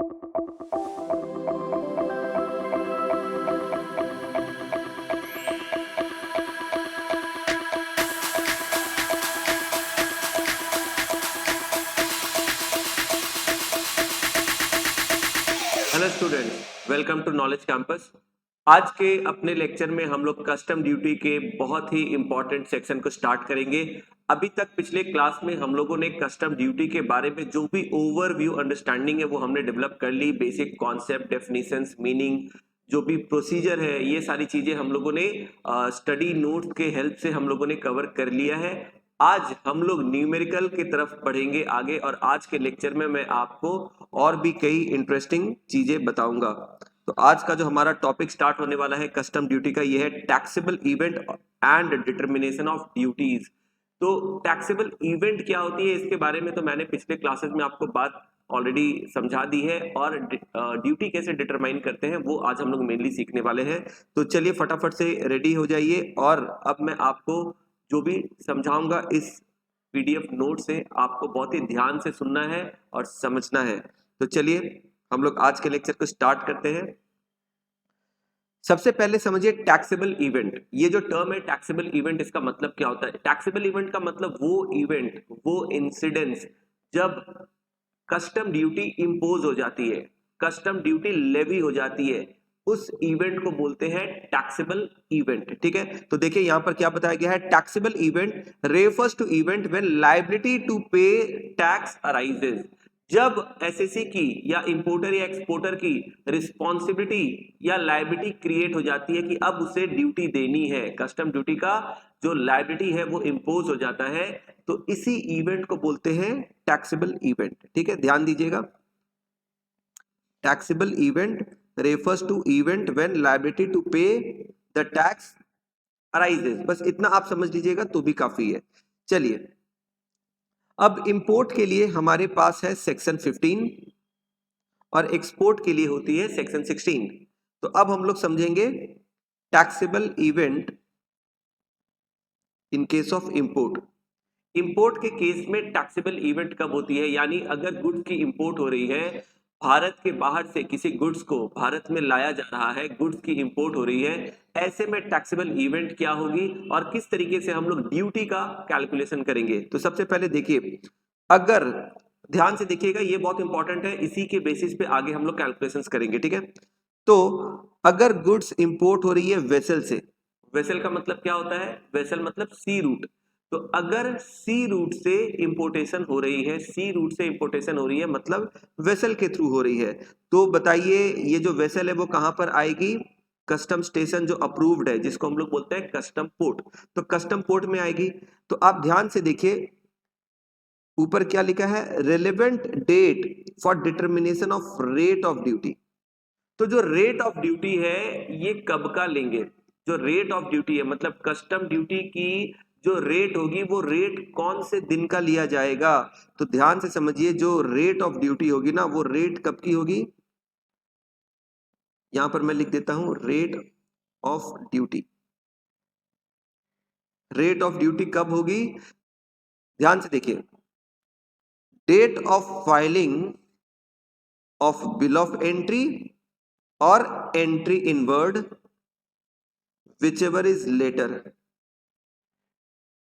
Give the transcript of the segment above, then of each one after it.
Hello students, welcome to knowledge campus. आज के अपने लेक्चर में हम लोग कस्टम ड्यूटी के बहुत ही इंपॉर्टेंट सेक्शन को स्टार्ट करेंगे। अभी तक पिछले क्लास में हम लोगों ने कस्टम ड्यूटी के बारे में जो भी ओवरव्यू अंडरस्टैंडिंग है वो हमने डेवलप कर ली। बेसिक कॉन्सेप्ट, डेफिनेशंस, मीनिंग, जो भी प्रोसीजर है, ये सारी चीजें हम लोगों ने स्टडी नोट्स के हेल्प से हम लोगों ने कवर कर लिया है। आज हम लोग न्यूमेरिकल की तरफ बढ़ेंगे आगे, और आज के लेक्चर में मैं आपको और भी कई इंटरेस्टिंग चीजें बताऊंगा। तो आज का जो हमारा टॉपिक स्टार्ट होने वाला है कस्टम ड्यूटी का, ये है taxable event and determination of duties. तो टैक्सेबल इवेंट क्या होती है, इसके बारे में तो मैंने पिछले क्लासेस में आपको बात ऑलरेडी समझा दी है, और ड्यूटी कैसे डिटरमाइन करते हैं वो आज हम लोग मेनली सीखने वाले हैं। तो चलिए फटाफट से रेडी हो जाइए, और अब मैं आपको जो भी समझाऊंगा इस पीडीएफ नोट से आपको बहुत ही ध्यान से सुनना है और समझना है। तो चलिए हम लोग आज के लेक्चर को स्टार्ट करते हैं। सबसे पहले समझिए टैक्सेबल इवेंट। ये जो टर्म है टैक्सेबल इवेंट, इसका मतलब क्या होता है? टैक्सेबल इवेंट का मतलब वो इवेंट, वो इंसिडेंस जब कस्टम ड्यूटी इंपोज हो जाती है, कस्टम ड्यूटी लेवी हो जाती है, उस इवेंट को बोलते हैं टैक्सेबल इवेंट। ठीक है, तो देखिए यहां पर क्या बताया गया है। Taxable event refers to event when liability to pay tax arises. जब एसएससी की या इंपोर्टर या एक्सपोर्टर की रिस्पॉन्सिबिलिटी या लायबिलिटी क्रिएट हो जाती है कि अब उसे ड्यूटी देनी है, कस्टम ड्यूटी का जो लायबिलिटी है वो इंपोज हो जाता है, तो इसी इवेंट को बोलते हैं टैक्सेबल इवेंट। ठीक है, ध्यान दीजिएगा। Taxable event refers to event when liability to pay the tax arises. बस इतना आप समझ लीजिएगा तो भी काफी है। चलिए, अब इंपोर्ट के लिए हमारे पास है सेक्शन 15 और एक्सपोर्ट के लिए होती है सेक्शन 16। तो अब हम लोग समझेंगे taxable event in case of import. Import के केस में टैक्सेबल इवेंट कब होती है, यानी अगर गुड्स की इंपोर्ट हो रही है, भारत के बाहर से किसी गुड्स को भारत में लाया जा रहा है, गुड्स की इंपोर्ट हो रही है, ऐसे में टैक्सेबल इवेंट क्या होगी और किस तरीके से हम लोग ड्यूटी का कैलकुलेशन करेंगे। तो सबसे पहले देखिए, अगर ध्यान से देखिएगा, ये बहुत इंपॉर्टेंट है, इसी के बेसिस पे आगे हम लोग कैलकुलेशंस करेंगे। ठीक है, तो अगर गुड्स इंपोर्ट हो रही है वेसल से, वेसल का मतलब क्या होता है? वेसल मतलब सी रूट। तो अगर सी रूट से इंपोर्टेशन हो रही है, सी रूट से इंपोर्टेशन हो रही है मतलब वेसल के थ्रू हो रही है, तो बताइए ये जो वेसल है वो कहां पर आएगी? कस्टम स्टेशन जो अप्रूव्ड है, जिसको हम लोग बोलते हैं कस्टम पोर्ट, तो कस्टम पोर्ट में आएगी। तो आप ध्यान से देखिए, ऊपर क्या लिखा है? Relevant date for determination of rate of duty. तो जो रेट ऑफ ड्यूटी है ये कब का लेंगे? जो रेट ऑफ ड्यूटी है मतलब कस्टम ड्यूटी की जो रेट होगी वो रेट कौन से दिन का लिया जाएगा? तो ध्यान से समझिए, जो रेट ऑफ ड्यूटी होगी ना वो रेट कब की होगी? यहां पर मैं लिख देता हूं rate of duty. Rate of duty कब होगी? ध्यान से देखिए, date of filing of bill of entry और entry inward, whichever is later.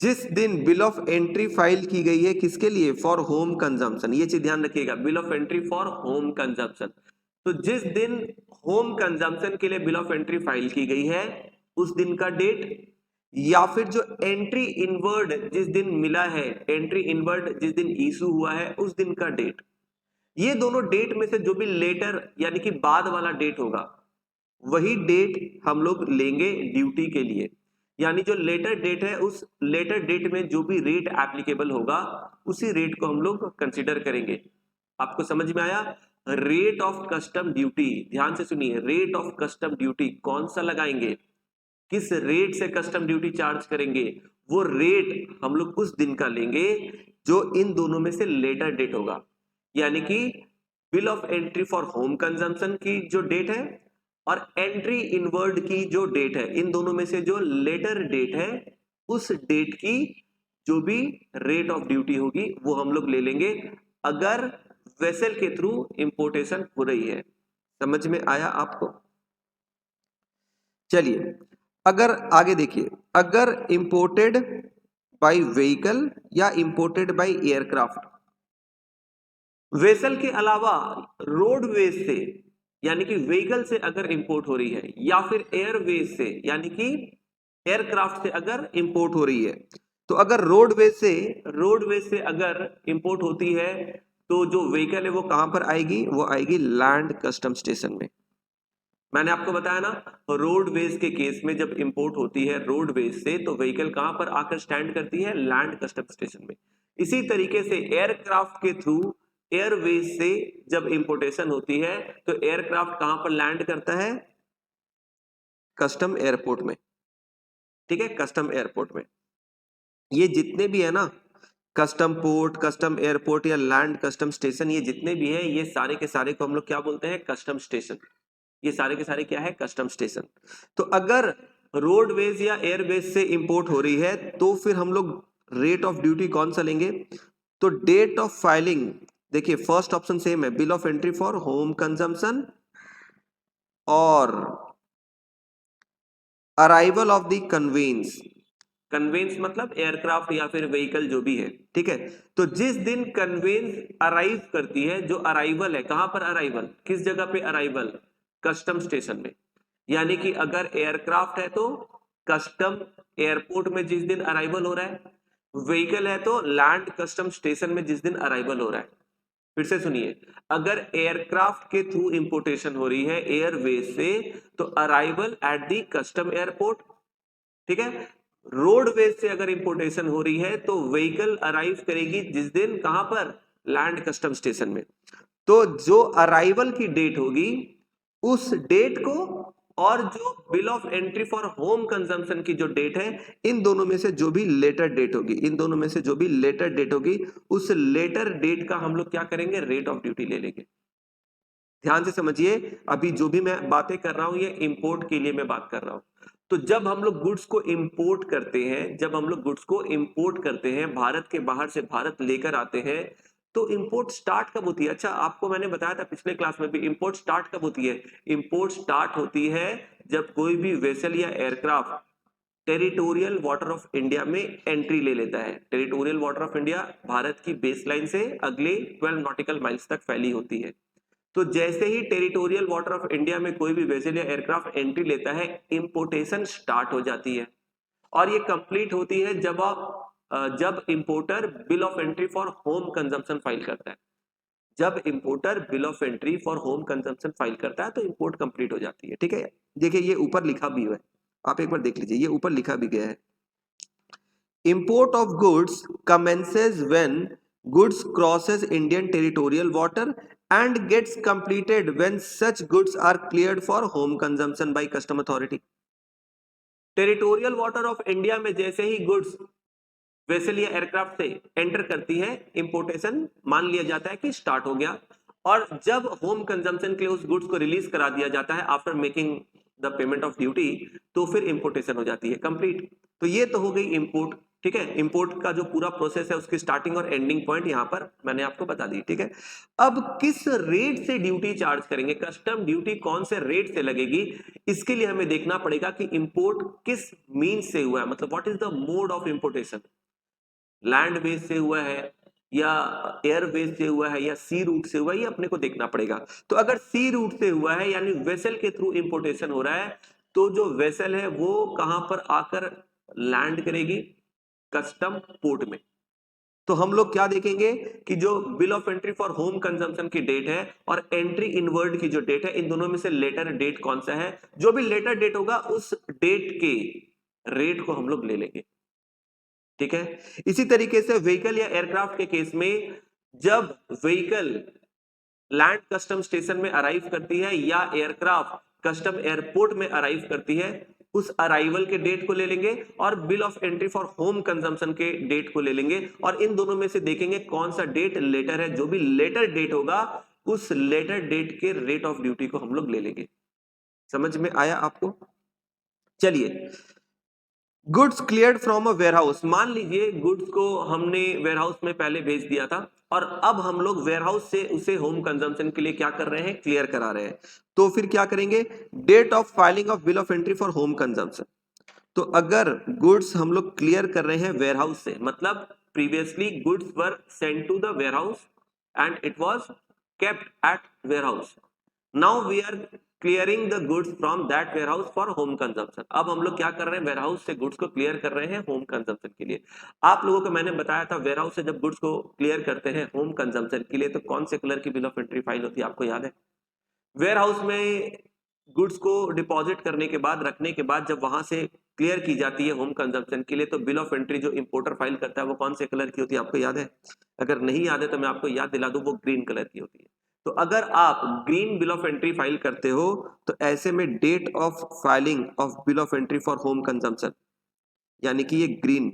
जिस दिन बिल ऑफ एंट्री फाइल की गई है, किसके लिए? For home consumption. ये चीज ध्यान रखिएगा, bill of entry for home consumption. तो जिस दिन होम कंजम्पशन के लिए बिल ऑफ एंट्री फाइल की गई है उस दिन का डेट, या फिर जो एंट्री इनवर्ड जिस दिन मिला है, एंट्री इनवर्ड जिस दिन इशू हुआ है उस दिन का डेट। ये दोनों डेट में से जो भी लेटर यानी कि बाद वाला डेट होगा वही डेट हम लोग लेंगे ड्यूटी के लिए। यानी जो लेटर डेट है उस लेटर डेट में जो भी रेट एप्लीकेबल होगा उसी रेट को हम लोग कंसीडर करेंगे। आपको समझ में आया? रेट ऑफ कस्टम ड्यूटी, ध्यान से सुनिए, रेट ऑफ कस्टम ड्यूटी कौन सा लगाएंगे, किस रेट से कस्टम ड्यूटी चार्ज करेंगे, वो रेट हम लोग उस दिन का लेंगे जो इन दोनों में से लेटर डेट होगा। यानी कि bill of entry for home consumption की जो डेट है और एंट्री इनवर्ड की जो डेट है, इन दोनों में से जो लेटर डेट है उस डेट की जो भी रेट ऑफ ड्यूटी होगी वो हम लोग ले लेंगे। अगर वेसल के थ्रू इंपोर्टेशन हो रही है। समझ में आया आपको? चलिए अगर आगे देखिए, अगर इंपोर्टेड बाय व्हीकल या इंपोर्टेड बाय एयरक्राफ्ट, वेसल के अलावा रोडवेज से यानी कि व्हीकल से अगर इंपोर्ट हो रही है या फिर एयरवेज से यानी कि एयरक्राफ्ट से अगर इंपोर्ट हो रही है, तो अगर रोडवेज से अगर इंपोर्ट होती है तो जो व्हीकल है वो कहां पर आएगी? वो आएगी लैंड कस्टम स्टेशन में। मैंने आपको बताया ना, रोडवेज के केस में जब इंपोर्ट होती है रोडवेज से तो व्हीकल कहां पर आकर स्टैंड करती है? लैंड कस्टम स्टेशन में। इसी तरीके से एयरक्राफ्ट के थ्रू एयरवेज से जब इंपोर्टेशन होती है तो एयरक्राफ्ट कहां पर लैंड करता है? कस्टम एयरपोर्ट में। ठीक है, कस्टम एयरपोर्ट में। ये जितने भी है ना, कस्टम पोर्ट, कस्टम एयरपोर्ट या लैंड कस्टम स्टेशन, ये जितने भी है ये सारे के सारे को हम लोग क्या बोलते हैं? Custom station. ये सारे के सारे क्या है? Custom station. तो अगर रोडवेज या एयरवेज से इंपोर्ट हो रही है तो फिर हम लोग रेट ऑफ ड्यूटी कौन सा लेंगे? तो डेट ऑफ फाइलिंग, देखिए फर्स्ट ऑप्शन सेम है, bill of entry for home consumption और arrival of the conveyance. Conveyance मतलब एयरक्राफ्ट या फिर व्हीकल जो भी है, ठीक है। तो जिस दिन कन्वेंस अराइव करती है, जो अराइवल है, कहां पर अराइवल, किस जगह पे अराइवल? कस्टम स्टेशन में। यानी कि अगर एयरक्राफ्ट है तो कस्टम एयरपोर्ट में जिस दिन अराइवल हो रहा है, व्हीकल है तो लैंड कस्टम स्टेशन में जिस दिन अराइवल हो रहा है। फिर से सुनिए, अगर एयरक्राफ्ट के थ्रू इंपोर्टेशन हो रही है एयरवेज से तो arrival at the custom airport, ठीक है। रोडवेज से अगर इंपोर्टेशन हो रही है तो व्हीकल अराइव करेगी जिस दिन, कहां पर? लैंड कस्टम स्टेशन में। तो जो अराइवल की डेट होगी उस डेट को और जो bill of entry for home consumption की जो डेट है, इन दोनों में से जो भी लेटर डेट होगी, इन दोनों में से जो भी लेटर डेट होगी उस लेटर डेट का हम लोग क्या करेंगे? रेट ऑफ ड्यूटी ले लेंगे। ध्यान से समझिए, अभी जो भी मैं बातें कर रहा हूं ये इंपोर्ट के लिए मैं बात कर रहा हूं। तो जब हम लोग गुड्स को इंपोर्ट करते हैं, जब हम लोग गुड्स को इंपोर्ट करते हैं, भारत के बाहर से भारत लेकर आते हैं, तो इंपोर्ट स्टार्ट कब होती है? अच्छा, आपको मैंने बताया था पिछले क्लास में भी, इंपोर्ट स्टार्ट कब होती है? इंपोर्ट स्टार्ट होती है जब कोई भी वेसल या aircraft territorial water of India में एंट्री ले लेता है। Territorial water of India Bharat की बेसलाइन से अगले 12 नॉटिकल माइल्स तक फैली होती है। तो जैसे ही टेरिटोरियल वाटर ऑफ इंडिया में कोई भी वेसल या एयरक्राफ्ट एंट्री लेता है, इंपोर्टेशन स्टार्ट हो जाती है। और ये कंप्लीट होती है जब importer bill of entry for home consumption file करता है। जब importer bill of entry for home consumption file करता है तो इंपोर्ट कंप्लीट हो जाती है। ठीक है, देखिए ये ऊपर लिखा भी हुआ है, आप एक बार देख लीजिए, ये ऊपर लिखा भी गया है। Import of goods commences when goods crosses Indian territorial water and gets completed when such goods are cleared for home consumption by custom authority. Territorial water of India में जैसे ही गुड्स वेसल या एयरक्राफ्ट से enter करती है, importation मान लिया जाता है कि स्टार्ट हो गया। और जब होम कंजम्पशन के लिए उस गुड्स को रिलीज करा दिया जाता है after making the payment of duty, तो फिर इंपोर्टेशन हो जाती है कंप्लीट। तो ये तो हो गई इंपोर्ट। ठीक है, इंपोर्ट का जो पूरा प्रोसेस है उसकी स्टार्टिंग और एंडिंग पॉइंट यहां पर मैंने आपको बता दी। ठीक है, अब किस रेट से ड्यूटी चार्ज करेंगे, कस्टम ड्यूटी कौन से रेट से लगेगी, इसके लिए हमें देखना पड़ेगा कि इंपोर्ट किस मीन्स से हुआ है, मतलब what is the mode of importation. Land base से हुआ है या एयर बेस से हुआ है या सी रूट से हुआ है, ये अपने को देखना पड़ेगा। तो अगर सी रूट से हुआ है यानी वेसल के थ्रू इंपोर्टेशन हो रहा है, तो जो वेसल है वो कहां पर आकर लैंड करेगी? कस्टम पोर्ट में। तो हम लोग क्या देखेंगे कि जो bill of entry for home consumption की डेट है और एंट्री इनवर्ड की जो डेट है, इन दोनों में से लेटर डेट कौन सा है? जो भी लेटर डेट होगा उस डेट के रेट को हम लोग ले लेंगे। ठीक है, इसी तरीके से व्हीकल या एयरक्राफ्ट के केस में जब व्हीकल लैंड कस्टम स्टेशन में अराइव करती है या एयरक्राफ्ट कस्टम एयरपोर्ट में अराइव करती है, उस अराइवल के डेट को ले लेंगे और bill of entry for home consumption के डेट को ले लेंगे और इन दोनों में से देखेंगे कौन सा डेट लेटर है। जो भी लेटर डेट होगा उस लेटर डेट के रेट ऑफ ड्यूटी को हम लोग ले लेंगे। समझ में आया आपको? चलिए goods cleared from a warehouse, मान लीजिए गुड्स को हमने वेयरहाउस में पहले भेज दिया था और अब हम लोग वेयरहाउस से उसे होम कंजम्पशन के लिए क्या कर रहे हैं, क्लियर करा रहे हैं। तो फिर क्या करेंगे, date of filing of bill of entry for home consumption. तो अगर गुड्स हम लोग क्लियर कर रहे हैं वेयरहाउस से, मतलब previously goods were sent to the warehouse and it was kept at warehouse, now we are clearing the goods from that warehouse for home consumption. अब हम लोग क्या कर रहे हैं, वेयरहाउस से गुड्स को क्लियर कर रहे हैं होम कंजम्पशन के लिए। आप लोगों को मैंने बताया था वेयरहाउस से जब गुड्स को क्लियर करते हैं होम कंजम्पशन के लिए तो कौन से कलर की बिल ऑफ एंट्री फाइल होती है, आपको याद है? वेयर हाउस में गुड्स को डिपॉजिट करने के बाद, रखने के बाद जब वहां से क्लियर की जाती है होम कंजम्पशन के लिए तो बिल ऑफ एंट्री जो इंपोर्टर फाइल करता है वो कौन से कलर की होती है, आपको याद है? अगर नहीं याद है तो मैं आपको याद दिला दूं, वो ग्रीन कलर की होती है। तो अगर आप green bill of entry file करते हो तो ऐसे में date of filing of bill of entry for home consumption, यानी कि ये ग्रीन,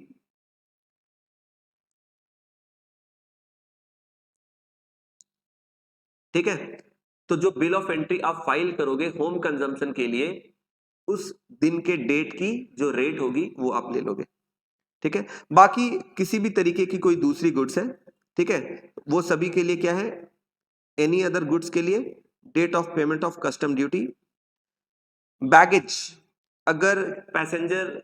ठीक है। तो जो बिल ऑफ एंट्री आप फाइल करोगे होम कंजम्पशन के लिए, उस दिन के डेट की जो रेट होगी वो आप ले लोगे, ठीक है। बाकी किसी भी तरीके की कोई दूसरी गुड्स है, ठीक है, वो सभी के लिए क्या है, एनी अदर गुड्स के लिए date of payment of custom duty. Baggage, अगर पैसेंजर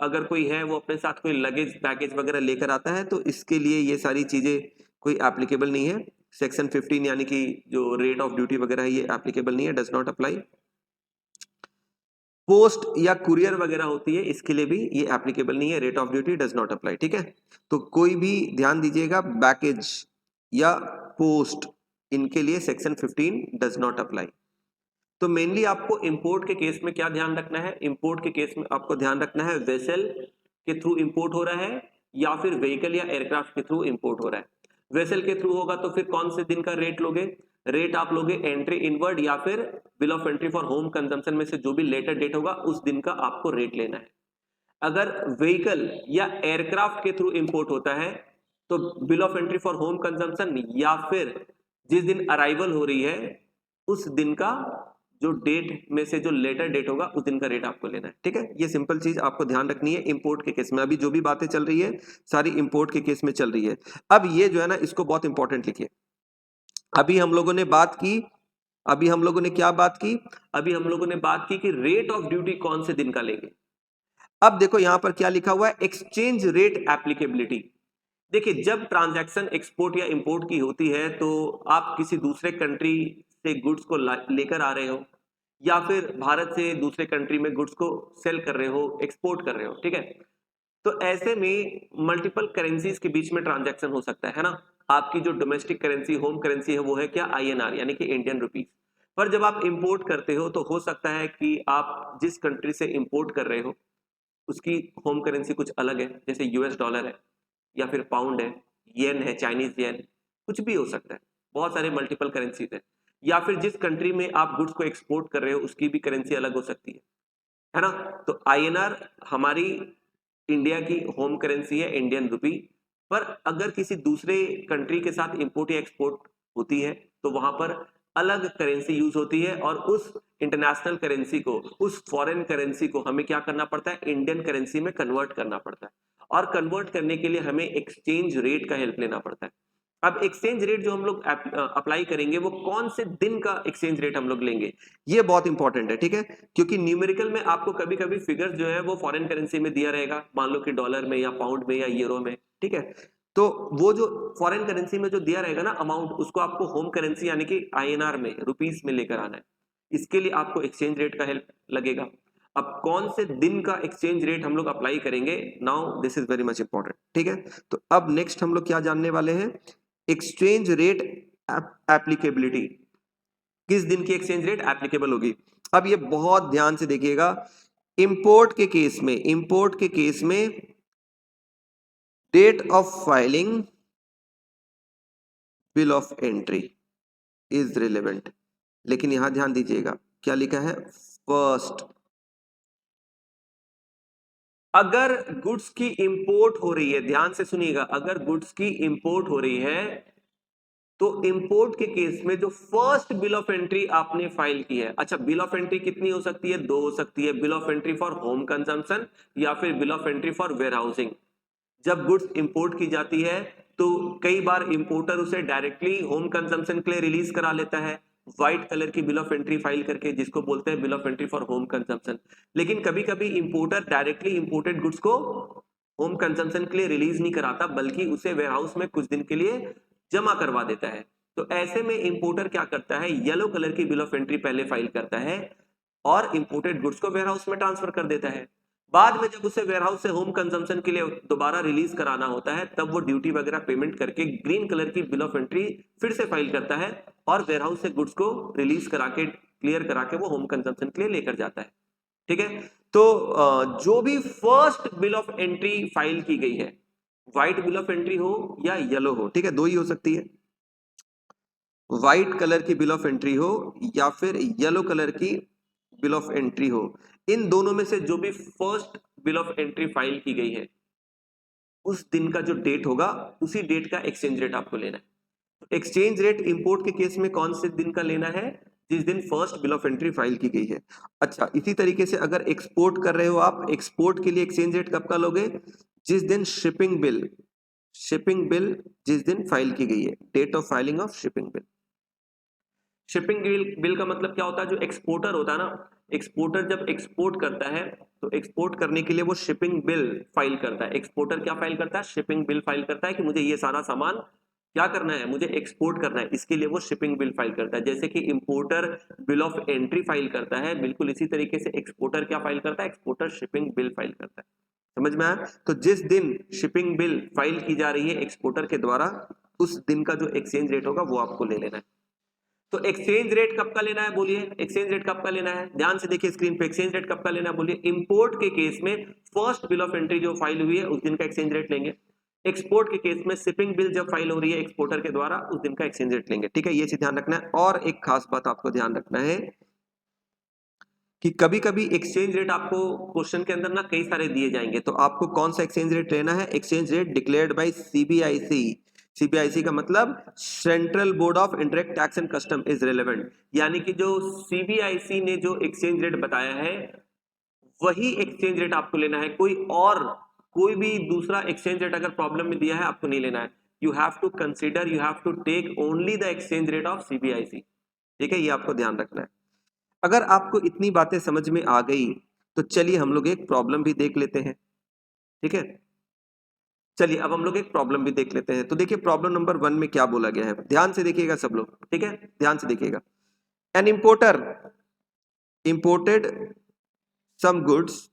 अगर कोई है वो अपने साथ कोई लगेज बैगेज वगैरह लेकर आता है तो इसके लिए ये सारी चीजें कोई एप्लीकेबल नहीं है। सेक्शन 15 यानी कि जो रेट ऑफ ड्यूटी वगैरह है ये एप्लीकेबल नहीं है, डज नॉट अप्लाई। पोस्ट या कुरियर वगैरह होती है इसके लिए भी ये एप्लीकेबल नहीं है, rate of duty does not apply, ठीक है। तो कोई भी ध्यान दीजिएगा, बैकेज या पोस्ट, इनके लिए सेक्शन 15 डज नॉट अप्लाई। तो मेनली आपको इंपोर्ट के केस में क्या ध्यान रखना है, इंपोर्ट के केस में आपको ध्यान रखना है वेसल के थ्रू इंपोर्ट हो रहा है या फिर व्हीकल या एयरक्राफ्ट के थ्रू इंपोर्ट हो रहा है। वेसल के थ्रू होगा तो फिर कौन से दिन का रेट लोगे, रेट आप लोगे एंट्री इनवर्ड या फिर bill of entry for home consumption में से जो भी लेटर डेट होगा उस दिन का आपको रेट लेना है। अगर व्हीकल या एयरक्राफ्ट के थ्रू इंपोर्ट होता है तो bill of entry for home consumption या फिर जिस दिन अराइवल हो रही है उस दिन का जो डेट में से जो लेटर डेट होगा उस दिन का रेट आपको लेना है, ठीक है। ये सिंपल चीज आपको ध्यान रखनी है इंपोर्ट के केस में। अभी जो भी बातें चल रही है सारी इंपोर्ट के केस में चल रही है। अब ये जो है ना इसको बहुत इंपॉर्टेंट लिखिए। अभी हम लोगों ने बात की, अभी हम लोगों ने क्या बात की, अभी हम लोगों ने बात की कि रेट ऑफ ड्यूटी कौन से दिन का लेंगे। अब देखो यहां पर क्या लिखा हुआ है, एक्सचेंज रेट एप्लीकेबिलिटी। देखिए जब ट्रांजैक्शन एक्सपोर्ट या इंपोर्ट की होती है तो आप किसी दूसरे कंट्री से गुड्स को लेकर आ रहे हो या फिर भारत से दूसरे कंट्री में गुड्स को सेल कर रहे हो, एक्सपोर्ट कर रहे हो, ठीक है। तो ऐसे में मल्टीपल करेंसीज के बीच में ट्रांजैक्शन हो सकता है ना। आपकी जो डोमेस्टिक करेंसी होम करेंसी है वो है क्या, आईएनआर यानी कि इंडियन रुपीस। पर जब आप इंपोर्ट करते हो तो हो सकता है कि आप जिस कंट्री से इंपोर्ट कर रहे हो उसकी होम करेंसी कुछ अलग है, जैसे यूएस डॉलर है या फिर पाउंड है चाइनीज येन, कुछ भी हो सकता है। बहुत सारे मल्टीपल करेंसीज है। या फिर जिस कंट्री में आप गुड्स को एक्सपोर्ट कर रहे हो उसकी भी करेंसी अलग हो सकती है ना। तो आईएनआर हमारी इंडिया की होम करेंसी है, इंडियन रुपी। पर अगर किसी दूसरे कंट्री के साथ इंपोर्ट या एक्सपोर्ट होती है तो वहां पर अलग करेंसी यूज होती है और उस इंटरनेशनल करेंसी को, उस फॉरेन करेंसी को हमें क्या करना पड़ता है, इंडियन करेंसी में कन्वर्ट करना पड़ता है। और कन्वर्ट करने के लिए हमें एक्सचेंज रेट का हेल्प लेना पड़ता है। अब एक्सचेंज रेट जो हम लोग अप्लाई करेंगे वो कौन से दिन का एक्सचेंज रेट हम लोग लेंगे, ये बहुत इंपॉर्टेंट है, ठीक है। क्योंकि न्यूमेरिकल में आपको कभी कभी फिगर जो है वो फॉरेन करेंसी में दिया रहेगा, मान लो कि डॉलर में या पाउंड में या यूरो में, ठीक है। तो वो जो फॉरेन करेंसी में जो दिया रहेगा ना अमाउंट, उसको आपको होम करेंसी यानी कि आईएनआर में, रुपीस में लेकर आना है। इसके लिए आपको एक्सचेंज रेट का हेल्प लगेगा। अब कौन से दिन का एक्सचेंज रेट हम लोग अप्लाई करेंगे, now this is very much important, ठीक है। तो अब नेक्स्ट हम लोग क्या जानने वाले हैं, एक्सचेंज रेट एप्लीकेबिलिटी, किस दिन की एक्सचेंज रेट एप्लीकेबल होगी। अब ये बहुत ध्यान से देखिएगा, इंपोर्ट के केस में, इंपोर्ट के केस में date of filing bill of entry is relevant. लेकिन यहां ध्यान दीजिएगा क्या लिखा है, फर्स्ट। अगर गुड्स की इंपोर्ट हो रही है, ध्यान से सुनिएगा, अगर गुड्स की इंपोर्ट हो रही है तो इंपोर्ट के केस में जो फर्स्ट बिल ऑफ एंट्री आपने फाइल की है, अच्छा बिल ऑफ एंट्री कितनी हो सकती है? दो हो सकती है, bill of entry for home consumption या फिर bill of entry for warehousing. जब गुड्स इंपोर्ट की जाती है तो कई बार इंपोर्टर उसे डायरेक्टली होम कंजम्पशन के लिए रिलीज करा लेता है व्हाइट कलर की बिल ऑफ एंट्री फाइल करके, जिसको बोलते हैं bill of entry for home consumption. लेकिन कभी कभी इंपोर्टर डायरेक्टली इंपोर्टेड गुड्स को होम कंजम्पशन के लिए रिलीज नहीं कराता, बल्कि उसे वेयरहाउस में कुछ दिन के लिए जमा करवा देता है। तो ऐसे में इंपोर्टर क्या करता है, येलो कलर की बिल ऑफ एंट्री पहले फाइल करता है और इंपोर्टेड गुड्स को वेयरहाउस में ट्रांसफर कर देता है। बाद में जब उसे वेयरहाउस से होम कंजम्पशन के लिए दोबारा रिलीज कराना होता है, तब वो ड्यूटी वगैरह पेमेंट करके ग्रीन कलर की बिल ऑफ एंट्री फिर से फाइल करता है और वेयरहाउस से गुड्स को रिलीज करा के क्लियर करा के वो होम कंजम्पशन के लिए लेकर जाता है। ठीक है, तो जो भी first bill of entry file की गई है, व्हाइट बिल ऑफ एंट्री हो या येलो हो, ठीक है, दो ही हो सकती है, व्हाइट कलर की बिल ऑफ एंट्री हो या फिर येलो कलर की बिल ऑफ एंट्री हो, इन दोनों में से जो भी first bill of entry file की गई है, उस दिन का जो डेट होगा उसी डेट का एक्सचेंज रेट आपको लेना है। तो एक्सचेंज रेट इंपोर्ट के केस में कौन से दिन का लेना है? जिस दिन first bill of entry file की गई है। अच्छा, इसी तरीके से अगर एक्सपोर्ट कर रहे हो आप, एक्सपोर्ट के लिए एक्सचेंज रेट कब का लोगे? जिस दिन शिपिंग बिल जिस दिन फाइल की गई है, date of filing of shipping bill. Shipping bill का मतलब क्या होता है? जो एक्सपोर्टर होता है ना, एक्सपोर्टर जब एक्सपोर्ट करता है तो एक्सपोर्ट करने के लिए वो शिपिंग बिल फाइल करता है। एक्सपोर्टर क्या फाइल करता है? शिपिंग बिल फाइल करता है कि मुझे ये सारा सामान क्या करना है, मुझे एक्सपोर्ट करना है, इसके लिए वो शिपिंग बिल फाइल करता है। जैसे कि importer bill of entry file करता है, बिल्कुल इसी तरीके से एक्सपोर्टर क्या फाइल करता है? एक्सपोर्टर शिपिंग बिल फाइल करता है। समझ में आया? तो जिस दिन शिपिंग बिल फाइल की जा रही है एक्सपोर्टर के द्वारा, उस दिन का जो एक्सचेंज रेट होगा वो आपको ले लेना है। तो एक्सचेंज रेट कब का लेना है बोलिए? एक्सचेंज रेट कब का लेना है? ध्यान से देखिए स्क्रीन पे, एक्सचेंज रेट कब का लेना है बोलिए? इंपोर्ट के केस में फर्स्ट बिल ऑफ एंट्री जो फाइल हुई है उस दिन का एक्सचेंज रेट लेंगे। एक्सपोर्ट के केस में शिपिंग बिल जब फाइल हो रही है एक्सपोर्टर के द्वारा, उस दिन का एक्सचेंज रेट लेंगे। ठीक है, ये चीज ध्यान रखना है। और एक खास बात आपको ध्यान रखना है कि कभी कभी एक्सचेंज रेट आपको क्वेश्चन के अंदर ना कई सारे दिए जाएंगे, तो आपको कौन सा एक्सचेंज रेट लेना है? Exchange rate declared by CBIC. CBIC का मतलब central board of indirect tax and custom is relevant, यानी कि जो सीबीआईसी ने जो एक्सचेंज रेट बताया है वही एक्सचेंज रेट आपको लेना है। कोई भी दूसरा एक्सचेंज रेट अगर प्रॉब्लम में दिया है आपको नहीं लेना है। You have to consider, you have to take only the exchange rate of CBIC. ठीक है, ये आपको ध्यान रखना है। अगर आपको इतनी बातें समझ में आ गई तो चलिए हम लोग एक प्रॉब्लम भी देख लेते हैं। ठीक है, चलिए अब हम लोग एक प्रॉब्लम भी देख लेते हैं। तो देखिए प्रॉब्लम नंबर 1 में क्या बोला गया है, ध्यान से देखिएगा सब लोग। ठीक है, ध्यान से देखिएगा। An importer imported some goods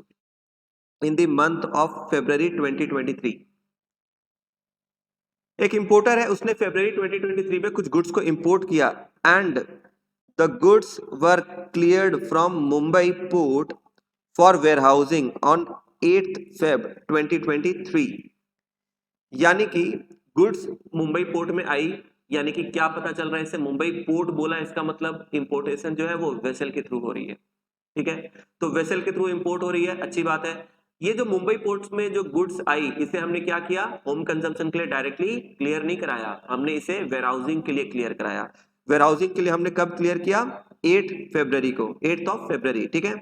in the month of February 2023। एक इंपोर्टर है, उसने February 2023 में कुछ गुड्स को इंपोर्ट किया and the goods were cleared from Mumbai port for warehousing on 8th Feb 2023। यानी कि गुड्स मुंबई पोर्ट में आई, यानी कि क्या पता चल रहा है इससे? मुंबई पोर्ट बोला, इसका मतलब इंपोर्टेशन जो है वो वेसल के थ्रू हो रही है। ठीक है, तो वेसल के थ्रू इंपोर्ट हो रही है, अच्छी बात है। ये जो मुंबई पोर्ट्स में जो गुड्स आई, इसे हमने क्या किया? होम कंजम्पशन के लिए डायरेक्टली क्लियर नहीं कराया, हमने इसे वेयरहाउसिंग के लिए क्लियर कराया। वेयरहाउसिंग के लिए हमने कब क्लियर किया? 8 फरवरी को, 8th of February। ठीक है,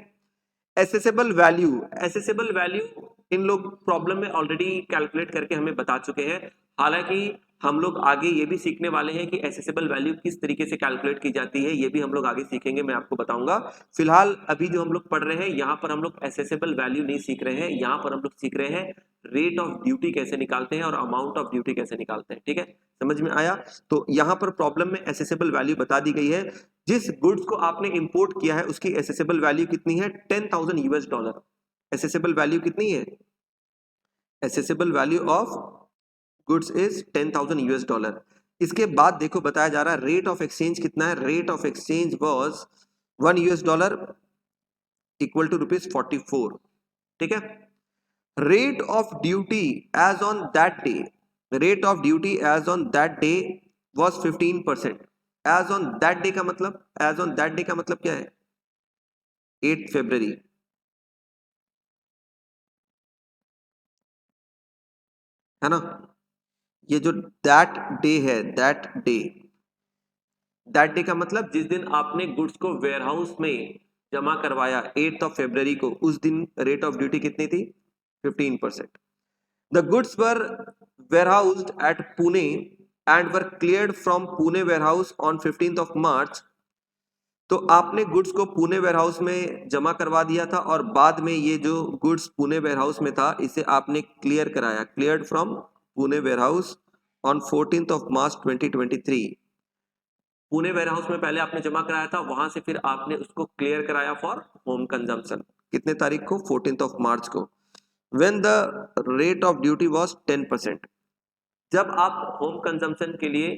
एसेसेबल वैल्यू इन लोग प्रॉब्लम में ऑलरेडी कैलकुलेट करके हमें बता चुके हैं। हालांकि हम लोग आगे ये भी सीखने वाले हैं कि एसेसेबल वैल्यू किस तरीके से कैलकुलेट की जाती है, ये भी हम लोग आगे सीखेंगे, मैं आपको बताऊंगा। फिलहाल अभी जो हम लोग पढ़ रहे हैं यहाँ पर हम लोग एसेसेबल वैल्यू नहीं सीख रहे हैं, यहाँ पर हम लोग सीख रहे हैं रेट ऑफ ड्यूटी कैसे निकालते हैं और अमाउंट ऑफ ड्यूटी कैसे निकालते हैं। ठीक है, समझ में आया? तो यहाँ पर प्रॉब्लम में एसेसेबल वैल्यू बता दी गई है। जिस गुड्स को आपने इंपोर्ट किया है उसकी एसेसेबल वैल्यू कितनी है? $10,000। एसेसेबल वैल्यू कितनी है? Assessable value of goods is $10,000। इसके बाद देखो बताया जा रहा है रेट ऑफ एक्सचेंज कितना है। Rate of exchange was $1 equal to ₹44। ठीक है, rate of duty as on that day, rate of duty as on that day was 15%। As on that day का मतलब, एज ऑन दैट डे का मतलब क्या है? 8 फरवरी। है ना, ये जो दैट डे है, दैट डे दैट डे का मतलब जिस दिन आपने गुड्स को वेयरहाउस में जमा करवाया 8 फरवरी को, उस दिन रेट ऑफ ड्यूटी कितनी थी? 15%. The goods were warehoused at Pune and were cleared from Pune warehouse on 15th of March. तो आपने गुड्स को पुणे वेयरहाउस में जमा करवा दिया था और बाद में ये जो गुड्स पुणे वेयरहाउस में था इसे आपने क्लियर कराया, cleared from Pune warehouse on 14th of March 2023. Pune warehouse में पहले आपने जमा कराया था, वहां से फिर आपने उसको क्लियर कराया फॉर होम कंजम्पशन। कितने तारीख को? 14th of March को। When the rate of duty was 10%. जब आप होम कंजम्पशन के लिए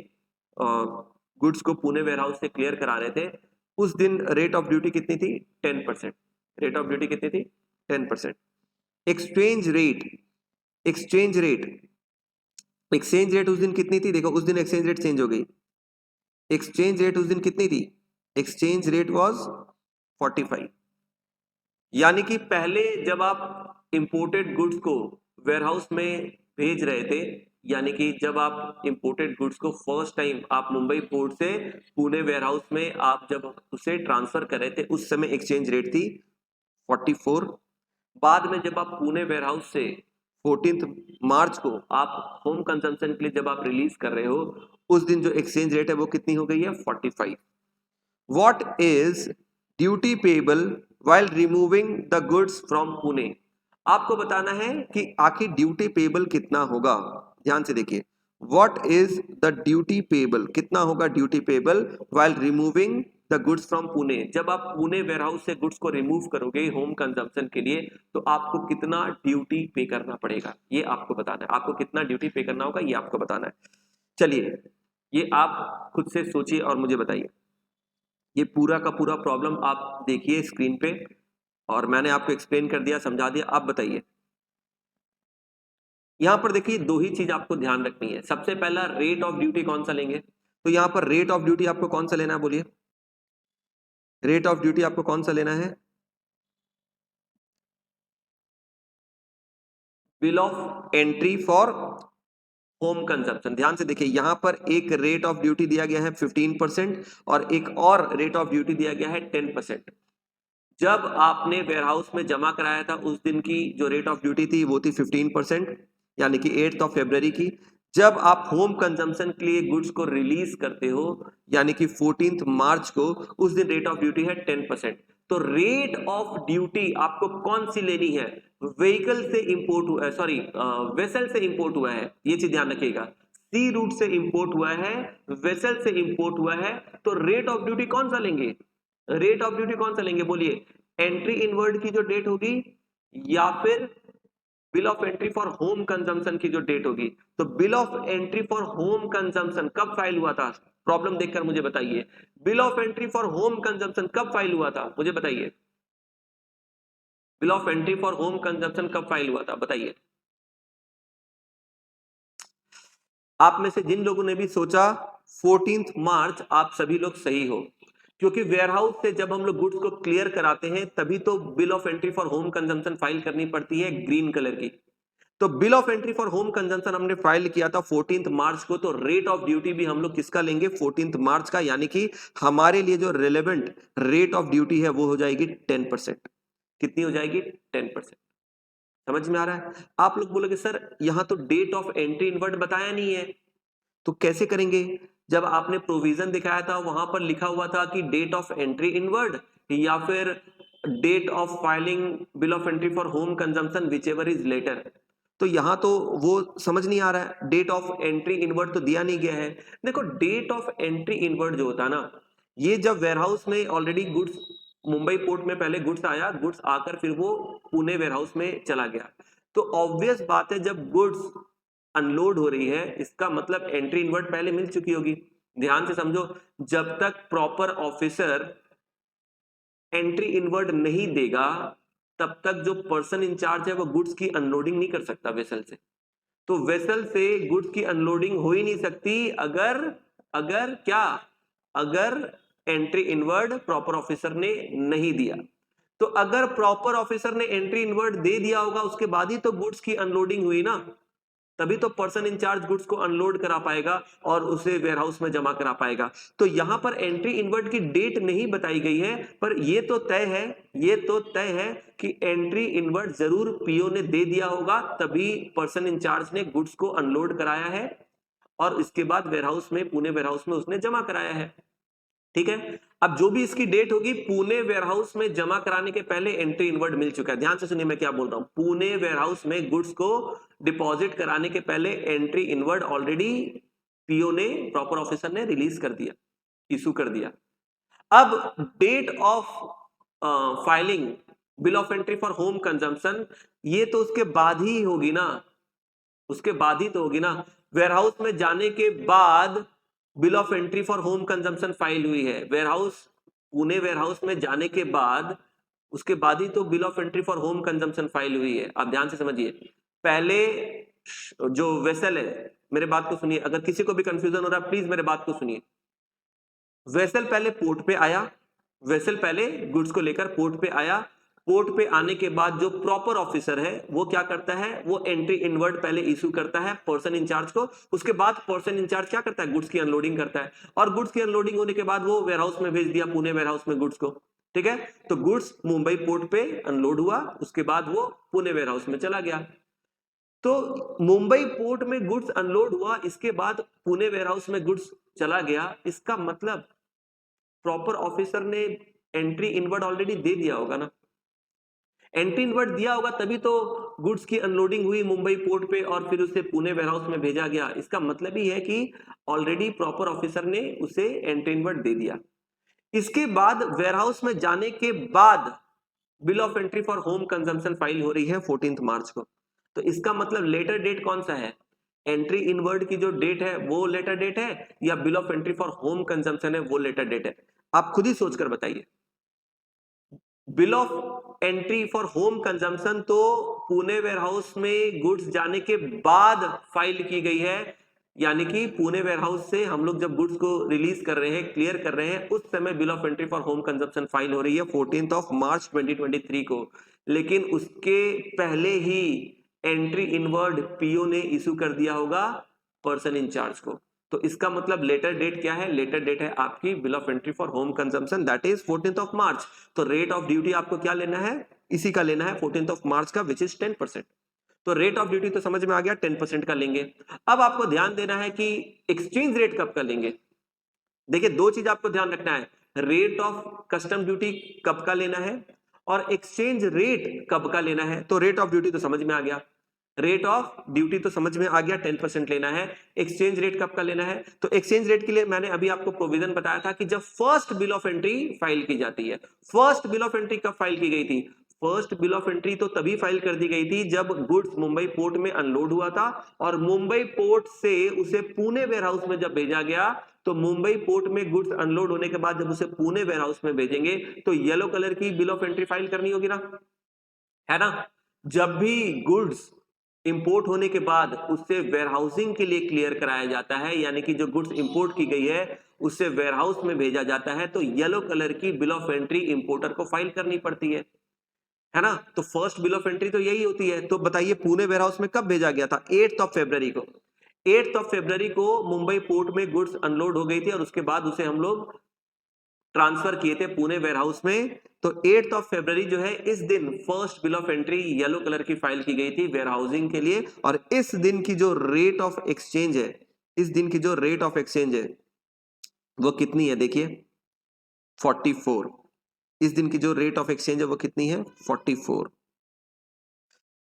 गुड्स को पुणे वेयरहाउस से क्लियर करा रहे थे, उस दिन रेट ऑफ ड्यूटी कितनी थी? 10%। रेट ऑफ ड्यूटी कितनी थी? 10%। Exchange rate, exchange rate, exchange rate उस दिन कितनी थी? देखो उस दिन एक्सचेंज रेट चेंज हो गई। एक्सचेंज रेट उस दिन कितनी थी? Exchange rate was 45। यानी कि पहले जब आप इंपोर्टेड गुड्स को वेयरहाउस में भेज रहे थे, यानी कि जब आप इंपोर्टेड गुड्स को फर्स्ट टाइम आप मुंबई पोर्ट से पुणे वेयरहाउस में आप जब उसे ट्रांसफर कर रहे थे, उस समय एक्सचेंज रेट थी 44। बाद में जब आप पुणे वेयरहाउस से 14th मार्च को आप होम कंजम्पशन के लिए जब आप रिलीज कर रहे हो, उस दिन जो एक्सचेंज रेट है वो कितनी हो गई है? 45। What is duty payable while removing the goods from Pune? आपको बताना है कि आखिर ड्यूटी पेबल कितना होगा। ध्यान से देखिए, what is the duty payable, कितना होगा duty payable while removing the goods from Pune? जब आप पुणे वेयरहाउस से गुड्स को रिमूव करोगे होम कंजम्पशन के लिए, तो आपको कितना ड्यूटी पे करना पड़ेगा, ये आपको बताना है। आपको कितना ड्यूटी पे करना होगा ये आपको बताना है। चलिए ये आप खुद से सोचिए और मुझे बताइए। ये पूरा का पूरा प्रॉब्लम आप देखिए स्क्रीन पे, और मैंने आपको एक्सप्लेन कर दिया, समझा दिया। आप बताइए। यहां पर देखिए दो ही चीज आपको ध्यान रखनी है। सबसे पहला रेट ऑफ ड्यूटी कौन सा लेंगे, तो यहां पर रेट ऑफ ड्यूटी आपको कौन सा लेना है? बोलिए, रेट ऑफ ड्यूटी आपको कौन सा लेना है? Bill of entry for home consumption. ध्यान से देखिए, यहां पर एक रेट ऑफ ड्यूटी दिया गया है 15% और एक और रेट ऑफ ड्यूटी दिया गया है 10%। जब आपने वेयरहाउस में जमा कराया था उस दिन की जो रेट ऑफ ड्यूटी थी वो थी 15%, यानी कि 8 फरवरी की। जब आप होम कंजम्पशन के लिए गुड्स को रिलीज करते हो यानी कि 14th मार्च को, उस दिन रेट ऑफ ड्यूटी है 10%। तो रेट ऑफ ड्यूटी आपको कौन सी लेनी है? व्हीकल से इंपोर्ट हुआ है, सॉरी वेसल से इंपोर्ट हुआ है, ये चीज ध्यान रखिएगा। सी रूट से इंपोर्ट हुआ है, वेसल से इंपोर्ट हुआ है, तो रेट ऑफ ड्यूटी कौन सा लेंगे? रेट ऑफ ड्यूटी कौन सा लेंगे? बोलिए, एंट्री इनवर्ड की जो डेट होगी या फिर bill of entry for home consumption की जो डेट होगी। तो bill of entry for home consumption कब फाइल हुआ था? प्रॉब्लम देखकर मुझे बताइए। Bill of entry for home consumption कब फाइल हुआ था? मुझे बताइए। Bill of entry for home consumption कब फाइल हुआ था? बताइए। आप में से जिन लोगों ने भी सोचा 14th मार्च, आप सभी लोग सही हो, क्योंकि वेयरहाउस से जब हम लोग गुड्स को क्लियर कराते हैं तभी तो bill of entry for home consumption file करनी पड़ती है, ग्रीन कलर की। तो bill of entry for home consumption हमने फाइल किया था 14th मार्च को, तो रेट ऑफ ड्यूटी भी हम लोग किसका लेंगे? 14th मार्च का, यानी कि हमारे लिए जो रिलेवेंट रेट ऑफ ड्यूटी है वो हो जाएगी 10%। कितनी हो जाएगी? 10%। समझ में आ रहा है? आप लोग बोलोगे सर यहां तो डेट ऑफ एंट्री इनवर्ड बताया नहीं है, तो कैसे करेंगे? जब आपने प्रोविजन दिखाया था वहां पर लिखा हुआ था कि डेट ऑफ एंट्री इनवर्ड या फिर date of filing bill of entry for home consumption, whichever is later. तो यहां तो वो समझ नहीं आ रहा है, डेट ऑफ एंट्री इनवर्ड तो दिया नहीं गया है। देखो डेट ऑफ एंट्री इनवर्ड जो होता है ना, ये जब वेयरहाउस में ऑलरेडी गुड्स मुंबई पोर्ट में पहले गुड्स आया, गुड्स आकर फिर वो पुणे वेयरहाउस में चला गया, तो ऑब्वियस बात है जब गुड्स अनलोड हो रही है इसका मतलब एंट्री इनवर्ड पहले मिल चुकी होगी। ध्यान से समझो, जब तक प्रॉपर ऑफिसर एंट्री इनवर्ड नहीं देगा तब तक जो पर्सन इंचार्ज है वो गुड्स की अनलोडिंग नहीं कर सकता वेसल से। तो वेसल से गुड्स की अनलोडिंग हो ही नहीं सकती अगर अगर क्या अगर एंट्री इनवर्ड प्रॉपर ऑफिसर ने नहीं दिया। तो अगर प्रॉपर ऑफिसर ने एंट्री इनवर्ड दे दिया होगा उसके बाद ही तो गुड्स की अनलोडिंग हुई ना। तभी तो पर्सन इंचार्ज गुड्स को अनलोड करा पाएगा और उसे वेयरहाउस में जमा करा पाएगा। तो यहां पर एंट्री इनवर्ड की डेट नहीं बताई गई है, पर ये तो तय है कि एंट्री इनवर्ड जरूर पीओ ने दे दिया होगा, तभी पर्सन इंचार्ज ने गुड्स को अनलोड कराया है और इसके बाद वेयरहाउस में, पुणे वेयरहाउस में उसने जमा कराया है। ठीक है, अब जो भी इसकी डेट होगी, पुणे वेयरहाउस में जमा कराने के पहले एंट्री इनवर्ड मिल चुका है। ध्यान से सुनिए मैं क्या बोल रहा हूं। पुणे वेयरहाउस में गुड्स को डिपॉजिट कराने के पहले एंट्री इनवर्ड ऑलरेडी पीओ ने, प्रॉपर ऑफिसर ने रिलीज कर दिया, इशू कर दिया। अब date of filing bill of entry for home consumption, ये तो उसके बाद ही होगी ना, उसके बाद ही तो होगी ना। वेयरहाउस में जाने के बाद bill of entry for home consumption file हुई है, वेयरहाउस, पुणे वेयरहाउस में जाने के बाद, उसके बाद ही तो bill of entry for home consumption file हुई है। आप ध्यान से समझिए, पहले जो वेसल है, मेरे बात को सुनिए, अगर किसी को भी कंफ्यूजन हो रहा है प्लीज मेरे बात को सुनिए। वेसल पहले पोर्ट पे आया, वेसल पहले गुड्स को लेकर पोर्ट पे आया, पोर्ट पे आने के बाद जो प्रॉपर ऑफिसर है वो क्या करता है, वो एंट्री इनवर्ड पहले इशू करता है पर्सन इंचार्ज को, उसके बाद पर्सन इंचार्ज क्या करता है, गुड्स की अनलोडिंग करता है, और गुड्स की अनलोडिंग होने के बाद वो वेयरहाउस में भेज दिया, पुणे वेयरहाउस में गुड्स को। ठीक है, तो गुड्स मुंबई पोर्ट पे अनलोड हुआ, उसके बाद वो पुणे वेयरहाउस में चला गया। तो मुंबई पोर्ट में गुड्स अनलोड हुआ, इसके बाद पुणे वेयरहाउस में गुड्स चला गया, इसका मतलब प्रॉपर ऑफिसर ने एंट्री इनवर्ड ऑलरेडी दे दिया होगा ना। एंट्री इनवर्ड दिया होगा तभी तो गुड्स की अनलोडिंग हुई मुंबई पोर्ट पे और फिर उसे पुणे वेयरहाउस में भेजा गया। इसका मतलब ही है कि ऑलरेडी प्रॉपर ऑफिसर ने उसे एंट्री इनवर्ड दे दिया। इसके बाद वेयरहाउस में जाने के बाद bill of entry for home consumption file हो रही है 14 मार्च को। तो इसका मतलब लेटर डेट कौन सा है, एंट्री इनवर्ड की जो डेट है वो लेटर डेट है, या bill of entry for home consumption है वो लेटर डेट है? आप खुद ही सोचकर बताइए। Bill of entry for home consumption तो पुणे वेयरहाउस में गुड्स जाने के बाद फाइल की गई है, यानी कि पुणे वेयरहाउस से हम लोग जब गुड्स को रिलीज कर रहे हैं, क्लियर कर रहे हैं, उस समय bill of entry for home consumption file हो रही है 14 मार्च 2023 को। लेकिन उसके पहले ही एंट्री इनवर्ड पीओ ने इशू कर दिया होगा पर्सन इंचार्ज को। तो इसका मतलब लेटर डेट क्या है, लेटर डेट है आपकी bill of entry for home consumption, that is 14 मार्च। तो रेट ऑफ ड्यूटी आपको क्या लेना है, इसी का लेना है 14 मार्च का, विच इज 10%। तो रेट ऑफ ड्यूटी तो समझ में आ गया, 10% का लेंगे। अब आपको ध्यान देना है कि एक्सचेंज रेट कब का लेंगे। देखिए दो चीज आपको ध्यान रखना है, रेट ऑफ कस्टम ड्यूटी कब का लेना है और एक्सचेंज रेट कब का लेना है। तो रेट ऑफ ड्यूटी तो समझ में आ गया, रेट ऑफ ड्यूटी तो समझ में आ गया, 10% लेना है। एक्सचेंज रेट कब का लेना है, तो एक्सचेंज रेट के लिए मैंने अभी आपको प्रोविजन बताया था कि जब first bill of entry file की जाती है। फर्स्ट बिल ऑफ एंट्री कब फाइल की गई थी, फर्स्ट बिल ऑफ एंट्री तो तभी फाइल कर दी गई थी जब गुड्स मुंबई पोर्ट में अनलोड हुआ था और मुंबई पोर्ट से उसे पुणे वेयरहाउस में जब भेजा गया। तो मुंबई पोर्ट में गुड्स अनलोड होने के बाद जब उसे पुणे वेयरहाउस में भेजेंगे तो येलो कलर की बिल ऑफ एंट्री फाइल करनी होगी ना, है ना। जब भी गुड्स इंपोर्ट होने के बाद उससे वेयरहाउसिंग के लिए क्लियर कराया जाता है, यानी कि जो गुड्स इंपोर्ट की गई है उससे वेयरहाउस में भेजा जाता है, तो येलो कलर की बिल ऑफ एंट्री इंपोर्टर को फाइल करनी पड़ती है ना। तो फर्स्ट बिल ऑफ एंट्री तो यही होती है। तो बताइए पुणे वेयरहाउस में कब भेजा गया था, 8 फरवरी को। 8 फरवरी को मुंबई पोर्ट में गुड्स अनलोड हो गई थी और उसके बाद उसे हम लोग ट्रांसफर किए थे पुणे वेयरहाउस में। तो 8 फरवरी जो है, इस दिन first bill of entry yellow colour की फाइल की गई थी वेयरहाउसिंग के लिए। और इस दिन की जो रेट ऑफ एक्सचेंज है, इस दिन की जो रेट ऑफ एक्सचेंज है वो कितनी है, देखिए 44। इस दिन की जो रेट ऑफ एक्सचेंज है वो कितनी है, 44।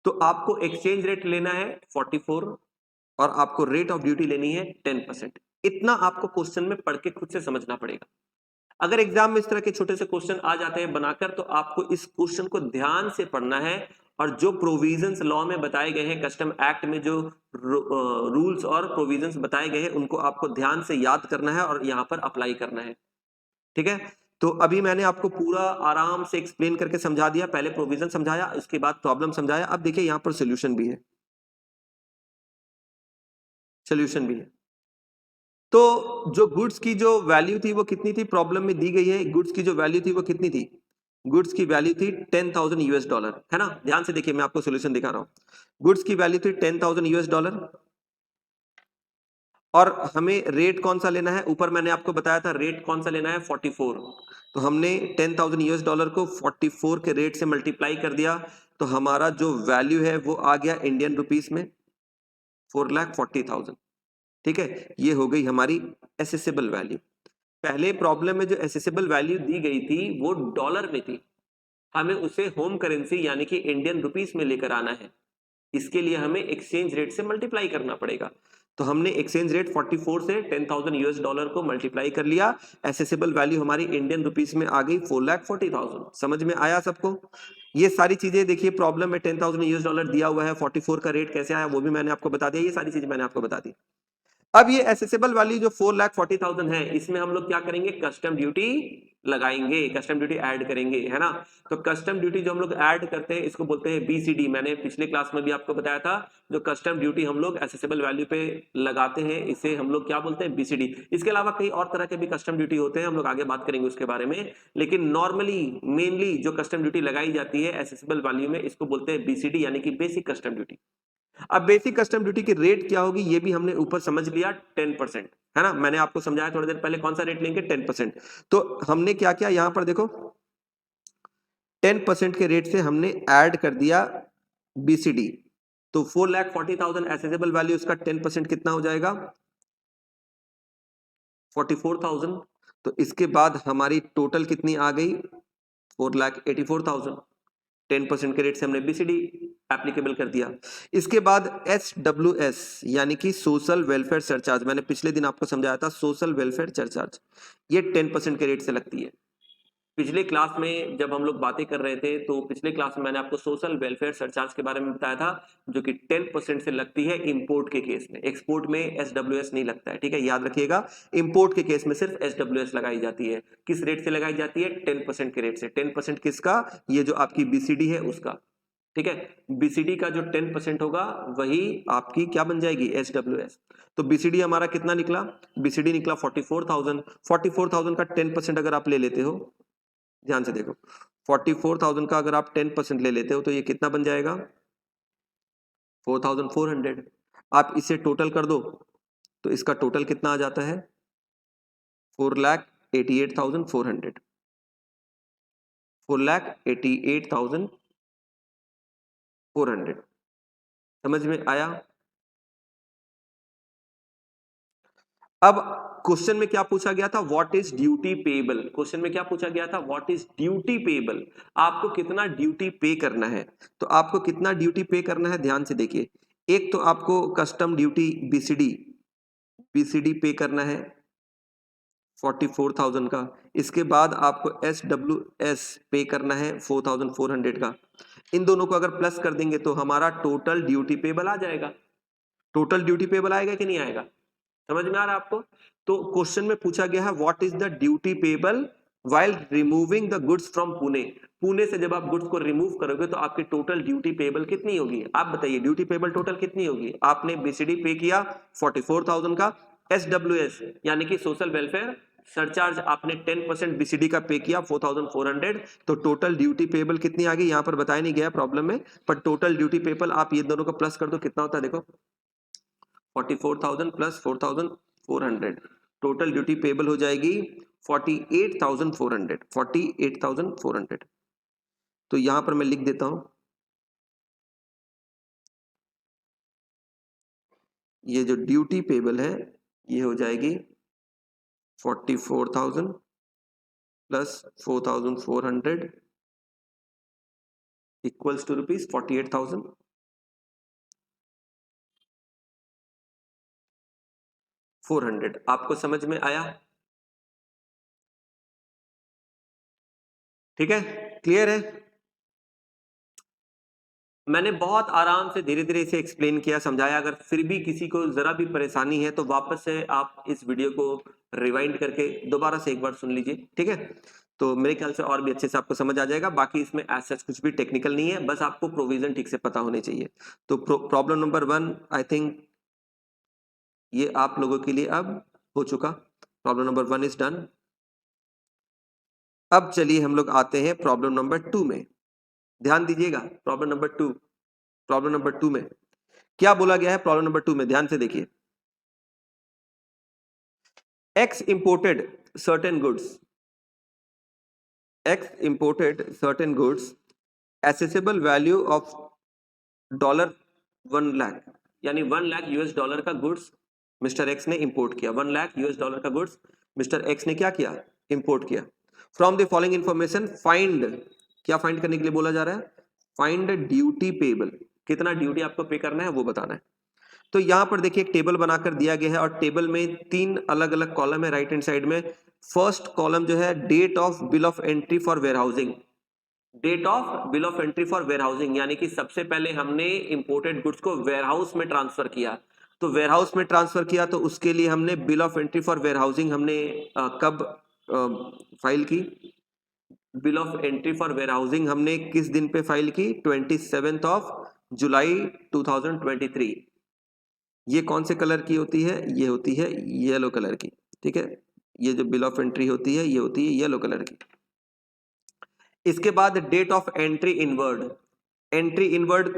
तो आपको एक्सचेंज रेट लेना है 44 और आपको रेट ऑफ ड्यूटी लेनी है 10%। इतना आपको क्वेश्चन में पढ़ के खुद से समझना पड़ेगा। अगर एग्जाम में इस तरह के छोटे से क्वेश्चन आ जाते हैं बनाकर, तो आपको इस क्वेश्चन को ध्यान से पढ़ना है और जो प्रोविजंस लॉ में बताए गए हैं, कस्टम एक्ट में जो रूल्स और प्रोविजंस बताए गए हैं, उनको आपको ध्यान से याद करना है और यहां पर अप्लाई करना है। ठीक है, तो अभी मैंने आपको पूरा आराम से एक्सप्लेन करके समझा दिया। पहले प्रोविजन समझाया, उसके बाद प्रॉब्लम समझाया। अब देखिए यहां पर सोल्यूशन भी है, सोल्यूशन भी है। तो जो गुड्स की जो वैल्यू थी वो कितनी थी, प्रॉब्लम में दी गई है, गुड्स की जो वैल्यू थी वो कितनी थी, गुड्स की वैल्यू थी 10,000 यूएस डॉलर, है ना। ध्यान से देखिए, मैं आपको सॉल्यूशन दिखा रहा हूं। गुड्स की वैल्यू थी 10,000 यूएस डॉलर और हमें रेट कौन सा लेना है, ऊपर मैंने आपको बताया था रेट कौन सा लेना है, 44। तो हमने 10,000 यूएस डॉलर को 44 के रेट से मल्टीप्लाई कर दिया, तो हमारा जो वैल्यू है वो आ गया इंडियन रुपीस में 4,40,000। ठीक है, ये हो गई हमारी एसेसिबल वैल्यू। पहले प्रॉब्लम में जो एसेसिबल वैल्यू दी गई थी वो डॉलर में थी, हमें उसे होम करेंसी यानी कि इंडियन रुपीस में लेकर आना है। इसके लिए हमें एक्सचेंज रेट से मल्टीप्लाई करना पड़ेगा। तो हमने एक्सचेंज रेट 44 से 10,000 यूएस डॉलर को मल्टीप्लाई कर लिया। एसेसिबल वैल्यू हमारी इंडियन रुपीस में आ गई 4,40,000। समझ में आया सबको? ये सारी चीजें देखिए, प्रॉब्लम में 10,000 यूएस डॉलर दिया हुआ है, 44 का रेट कैसे आया वो भी मैंने आपको बता दिया, ये सारी चीजें मैंने आपको बता दी। अब ये एसेसिबल वैल्यू जो 4,40,000 है, इसमें हम लोग क्या करेंगे, कस्टम ड्यूटी लगाएंगे, कस्टम ड्यूटी ऐड करेंगे, है ना। तो कस्टम ड्यूटी जो हम लोग ऐड करते हैं इसको बोलते हैं बीसीडी। मैंने पिछले क्लास में भी आपको बताया था, जो कस्टम ड्यूटी हम लोग एसेसिबल वैल्यू पे लगाते हैं इसे हम लोग क्या बोलते हैं, बीसीडी। इसके अलावा कई और तरह के भी कस्टम ड्यूटी होते हैं, हम लोग आगे बात करेंगे उसके बारे में। लेकिन नॉर्मली मेनली जो कस्टम ड्यूटी लगाई जाती है एसेसिबल वैल्यू में, इसको बोलते हैं बीसीडी यानी कि बेसिक कस्टम ड्यूटी। अब बेसिक कस्टम ड्यूटी की रेट क्या होगी ये भी हमने ऊपर समझ लिया, 10%, है ना। मैंने आपको समझाया थोड़ी देर पहले कौन सा रेट लेंगे, 10%। तो हमने क्या किया, यहां पर देखो 10% के रेट से हमने ऐड कर दिया बीसीडी। तो 4,40,000 एसेसेबल वैल्यू, उसका 10% कितना हो जाएगा, 44,000। तो इसके बाद हमारी टोटल कितनी आ गई, 4,84,000। 10% के रेट से हमने बीसीडी एप्लीकेबल कर दिया। इसके बाद SWS यानी कि सोशल वेलफेयर सरचार्ज, मैंने पिछले दिन आपको समझाया था, सोशल वेलफेयर सरचार्ज ये 10% के रेट से लगती है। पिछले क्लास में जब हम लोग बातें कर रहे थे तो पिछले क्लास में मैंने आपको सोशल वेलफेयर सरचार्ज के बारे में बताया था, जो कि 10% से लगती है इंपोर्ट के केस में। एक्सपोर्ट में SWS नहीं लगता है, ठीक है, याद रखिएगा। इंपोर्ट के केस में सिर्फ SWS लगाई जाती है। किस रेट से लगाई जाती है, 10% के रेट से। 10% किसका, ये जो आपकी बीसीडी है उसका, ठीक है। बीसीडी का जो 10% होगा वही आपकी क्या बन जाएगी, SWS। तो बीसीडी हमारा कितना निकला, बीसीडी निकला 44,000। 44,000 का 10% अगर आप ले लेते हो, ध्यान से देखो, 44,000 का अगर आप 10% ले लेते हो तो ये कितना बन जाएगा, 4,400। आप इसे टोटल कर दो तो इसका टोटल कितना आ जाता है, 4,88,400। 4,88,400। समझ में आया? अब क्वेश्चन में क्या पूछा गया था, what is duty payable. Question में क्या पूछा गया था, व्हाट इज ड्यूटी पेएबल। आपको कितना ड्यूटी पे करना है। तो आपको कितना ड्यूटी पे करना है, ध्यान से देखिए। एक तो आपको कस्टम ड्यूटी बीसीडी बीसीडी पे करना है 44,000 का। इसके बाद आपको SWS पे करना है 4,400 का। इन दोनों को अगर प्लस कर देंगे तो हमारा टोटल ड्यूटी पेबल आ जाएगा। टोटल ड्यूटी पेबल आएगा कि नहीं आएगा, समझ में आ रहा है आपको? तो क्वेश्चन में पूछा गया है what is the duty payable while removing the goods from Pune. Pune से जब आप गुड्स को रिमूव करोगे तो आपकी टोटल ड्यूटी पेबल कितनी होगी, आप बताइए, ड्यूटी पेबल टोटल कितनी होगी। आपने बीसीडी पे किया 44,000 का, SWS यानी कि सोशल वेलफेयर सरचार्ज आपने 10% बीसीडी का पे किया 4,400। तो टोटल ड्यूटी पेबल कितनी आ गई, यहां पर बताया नहीं गया प्रॉब्लम में, पर टोटल ड्यूटी पेबल आप ये दोनों का प्लस कर दो, कितना होता है देखो, 44,000 प्लस 4,400। टोटल ड्यूटी पेबल हो जाएगी 48,400। 48,400। तो यहां पर मैं लिख देता हूं, ये जो ड्यूटी पेबल है ये हो जाएगी 44,000 प्लस 4,400 इक्वल्स टू रुपीज 48,400। आपको समझ में आया? ठीक है, क्लियर है? मैंने बहुत आराम से धीरे धीरे इसे एक्सप्लेन किया, समझाया। अगर फिर भी किसी को जरा भी परेशानी है तो वापस से आप इस वीडियो को रिवाइंड करके दोबारा से एक बार सुन लीजिए, ठीक है। तो मेरे ख्याल से और भी अच्छे से आपको समझ आ जाएगा। बाकी इसमें ऐसा कुछ भी टेक्निकल नहीं है, बस आपको प्रोविजन ठीक से पता होने चाहिए। तो प्रॉब्लम नंबर 1 आई थिंक ये आप लोगों के लिए अब हो चुका। Problem number 1 is done. अब चलिए हम लोग आते हैं प्रॉब्लम नंबर 2 में। ध्यान दीजिएगा, प्रॉब्लम नंबर 2 में क्या बोला गया है। प्रॉब्लम नंबर 2 में ध्यान से देखिए, X imported certain goods, X imported certain goods, accessible value of dollar 1 lakh, यानी 1 लाख यूएस डॉलर का गुड्स मिस्टर एक्स ने इंपोर्ट किया। 1 लाख यूएस डॉलर का गुड्स मिस्टर एक्स ने क्या किया, इंपोर्ट किया। From the following information find, क्या फाइंड करने के लिए बोला जा रहा है, फाइंड ड्यूटी पेबल, कितना ड्यूटी आपको पे करना है वो बताना है। तो यहां पर देखिए एक टेबल बनाकर दिया गया है और टेबल में 3 अलग अलग कॉलम है राइट हैंड साइड में। फर्स्ट कॉलम जो है date of bill of entry for warehousing, date of bill of entry for warehousing, यानी कि सबसे पहले हमने इंपोर्टेड गुड्स को वेयरहाउस में ट्रांसफर किया। तो वेयरहाउस में ट्रांसफर किया तो उसके लिए हमने bill of entry for warehousing हमने कब फाइल की, bill of entry for warehousing हमने किस दिन पे फाइल की, 27 ऑफ जुलाई 2023। ये कौन से कलर की होती है, ये होती है येलो कलर की, ठीक है। ये जो बिल ऑफ एंट्री होती है ये होती है येलो कलर की। इसके बाद date of entry inward, entry inward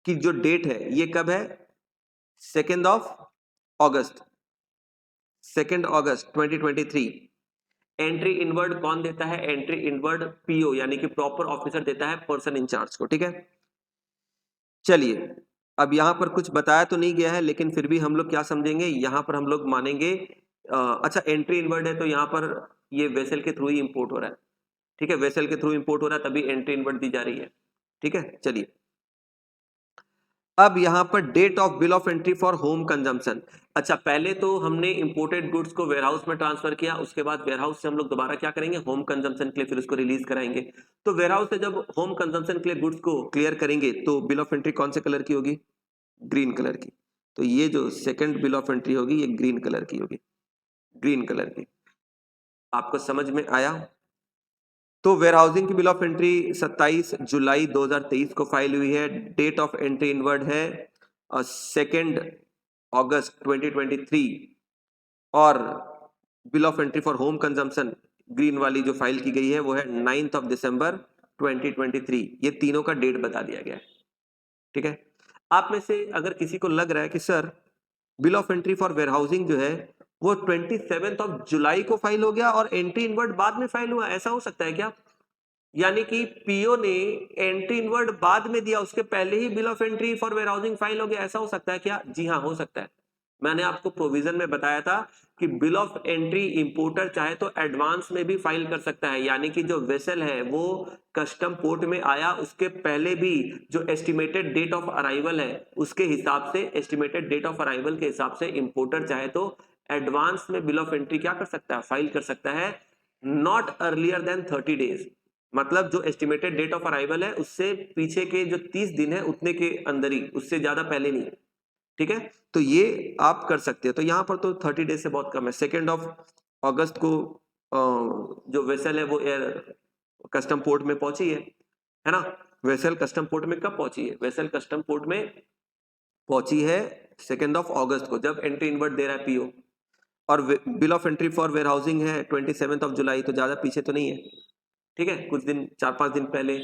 की जो डेट है ये कब है, 2 अगस्त 2023। एंट्री इनवर्ड कौन देता है, एंट्री इनवर्ड पीओ यानी कि प्रॉपर ऑफिसर देता है पर्सन इंचार्ज को, ठीक है। चलिए अब यहां पर कुछ बताया तो नहीं गया है लेकिन फिर भी हम लोग क्या समझेंगे, यहां पर हम लोग मानेंगे अच्छा एंट्री इनवर्ड है तो यहां पर ये वेसल के थ्रू ही इंपोर्ट हो रहा है, ठीक है, वेसल के थ्रू इंपोर्ट हो रहा है तभी एंट्री इनवर्ड दी जा रही है, ठीक है। चलिए अब यहां पर date of bill of entry for home consumption. अच्छा पहले तो हमने इंपोर्टेड गुड्स को वेयरहाउस में ट्रांसफर किया, उसके बाद वेयरहाउस से हम लोग दोबारा क्या करेंगे, होम कंजम्पशन के लिए फिर उसको रिलीज कराएंगे। तो वेयरहाउस से जब होम कंजम्पशन के लिए गुड्स को क्लियर करेंगे तो बिल ऑफ एंट्री कौन से कलर की होगी, ग्रीन कलर की। तो ये जो सेकंड बिल ऑफ एंट्री होगी ये ग्रीन कलर की होगी, ग्रीन कलर की। आपको समझ में आया। तो वेयरहाउसिंग की बिल ऑफ एंट्री 27 जुलाई 2023 को फाइल हुई है। डेट ऑफ एंट्री इनवर्ड है 2 अगस्त 2023 और bill of entry for home consumption green वाली जो फाइल की गई है वो है 9 दिसंबर 2023। ये तीनों का डेट बता दिया गया है, ठीक है। आप में से अगर किसी को लग रहा है कि sir bill of entry for warehousing जो है वो 27 जुलाई को फाइल हो गया और एंट्री इनवर्ड बाद में फाइल हुआ, ऐसा हो सकता है क्या, यानी कि पीओ ने एंट्री इनवर्ड बाद में दिया, उसके पहले ही bill of entry for warehousing file हो गया, ऐसा हो सकता है क्या? जी हाँ हो सकता है। मैंने आपको प्रोविजन में बताया था कि बिल ऑफ एंट्री इंपोर्टर चाहे तो एडवांस में भी फाइल कर सकता है, यानी कि जो वेसल है वो कस्टम पोर्ट में आया उसके पहले भी जो एस्टिमेटेड डेट ऑफ अराइवल है उसके हिसाब से, एस्टिमेटेड डेट ऑफ अराइवल के हिसाब से इंपोर्टर चाहे तो एडवांस में बिल ऑफ एंट्री क्या कर सकता है, फाइल कर सकता है, नॉट अर्लियर देन 30 डेज। मतलब जो एस्टिमेटेड डेट ऑफ अराइवल है उससे पीछे के जो 30 दिन है उतने के अंदर ही, उससे ज्यादा पहले नहीं, ठीक है। तो ये आप कर सकते हैं। तो यहाँ पर तो 30 डेज से बहुत कम है। 2 अगस्त को जो वेसल है वो एयर कस्टम पोर्ट में पहुंची है ना। वेसल कस्टम पोर्ट में कब पहुंची है, वेसल कस्टम पोर्ट में पहुंची है 2 अगस्त को जब एंट्री इनवर्ट दे रहा है पीओ, और bill of entry for warehousing है 27 जुलाई, तो ज्यादा पीछे तो नहीं है, ठीक है। कुछ दिन 4-5 दिन पहले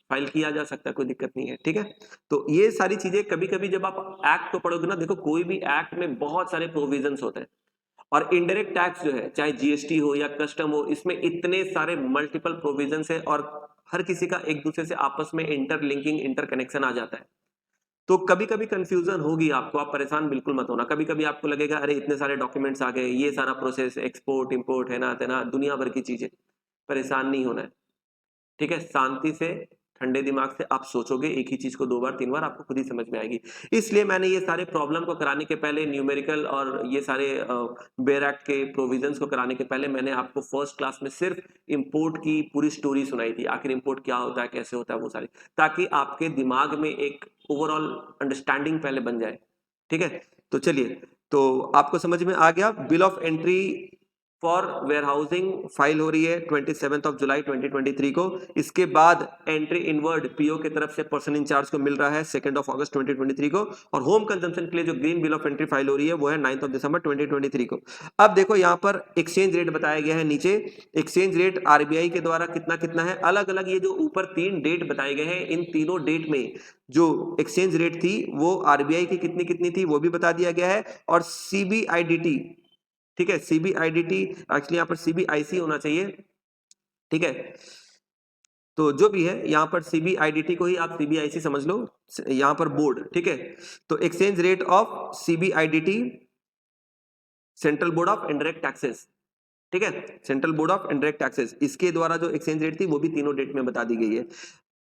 फाइल किया जा सकता है, कोई दिक्कत नहीं है, ठीक है। तो ये सारी चीजें कभी कभी जब आप एक्ट को पढ़ोगे ना, देखो कोई भी एक्ट में बहुत सारे प्रोविजंस होते हैं और इनडायरेक्ट टैक्स जो है चाहे जीएसटी हो या कस्टम हो, इसमें इतने सारे मल्टीपल प्रोविजंस है और हर किसी का एक दूसरे से आपस में इंटरलिंकिंग इंटरकनेक्शन आ जाता है। तो कभी कभी कंफ्यूजन होगी आपको, आप परेशान बिल्कुल मत होना। कभी कभी आपको लगेगा अरे इतने सारे डॉक्यूमेंट्स आ गए, ये सारा प्रोसेस, एक्सपोर्ट इंपोर्ट है ना तेना दुनिया भर की चीजें, परेशान नहीं होना है, ठीक है। शांति से ठंडे दिमाग से आप सोचोगे एक ही चीज को 2 बार 3 बार, आपको खुद ही समझ में आएगी। इसलिए मैंने ये सारे प्रॉब्लम को कराने के पहले न्यूमेरिकल और ये सारे बेयर एक्ट के प्रोविजंस को कराने के पहले मैंने आपको फर्स्ट क्लास में सिर्फ इंपोर्ट की पूरी स्टोरी सुनाई थी, आखिर इंपोर्ट क्या होता है, कैसे होता है, वो सारी, ताकि आपके दिमाग में एक ओवरऑल अंडरस्टैंडिंग पहले बन जाए, ठीक है। तो चलिए, तो आपको समझ में आ गया bill of entry for warehousing file हो रही है 27 जुलाई 2023 को। इसके बाद एंट्री इनवर्ड पीओ की तरफ से पर्सन इंचार्ज को मिल रहा है 2 अगस्त 2023 को, और होम कंजम्पशन के लिए जो green bill of entry file हो रही है वो है 9 दिसंबर 2023 को। अब देखो यहाँ पर एक्सचेंज रेट बताया गया है नीचे। एक्सचेंज रेट आरबीआई के द्वारा कितना कितना है, अलग अलग ये जो ऊपर 3 डेट बताए गए हैं, इन तीनों डेट में जो एक्सचेंज रेट थी वो आरबीआई की कितनी कितनी थी वो भी बता दिया गया है। और सीबीआईडीटी, ठीक है, सीबीआईडीटी एक्चुअली यहाँ पर सीबीआईसी होना चाहिए, ठीक है, तो जो भी है यहाँ पर सीबीआईडीटी को ही आप सीबीआईसी समझ लो, यहाँ पर बोर्ड, ठीक है। तो exchange rate of CBIDT, central board of indirect taxes, ठीक है, central board of indirect taxes, इसके द्वारा जो एक्सचेंज रेट थी वो भी तीनों डेट में बता दी गई है।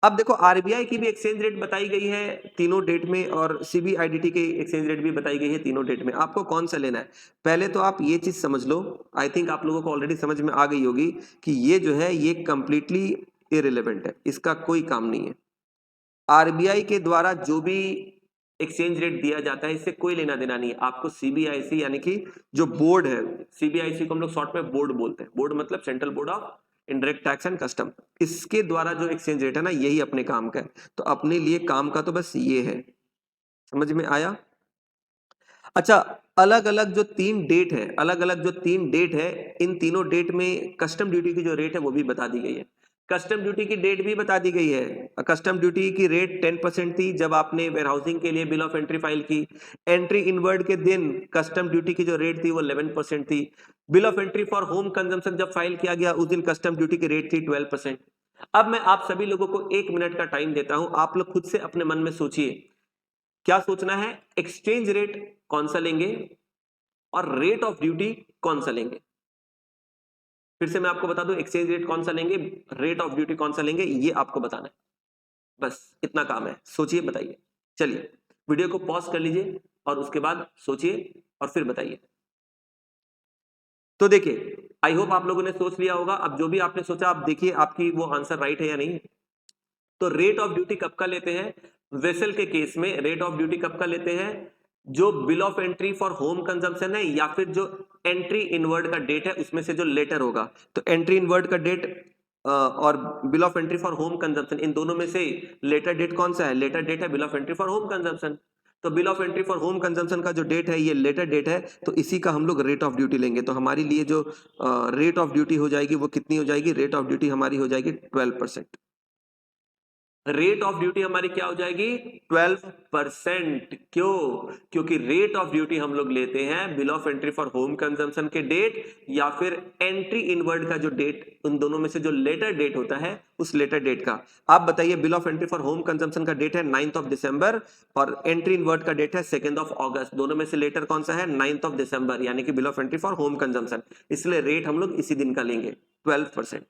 अब देखो आरबीआई की भी एक्सचेंज रेट बताई गई है तीनों डेट में, और सीबीआईडीटी की एक्सचेंज रेट भी बताई गई है तीनों डेट में। आपको कौन सा लेना है, पहले तो आप ये चीज समझ लो, आई थिंक आप लोगों को ऑलरेडी समझ में आ गई होगी कि ये जो है ये कंप्लीटली इररिलेवेंट है, इसका कोई काम नहीं है। आरबीआई के द्वारा जो भी एक्सचेंज रेट दिया जाता है इससे कोई लेना देना नहीं है। आपको सीबीआईसी यानी कि जो बोर्ड है, सीबीआईसी को हम लोग शॉर्ट में बोर्ड बोलते हैं, बोर्ड मतलब central board of indirect tax and custom, इसके द्वारा जो एक्सचेंज रेट है ना यही अपने काम का है। तो अपने लिए काम का तो बस ये है, समझ में आया। अच्छा, अलग अलग जो 3 डेट है, अलग अलग जो 3 डेट है, इन तीनों डेट में कस्टम ड्यूटी की जो रेट है वो भी बता दी गई है। कस्टम ड्यूटी की डेट भी बता दी गई है। कस्टम ड्यूटी की रेट 10% थी जब आपने वेयरहाउसिंग के लिए बिल ऑफ एंट्री फाइल की। एंट्री इनवर्ड के दिन कस्टम ड्यूटी की जो रेट थी वो 11% थी। Bill of entry for home consumption जब फाइल किया गया उस दिन कस्टम ड्यूटी की रेट थी 12%। अब मैं आप सभी लोगों को 1 मिनट का टाइम देता हूं, आप लोग खुद से अपने मन में सोचिए, क्या सोचना है, एक्सचेंज रेट कौन सा लेंगे और रेट ऑफ ड्यूटी कौन सा लेंगे। फिर से मैं आपको बता दूं, एक्सचेंज रेट कौन सा लेंगे, रेट ऑफ ड्यूटी कौन सा लेंगे, ये आपको बताना है। बस इतना काम है, सोचिए बताइए। चलिए वीडियो को पॉज कर लीजिए और उसके बाद सोचिए और फिर बताइए। तो देखिए, आई होप आप लोगों ने सोच लिया होगा। अब जो भी आपने सोचा आप देखिए आपकी वो आंसर राइट है या नहीं। तो रेट ऑफ ड्यूटी कब का लेते हैं, वेसल के केस में रेट ऑफ ड्यूटी कब का लेते हैं, जो bill of entry for home consumption है या फिर जो एंट्री इनवर्ड का डेट है उसमें से जो लेटर होगा। तो एंट्री इनवर्ड का डेट और bill of entry for home consumption, इन दोनों में से लेटर डेट कौन सा है, लेटर डेट है bill of entry for home consumption. तो bill of entry for home consumption का जो डेट है ये लेटर डेट है, तो इसी का हम लोग रेट ऑफ ड्यूटी लेंगे। तो हमारी लिए जो रेट ऑफ ड्यूटी हो जाएगी वो कितनी हो जाएगी, रेट ऑफ ड्यूटी हमारी हो जाएगी 12%। रेट ऑफ ड्यूटी हमारी क्या हो जाएगी, 12%। क्यों, क्योंकि रेट ऑफ ड्यूटी हम लोग लेते हैं bill of entry for home consumption के डेट या फिर एंट्री इनवर्ड का जो डेट, उन दोनों में से जो लेटर डेट होता है उस लेटर डेट का। आप बताइए, bill of entry for home consumption का डेट है 9 दिसंबर और एंट्री इनवर्ड का डेट है 2 अगस्त, दोनों में से लेटर कौन सा है, 9 दिसंबर, यानी कि bill of entry for home consumption, इसलिए रेट हम लोग इसी दिन का लेंगे 12%।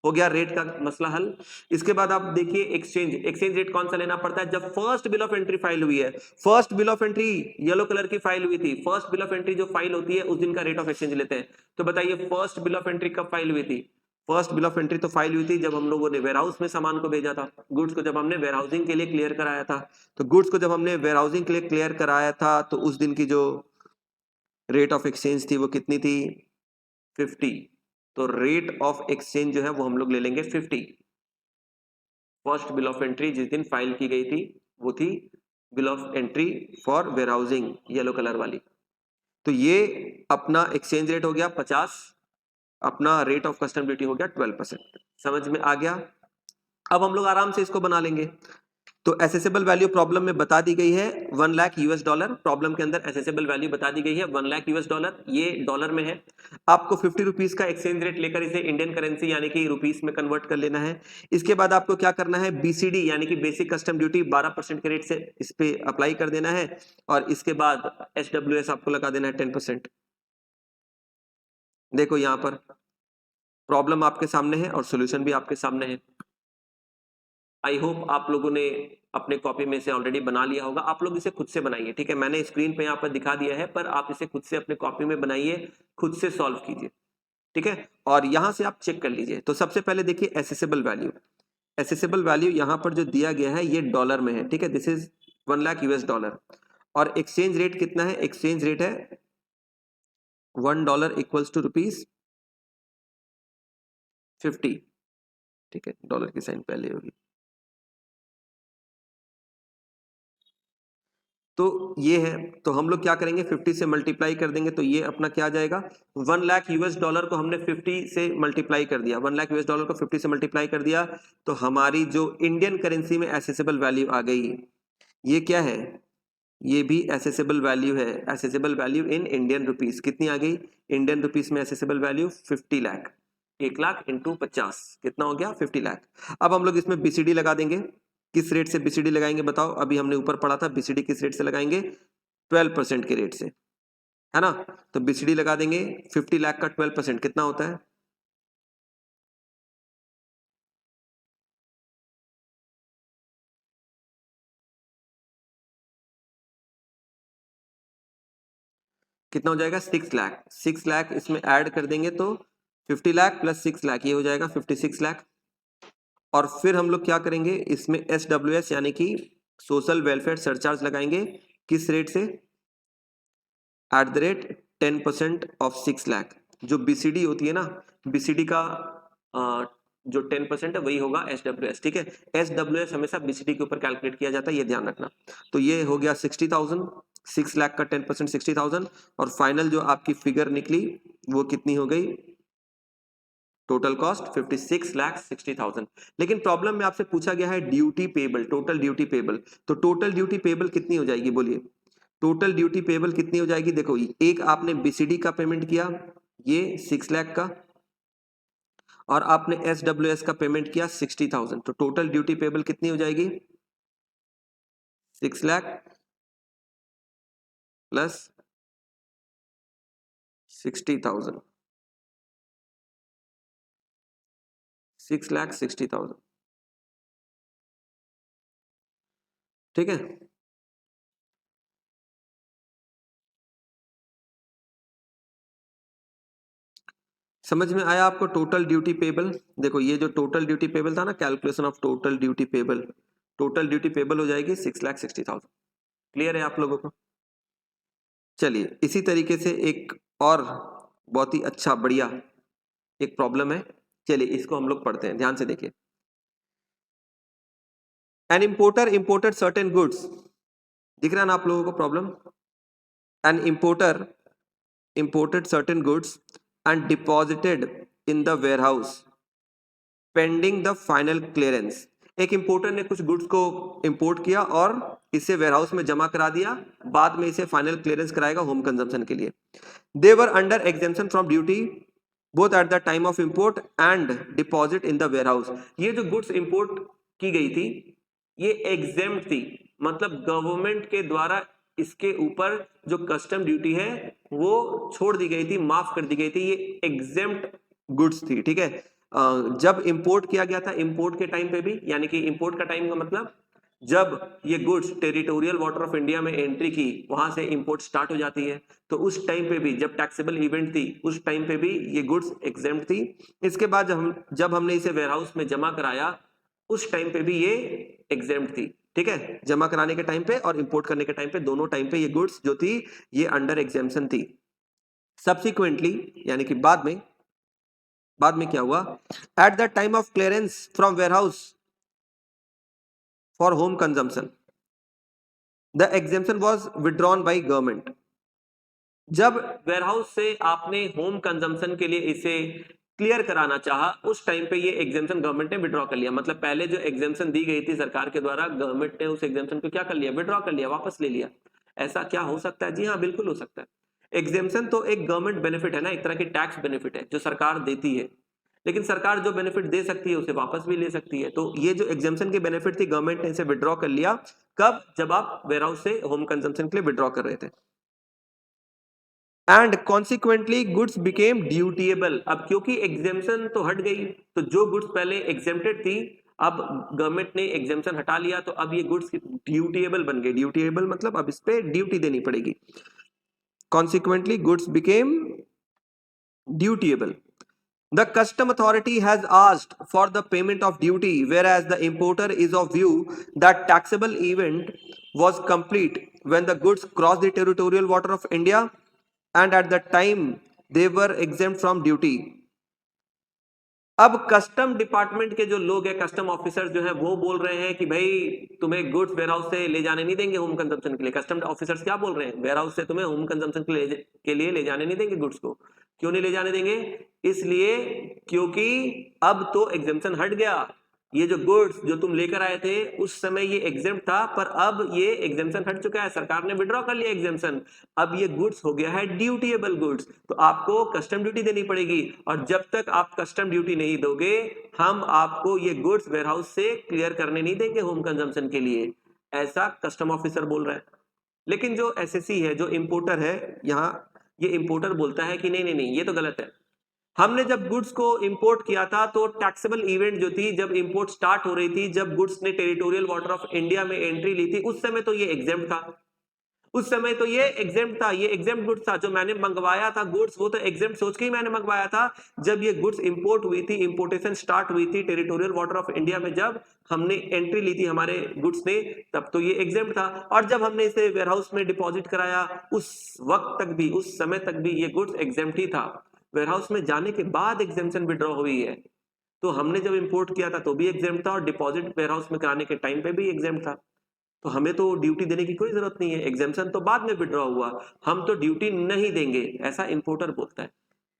हो गया रेट का मसला हल। इसके बाद आप देखिए एक्सचेंज रेट कौन सा लेना पड़ता है, जब first bill of entry file हुई है। First bill of entry yellow colour की फाइल हुई थी, फर्स्ट बिल ऑफ एंट्री जो फाइल होती है उस दिन का रेट ऑफ एक्सचेंज लेते हैं। तो बताइए फर्स्ट बिल ऑफ एंट्री कब फाइल हुई थी, फर्स्ट बिल ऑफ एंट्री तो फाइल हुई थी जब हम लोगों ने वेयरहाउस में सामान को भेजा था, गुड्स को जब हमने वेयरहाउसिंग के लिए क्लियर कराया था। तो गुड्स को जब हमने वेयरहाउसिंग के लिए क्लियर कराया था तो उस दिन की जो रेट ऑफ एक्सचेंज थी वो कितनी थी, 50। तो रेट ऑफ एक्सचेंज जो है वो हम लोग ले लेंगे 50। फर्स्ट बिल ऑफ एंट्री जिस दिन फाइल की गई थी वो थी bill of entry for warehousing, yellow colour वाली। तो ये अपना एक्सचेंज रेट हो गया 50, अपना रेट ऑफ कस्टम ड्यूटी हो गया 12%। समझ में आ गया। अब हम लोग आराम से इसको बना लेंगे। तो एसेसेबल वैल्यू प्रॉब्लम में बता दी गई है 1 लाख यूएस डॉलर, प्रॉब्लम के अंदर एसेसेबल वैल्यू बता दी गई है 1 लाख यूएस डॉलर, ये डॉलर में है। आपको 50 रुपीज का एक्सचेंज रेट लेकर इसे इंडियन करेंसी यानी कि रुपीस में कन्वर्ट कर लेना है। इसके बाद आपको क्या करना है, बीसीडी यानी कि बेसिक कस्टम ड्यूटी 12% के रेट से इस पे अप्लाई कर देना है, और इसके बाद एसडब्ल्यूएस आपको लगा देना है 10%। देखो यहाँ पर प्रॉब्लम आपके सामने है और सोल्यूशन भी आपके सामने है। आई होप आप लोगों ने अपने कॉपी में से ऑलरेडी बना लिया होगा। आप लोग इसे खुद से बनाइए, ठीक है, मैंने स्क्रीन पे यहाँ पर दिखा दिया है, पर आप इसे खुद से अपने कॉपी में बनाइए, खुद से सॉल्व कीजिए, ठीक है, और यहां से आप चेक कर लीजिए। तो सबसे पहले देखिए एसेसेबल वैल्यू, एसेसेबल वैल्यू यहाँ पर जो दिया गया है ये डॉलर में है, ठीक है, this is 1 lakh US dollar. और एक्सचेंज रेट कितना है, एक्सचेंज रेट है $1 इक्वल्स टू रुपीज 50, ठीक है, डॉलर की साइन पहले होगी। तो ये है, तो हम लोग क्या करेंगे, 50 से मल्टीप्लाई कर देंगे, तो ये अपना क्या आ जाएगा, 1 लाख यूएस डॉलर को हमने 50 से मल्टीप्लाई कर दिया, 1 लाख यूएस डॉलर को 50 से मल्टीप्लाई कर दिया, तो हमारी जो इंडियन करेंसी में एसेसेबल वैल्यू आ गई, ये क्या है, ये भी एसेसेबल वैल्यू है, assessable value in Indian rupees कितनी आ गई, इंडियन रुपीस में assessable value 50 lakh, 1 lakh into 50 कितना हो गया, 50 लाख। अब हम लोग इसमें बीसीडी लगा देंगे, किस रेट से बीसीडी लगाएंगे बताओ, अभी हमने ऊपर पढ़ा था बीसीडी किस रेट से लगाएंगे, 12% के रेट से, है ना, तो बीसीडी लगा देंगे, 50 लाख का 12% कितना होता है, कितना हो जाएगा, 6 लाख, 6 लाख इसमें ऐड कर देंगे तो 50 लाख प्लस 6 लाख ये हो जाएगा 56 लाख। और फिर हम लोग क्या करेंगे, इसमें SWS यानी कि सोशल वेलफेयर सरचार्ज लगाएंगे, किस रेट से, at the rate 10% of 6 lakh. जो बीसीडी होती है ना, बीसीडी का जो 10% है वही होगा SWS, ठीक है, SWS हमेशा बीसीडी के ऊपर कैलकुलेट किया जाता है, ये ध्यान रखना। तो ये हो गया 60,000, 6 लाख का 10% 60,000, और फाइनल जो आपकी फिगर निकली वो कितनी हो गई, टोटल कॉस्ट 56 लाख 60,000। लेकिन प्रॉब्लम में आपसे पूछा गया है duty payable, total duty payable, तो टोटल ड्यूटी पेबल कितनी हो जाएगी बोलिए, टोटल ड्यूटी पेबल कितनी हो जाएगी, देखो एक आपने बीसीडी का पेमेंट किया ये 6 लाख का, और आपने SWS का पेमेंट किया 60,000, तो टोटल ड्यूटी पेबल कितनी हो जाएगी, 6 लाख प्लस 60,000, 6 लाख 60,000, ठीक है। समझ में आया आपको टोटल ड्यूटी पेबल, देखो ये जो टोटल ड्यूटी पेबल था ना, calculation of total duty payable, total duty payable हो जाएगी 6,60,000। क्लियर है आप लोगों को, चलिए इसी तरीके से एक और बहुत ही अच्छा बढ़िया एक प्रॉब्लम है, चलिए इसको हम लोग पढ़ते हैं, ध्यान से देखिए। N importer imported certain goods, दिख रहा है ना आप लोगों को problem, N importer imported certain goods and deposited in the warehouse pending the final clearance। एक इंपोर्टर ने कुछ गुड्स को इंपोर्ट किया और इसे वेयरहाउस में जमा करा दिया, बाद में इसे फाइनल क्लियरेंस कराएगा होम कंजम्पशन के लिए। They were under exemption from duty both at the time of import and deposit in the warehouse. ये जो गुड्स इंपोर्ट की गई थी ये एग्जेम्प्ट थी, मतलब गवर्नमेंट के द्वारा इसके ऊपर जो कस्टम ड्यूटी है वो छोड़ दी गई थी, माफ कर दी गई थी, ये एग्जेम्प्ट गुड्स थी, ठीक है। जब इंपोर्ट किया गया था, इंपोर्ट के टाइम पे भी, यानी कि इंपोर्ट का टाइम का मतलब जब ये goods territorial water of India में एंट्री की, वहां से इंपोर्ट स्टार्ट हो जाती है, तो उस टाइम पे भी जब टैक्सेबल इवेंट थी उस टाइम पे भी ये गुड्स एग्जेम्प्ट थी। इसके बाद जब हमने इसे वेयरहाउस में जमा कराया उस टाइम पे भी ये एग्जेम्प्ट थी, ठीक है, जमा कराने के टाइम पे और इंपोर्ट करने के टाइम पे, दोनों टाइम पे ये गुड्स जो थी ये अंडर एग्जेम्पशन थी। सब्सिक्वेंटली यानी कि बाद में क्या हुआ, eight the time of clearance from warehouse for home consumption the exemption was withdrawn by government. जब वेयरहाउस से आपने होम कंजम्पशन के लिए इसे क्लियर कराना चाहा उस टाइम पे ये एग्जेम्पशन गवर्नमेंट ने विड्रॉ कर लिया, मतलब पहले जो एग्जेम्पशन दी गई थी सरकार के द्वारा, गवर्नमेंट ने उस एग्जेम्पशन को क्या कर लिया, विड्रॉ कर लिया, वापस ले लिया। ऐसा क्या हो सकता है, जी हाँ बिल्कुल हो सकता है। एग्जेम्पशन तो एक गवर्नमेंट बेनिफिट है ना, एक तरह की टैक्स बेनिफिट है जो सरकार देती है, लेकिन सरकार जो बेनिफिट दे सकती है उसे वापस भी ले सकती है। तो ये जो एग्जेम्पशन की बेनिफिट थी गवर्नमेंट ने इसे विड्रॉ कर लिया, कब, जब आप वेयरहाउस से होम कंजम्पशन के लिए विड्रॉ कर रहे थे। And consequently goods became dutiable. अब क्योंकि एग्जेम्पशन तो हट गई, तो जो गुड्स पहले एग्जेम्प्टेड थी अब गवर्नमेंट ने एग्जेम्पशन हटा लिया, तो अब ये गुड्स ड्यूटीएबल बन गए। ड्यूटीएबल मतलब अब इस पे ड्यूटी देनी पड़ेगी। Consequently goods became dutiable. The custom authority has asked for the payment of duty, whereas the importer is of view that taxable event was complete when the goods crossed the territorial water of India and at the time they were exempt from duty. अब custom department के जो लोग हैं, custom officer जो है, वो बोल रहे हैं कि भाई तुम्हें गुड्स वेयरहाउस से ले जाने नहीं देंगे होम कंजम्पशन के लिए। कस्टम ऑफिसर्स क्या बोल रहे हैं, वेयरहाउस से तुम्हें होम कंजम्पशन के लिए ले जाने नहीं देंगे गुड्स को। क्यों नहीं ले जाने देंगे? इसलिए क्योंकि अब तो एग्जेम्पशन हट गया। ये जो गुड्स जो तुम लेकर आए थे उस समय ये एग्जेम्प्ट था, पर अब ये एग्जेम्पशन हट चुका है, सरकार ने विड्रॉ कर लिया एग्जेम्पशन। अब ये गुड्स हो गया है ड्यूटीएबल गुड्स, तो आपको कस्टम ड्यूटी देनी पड़ेगी। और जब तक आप कस्टम ड्यूटी नहीं दोगे, हम आपको ये गुड्स वेयरहाउस से क्लियर करने नहीं देंगे होम कंजम्पशन के लिए, ऐसा कस्टम ऑफिसर बोल रहा है। लेकिन जो एसएससी है, जो इंपोर्टर है, यहाँ ये इंपोर्टर बोलता है कि नहीं नहीं नहीं, ये तो गलत है। हमने जब गुड्स को इंपोर्ट किया था तो टैक्सेबल इवेंट जो थी, जब इंपोर्ट स्टार्ट हो रही थी, जब गुड्स ने टेरिटोरियल वाटर ऑफ इंडिया में एंट्री ली थी, उस समय तो ये एग्जेम्प्ट था। उस समय तो ये एग्जेम्प्ट था, ये एग्जेम्प्ट गुड्स था। जो मैंने मंगवाया था गुड्स, वो तो एग्जेम्प्ट सोच के ही मैंने मंगवाया था। जब ये गुड्स इंपोर्ट हुई थी, इंपोर्टेशन स्टार्ट हुई थी टेरिटोरियल वाटर ऑफ इंडिया में, जब हमने एंट्री ली थी हमारे गुड्स ने, तब तो ये एग्जेम्प्ट था। और जब हमने इसे वेयरहाउस में डिपॉजिट कराया, उस वक्त तक भी, उस समय तक भी ये गुड्स एग्जेम्प्ट ही था। वेयरहाउस में जाने के बाद एग्जेम्पशन विड्रॉ हुई है। तो हमने जब इंपोर्ट किया था तो भी एग्जेम्प्ट था, और डिपॉजिट वेयरहाउस में कराने के टाइम पे भी एग्जेम्प्ट था। तो हमें तो ड्यूटी देने की कोई जरूरत नहीं है, एग्जेम्पशन तो बाद में विड्रॉ हुआ, हम तो ड्यूटी नहीं देंगे, ऐसा इंपोर्टर बोलता है।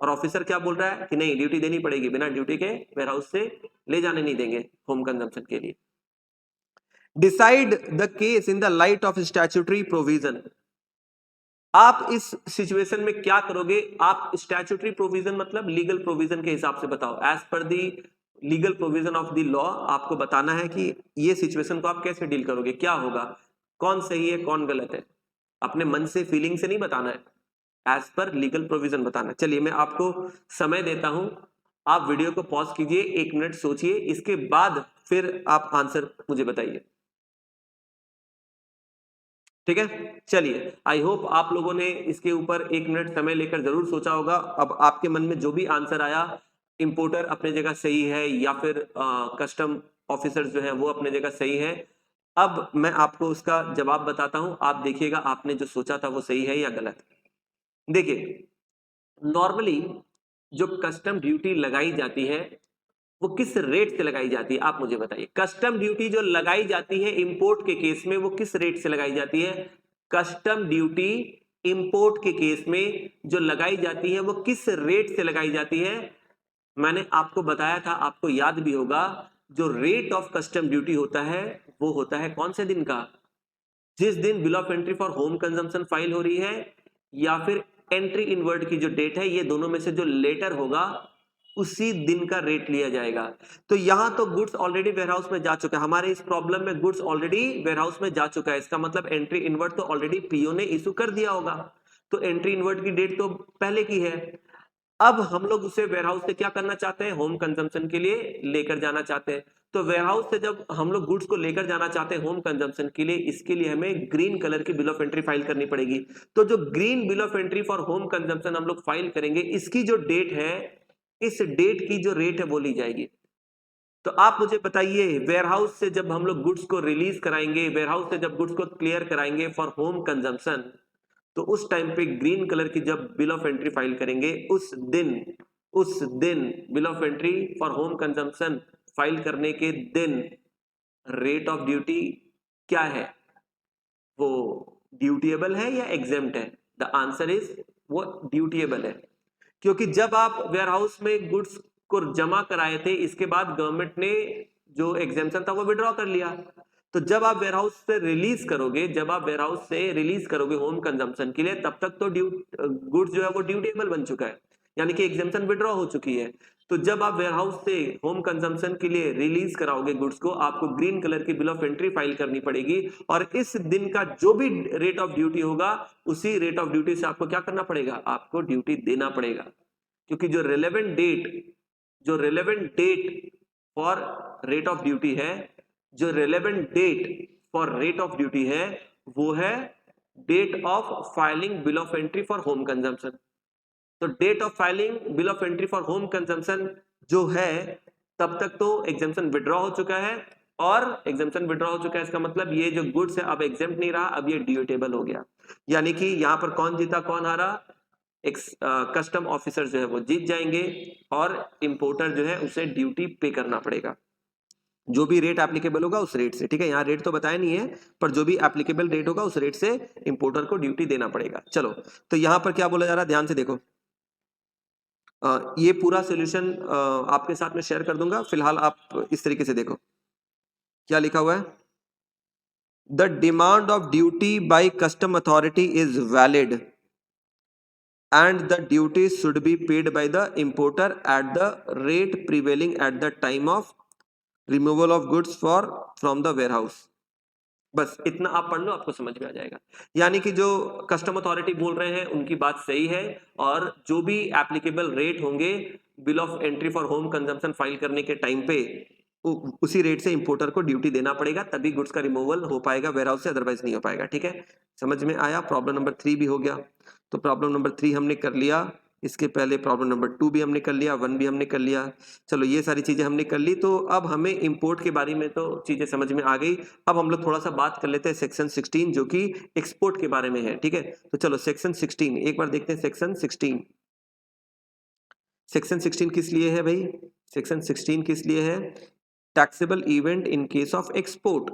और ऑफिसर क्या बोल रहा है कि नहीं, ड्यूटी देनी पड़ेगी, बिना ड्यूटी के वेयरहाउस से ले जाने नहीं देंगे होम कंजम्पशन के लिए। Decide the case in the light of statutory provision. आप इस सिचुएशन में क्या करोगे? आप स्टैट्यूटरी प्रोविजन मतलब लीगल प्रोविजन के हिसाब से बताओ, as per the legal provision of the law आपको बताना है कि ये सिचुएशन को आप कैसे डील करोगे, क्या होगा, कौन सही है कौन गलत है। अपने मन से, फीलिंग से नहीं बताना है, एज पर लीगल प्रोविजन बताना है। चलिए मैं आपको समय देता हूं, आप वीडियो को पॉज कीजिए, 1 मिनट सोचिए, इसके बाद फिर आप आंसर मुझे बताइए, ठीक है? चलिए, आई होप आप लोगों ने इसके ऊपर 1 मिनट समय लेकर जरूर सोचा होगा। अब आपके मन में जो भी आंसर आया, इंपोर्टर अपने जगह सही है या फिर कस्टम ऑफिसर जो है वो अपने जगह सही है, अब मैं आपको उसका जवाब बताता हूं, आप देखिएगा आपने जो सोचा था वो सही है या गलत। देखिए, नॉर्मली जो कस्टम ड्यूटी लगाई जाती है वो किस रेट से लगाई जाती है, आप मुझे बताइए। कस्टम ड्यूटी जो लगाई जाती है इंपोर्ट के केस में, वो किस रेट से लगाई जाती है? कस्टम ड्यूटी इंपोर्ट के केस में जो लगाई जाती है वो किस रेट से लगाई जाती है? मैंने आपको बताया था, आपको याद भी होगा, जो रेट ऑफ कस्टम ड्यूटी होता है वो होता है कौन से दिन का? जिस दिन bill of entry for home consumption file हो रही है, या फिर एंट्री इनवर्ड की जो डेट है, ये दोनों में से जो लेटर होगा उसी दिन का रेट लिया जाएगा। तो यहां तो गुड्स ऑलरेडी वेयरहाउस में जा चुका है, हमारे इस प्रॉब्लम में गुड्स ऑलरेडी वेयरहाउस में जा चुका है, इसका मतलब एंट्री इनवर्ड तो ऑलरेडी पीओ ने इशू कर दिया होगा, तो एंट्री इनवर्ड की डेट तो पहले की है। अब हम लोग उसे वेयरहाउस से क्या करना चाहते हैं? होम कंजम्पशन के लिए लेकर जाना चाहते हैं। तो वेयरहाउस से जब हम लोग गुड्स को लेकर जाना चाहते हैं होम कंजम्पशन के लिए, इसके लिए हमें ग्रीन कलर की बिल ऑफ एंट्री फाइल करनी पड़ेगी। तो जो green bill of entry for home consumption हम लोग फाइल करेंगे, इसकी जो डेट है, इस डेट की जो रेट है वो ली जाएगी। तो आप मुझे बताइए, वेयरहाउस से जब हम लोग गुड्स को रिलीज कराएंगे, वेयरहाउस से जब गुड्स को क्लियर कराएंगे फॉर होम कंजम्पशन, तो उस टाइम पे ग्रीन कलर की जब बिल ऑफ एंट्री फाइल करेंगे, उस दिन bill of entry for home consumption file करने के दिन रेट ऑफ ड्यूटी क्या है? वो ड्यूटीएबल है या एग्जेम्प्ट है? द आंसर इज वो ड्यूटीएबल है, क्योंकि जब आप वेयरहाउस में गुड्स को जमा कराए थे, इसके बाद गवर्नमेंट ने जो एग्जेम्पशन था वो विड्रॉ कर लिया। तो जब आप वेयरहाउस से रिलीज करोगे, जब आप वेयरहाउस से रिलीज करोगे होम कंजम्पशन के लिए, तब तक तो गुड्स जो है वो ड्यूटेबल बन चुका है, यानी कि एग्जेम्पशन विड्रॉ हो चुकी है। तो जब आप वेयरहाउस से होम कंजम्पशन के लिए रिलीज कराओगे गुड्स को, आपको ग्रीन कलर की बिल ऑफ एंट्री फाइल करनी पड़ेगी, और इस दिन का जो भी रेट ऑफ ड्यूटी होगा, उसी रेट ऑफ ड्यूटी से आपको क्या करना पड़ेगा? आपको ड्यूटी देना पड़ेगा, क्योंकि जो relevant date for rate of duty है, जो relevant date for rate of duty है, वो है date of filing bill of entry for home consumption. तो date of filing bill of entry for home consumption जो है, तब तक तो एग्जेम्पशन विड्रॉ हो चुका है, और एग्जेम्पशन विड्रॉ हो चुका है, इसका मतलब ये जो गुड्स है अब एग्जेम्प्ट नहीं रहा, अब ये ड्यूटेबल हो गया। यानी कि यहां पर कौन जीता कौन हारा? कस्टम ऑफिसर जो है वो जीत जाएंगे और इंपोर्टर जो है उसे ड्यूटी पे करना पड़ेगा, जो भी रेट एप्लीकेबल होगा उस रेट से। ठीक है, यहाँ रेट तो बताया नहीं है, पर जो भी एप्लीकेबल रेट होगा उस रेट से इंपोर्टर को ड्यूटी देना पड़ेगा। चलो, तो यहाँ पर क्या बोला जा रहा है, ध्यान से देखो। ये पूरा सोल्यूशन आपके साथ में शेयर कर दूंगा, फिलहाल आप इस तरीके से देखो क्या लिखा हुआ है। The demand of duty by custom authority is valid and the duties should be paid by the importer at the rate prevailing at the time of removal of goods from the warehouse। बस इतना आप पढ़ लो, आपको समझ में आ जाएगा। यानी कि जो कस्टम अथॉरिटी बोल रहे हैं उनकी बात सही है, और जो भी एप्लीकेबल रेट होंगे bill of entry for home consumption file करने के टाइम पे उसी रेट से इंपोर्टर को ड्यूटी देना पड़ेगा, तभी गुड्स का रिमूवल हो पाएगा वेयरहाउस से, अदरवाइज नहीं हो पाएगा। ठीक है, समझ में आया। प्रॉब्लम नंबर 3 भी हो गया। तो प्रॉब्लम नंबर 3 हमने कर लिया, इसके पहले प्रॉब्लम नंबर 2 भी हमने कर लिया, 1 भी हमने कर लिया। चलो, ये सारी चीजें हमने कर ली, तो अब हमें इंपोर्ट के बारे में तो चीजें समझ में आ गई। अब हम लोग थोड़ा सा बात कर लेते हैं सेक्शन 16 जो कि एक्सपोर्ट के बारे में है। ठीक है, तो चलो सेक्शन 16 एक बार देखते हैं। सेक्शन 16 किस लिए है भाई? सेक्शन 16 किस लिए है? Taxable event in case of export.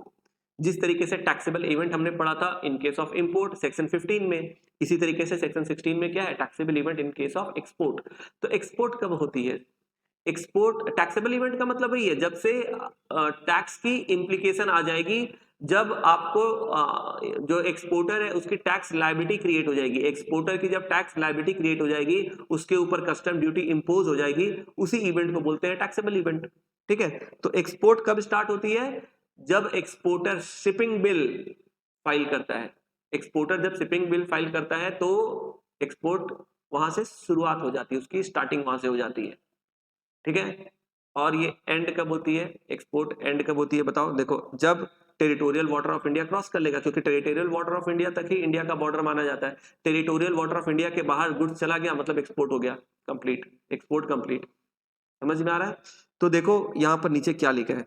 जिस तरीके से टैक्सेबल इवेंट हमने पढ़ा था इन केस ऑफ इंपोर्ट सेक्शन 15 में, इसी तरीके से सेक्शन 16 में क्या है, taxable event in case of export. तो एक्सपोर्ट कब होती है? एक्सपोर्ट टैक्सेबल इवेंट का मतलब वही है जब से टैक्स की इम्प्लीकेशन आ जाएगी, जब आपको जो एक्सपोर्टर है उसकी टैक्स लायबिलिटी क्रिएट हो जाएगी। एक्सपोर्टर की जब टैक्स लायबिलिटी क्रिएट हो जाएगी, उसके ऊपर कस्टम ड्यूटी इंपोज हो जाएगी, उसी इवेंट को बोलते हैं टैक्सेबल इवेंट। ठीक है, तो एक्सपोर्ट कब स्टार्ट होती है? जब एक्सपोर्टर शिपिंग बिल फाइल करता है। एक्सपोर्टर जब शिपिंग बिल फाइल करता है तो एक्सपोर्ट वहां से शुरुआत हो जाती है, उसकी स्टार्टिंग वहां से हो जाती है। ठीक है, और ये एंड कब होती है? एक्सपोर्ट एंड कब होती है बताओ? देखो, जब territorial water of India cross कर लेगा, क्योंकि टेरिटोरियल वाटर ऑफ इंडिया तक ही इंडिया का बॉर्डर माना जाता है। टेरिटोरियल वाटर ऑफ इंडिया के बाहर गुड्स चला गया मतलब एक्सपोर्ट हो गया, कंप्लीट, एक्सपोर्ट कंप्लीट। समझ में आ रहा है? तो देखो यहां पर नीचे क्या लिखा है,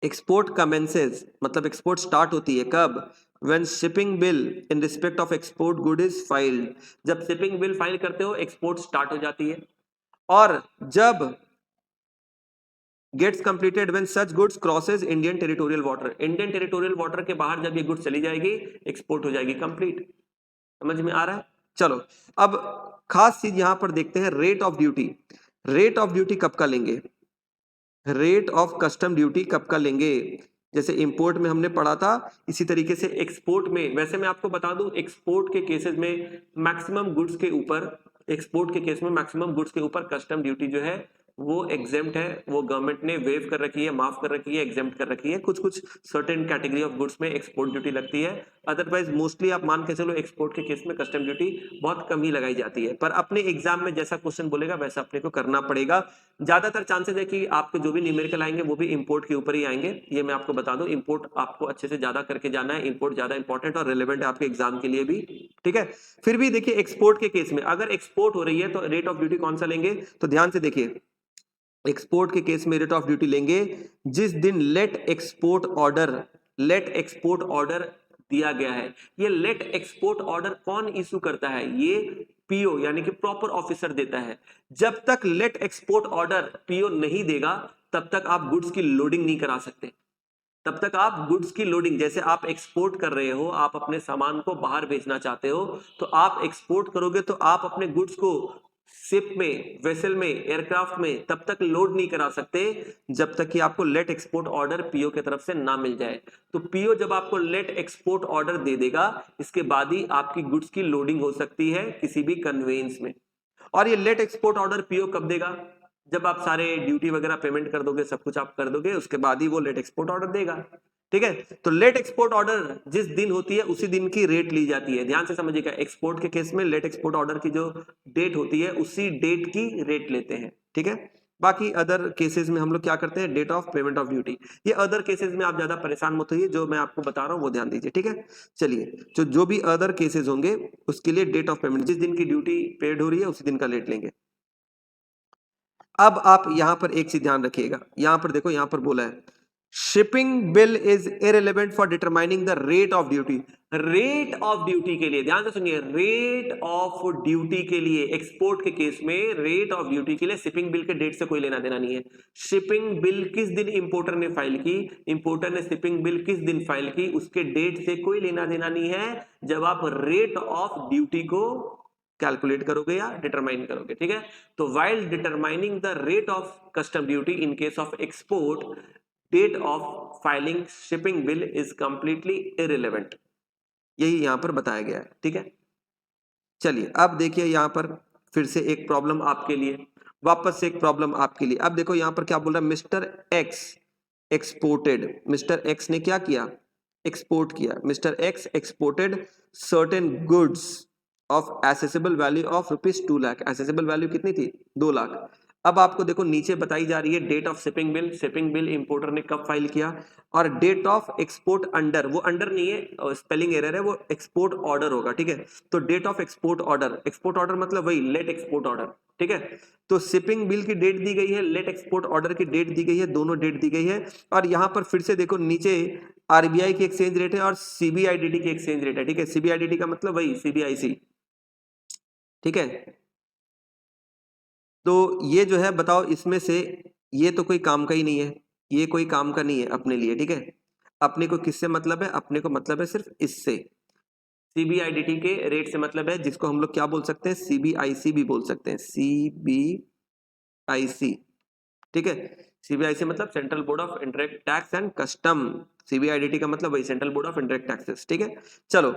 एक्सपोर्ट कमेंसेस, मतलब एक्सपोर्ट स्टार्ट होती है कब? When shipping bill in respect of export good is filed। जब शिपिंग बिल फाइल करते हो एक्सपोर्ट स्टार्ट हो जाती है। और जब gets completed when such goods crosses Indian territorial water, Indian territorial water के बाहर जब ये गुड्स चली जाएगी एक्सपोर्ट हो जाएगी कंप्लीट। समझ में आ रहा है? चलो, अब खास चीज यहां पर देखते हैं, rate of duty. Rate of duty कब का लेंगे? रेट ऑफ कस्टम ड्यूटी कब का लेंगे? जैसे इंपोर्ट में हमने पढ़ा था, इसी तरीके से एक्सपोर्ट में। वैसे मैं आपको बता दूं, एक्सपोर्ट के केसेस में मैक्सिमम गुड्स के ऊपर, एक्सपोर्ट के केस में मैक्सिमम गुड्स के ऊपर कस्टम ड्यूटी जो है वो एग्जेम्प्ट है, वो गवर्नमेंट ने वेव कर रखी है, माफ कर रखी है, एग्जेम्प्ट कर रखी है। कुछ कुछ सर्टेन कैटेगरी ऑफ गुड्स में एक्सपोर्ट ड्यूटी लगती है, अदरवाइज मोस्टली आप मान के चलो एक्सपोर्ट के केस में कस्टम ड्यूटी बहुत कम ही लगाई जाती है। पर अपने एग्जाम में जैसा क्वेश्चन बोलेगा वैसा अपने को करना पड़ेगा। ज्यादातर चांसेस है कि आपके जो भी न्यूमेरिकल आएंगे वो भी इंपोर्ट के ऊपर ही आएंगे, ये मैं आपको बता दूं। इंपोर्ट आपको अच्छे से ज्यादा करके जाना है, इंपोर्ट ज्यादा इंपॉर्टेंट और रिलेवेंट है आपके एग्जाम के लिए भी। ठीक है, फिर भी देखिए एक्सपोर्ट के केस में अगर एक्सपोर्ट हो रही है तो रेट ऑफ ड्यूटी कौन सा लेंगे? तो ध्यान से देखिए, एक्सपोर्ट के केस में रेट ऑफ ड्यूटी लेंगे जिस दिन लेट एक्सपोर्ट ऑर्डर दिया गया है। ये लेट एक्सपोर्ट ऑर्डर कौन इशू करता है? ये पीओ यानी कि प्रॉपर ऑफिसर देता है। जब तक लेट एक्सपोर्ट ऑर्डर पीओ नहीं देगा तब तक आप गुड्स की लोडिंग नहीं करा सकते। तब तक आप गुड्स की लोडिंग, जैसे आप एक्सपोर्ट कर रहे हो, आप अपने सामान को बाहर भेजना चाहते हो, तो आप एक्सपोर्ट करोगे तो आप अपने गुड्स को शिप में, वेसल में, एयरक्राफ्ट में तब तक लोड नहीं करा सकते जब तक कि आपको लेट एक्सपोर्ट ऑर्डर पीओ की तरफ से ना मिल जाए। तो पीओ जब आपको लेट एक्सपोर्ट ऑर्डर दे देगा, इसके बाद ही आपकी गुड्स की लोडिंग हो सकती है किसी भी कन्वेंस में। और ये लेट एक्सपोर्ट ऑर्डर पीओ कब देगा? जब आप सारे ड्यूटी वगैरह पेमेंट कर दोगे, सब कुछ आप कर दोगे, उसके बाद ही वो लेट एक्सपोर्ट ऑर्डर देगा। ठीक है, तो लेट एक्सपोर्ट ऑर्डर जिस दिन होती है उसी दिन की रेट ली जाती है। ध्यान से समझिएगा, एक्सपोर्ट के केस में लेट एक्सपोर्ट ऑर्डर की जो डेट होती है उसी डेट की रेट लेते हैं। ठीक है, बाकी अदर केसेस में हम लोग क्या करते हैं, date of payment of duty. ये अदर केसेस में आप ज्यादा परेशान मत होइए, जो मैं आपको बता रहा हूँ वो ध्यान दीजिए। ठीक है, चलिए, जो भी अदर केसेस होंगे उसके लिए डेट ऑफ पेमेंट, जिस दिन की ड्यूटी पेड हो रही है उसी दिन का रेट लेंगे। अब आप यहां पर एक चीज ध्यान रखिएगा, यहां पर देखो, यहां पर बोला है shipping bill is irrelevant for determining the rate of duty. Rate of duty के लिए, ध्यान से सुनिए, रेट ऑफ ड्यूटी के लिए एक्सपोर्ट के केस में रेट ऑफ ड्यूटी के लिए शिपिंग बिल के डेट से कोई लेना देना नहीं है। शिपिंग बिल किस दिन इंपोर्टर ने फाइल की, इंपोर्टर ने शिपिंग बिल किस दिन फाइल की, उसके डेट से कोई लेना देना नहीं है जब आप रेट ऑफ ड्यूटी को कैलकुलेट करोगे या डिटरमाइन करोगे। ठीक है, तो while determining the rate of custom duty in case of export, date of filing shipping bill is completely irrelevant, यही यहां पर बताया गया है। ठीक है, चलिए अब देखिए यहां पर फिर से एक प्रॉब्लम आपके लिए, वापस से एक प्रॉब्लम आपके लिए। अब देखो यहां पर क्या बोल रहा है, mister x exported, mister x ने क्या किया, एक्सपोर्ट किया। Mister x exported certain goods of accessible value of ₹2 lakh. Accessible value कितनी थी, 2 लाख। अब आपको देखो नीचे बताई जा रही है date of shipping bill, shipping bill importer ने कब फाइल किया, और डेट ऑफ एक्सपोर्ट अंडर, वो अंडर नहीं है, स्पेलिंग एरर है, वो एक्सपोर्ट ऑर्डर होगा। ठीक है, तो date of export order, export order मतलब वही लेट एक्सपोर्ट ऑर्डर। ठीक है, तो शिपिंग बिल की डेट दी गई है, लेट एक्सपोर्ट ऑर्डर की डेट दी गई है, दोनों डेट दी गई है। और यहां पर फिर से देखो नीचे आरबीआई की एक्सचेंज रेट है और सीबीआईडीटी की एक्सचेंज रेट है। ठीक है, सीबीआईडीटी का मतलब वही सीबीआईसी। ठीक है, तो ये जो है बताओ इसमें से, ये तो कोई काम का ही नहीं है, ये कोई काम का नहीं है अपने लिए। ठीक है, अपने को किससे मतलब है, अपने को मतलब है सिर्फ इससे, सीबीआईडीटी के रेट से मतलब है, जिसको हम लोग क्या बोल सकते हैं, सीबीआईसी भी बोल सकते हैं, सीबीआईसी। ठीक है, सीबीआईसी मतलब central board of indirect tax and custom, CBIDT का मतलब वही central board of indirect taxes. ठीक है, चलो,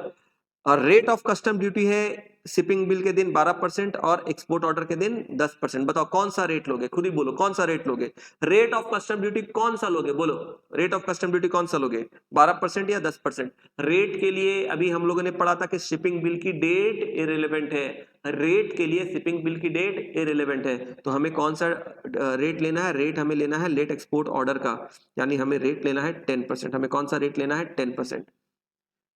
और रेट ऑफ कस्टम ड्यूटी है शिपिंग बिल के दिन 12% और एक्सपोर्ट ऑर्डर के दिन 10%। बताओ कौन सा रेट लोगे, खुद ही बोलो कौन सा रेट लोगे, रेट ऑफ कस्टम ड्यूटी कौन सा लोगे, बोलो रेट ऑफ कस्टम ड्यूटी कौन सा लोगे, 12% या 10%। रेट के लिए अभी हम लोगों ने पढ़ा था कि शिपिंग बिल की डेट इररिलेवेंट है, रेट के लिए शिपिंग बिल की डेट इररिलेवेंट है, तो हमें कौन सा रेट लेना है, रेट हमें लेना है लेट एक्सपोर्ट ऑर्डर का, यानी हमें रेट लेना है 10%। हमें कौन सा रेट लेना है, 10%।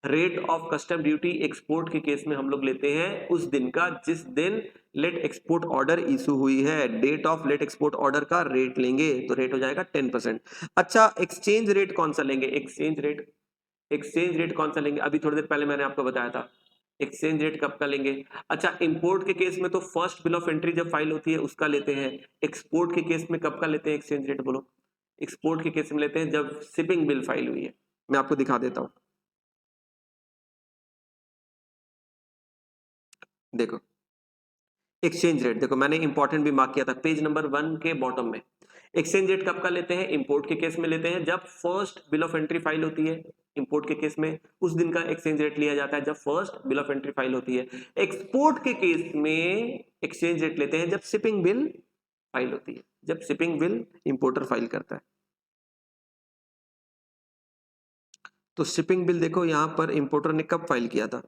Rate of custom duty export के केस में हम लोग लेते हैं उस दिन का जिस दिन लेट एक्सपोर्ट ऑर्डर इशू हुई है, date of let export order का रेट लेंगे, तो रेट हो जाएगा 10%। अच्छा, एक्सचेंज रेट कौन सा लेंगे, एक्सचेंज रेट कौन सा लेंगे, अभी थोड़ी देर पहले मैंने आपको बताया था, एक्सचेंज रेट कब का लेंगे। अच्छा, इंपोर्ट के केस में तो फर्स्ट बिल ऑफ एंट्री जब फाइल होती है उसका लेते हैं, एक्सपोर्ट के केस में कब का लेते हैं एक्सचेंज रेट, बोलो। एक्सपोर्ट के केस में लेते हैं जब शिपिंग बिल फाइल हुई है। मैं आपको दिखा देता हूं, देखो एक्सचेंज रेट, देखो मैंने इंपॉर्टेंट भी मार्क किया था पेज नंबर 1 के बॉटम में। एक्सचेंज रेट कब का लेते हैं, इंपोर्ट के केस में लेते हैं जब first bill of entry file होती है, इंपोर्ट के केस में उस दिन का एक्सचेंज रेट लिया जाता है जब first bill of entry file होती है। एक्सपोर्ट के केस में एक्सचेंज रेट लेते हैं जब शिपिंग बिल फाइल होती है, जब शिपिंग बिल इंपोर्टर फाइल करता है। तो शिपिंग बिल देखो यहां पर इंपोर्टर ने कब फाइल किया था,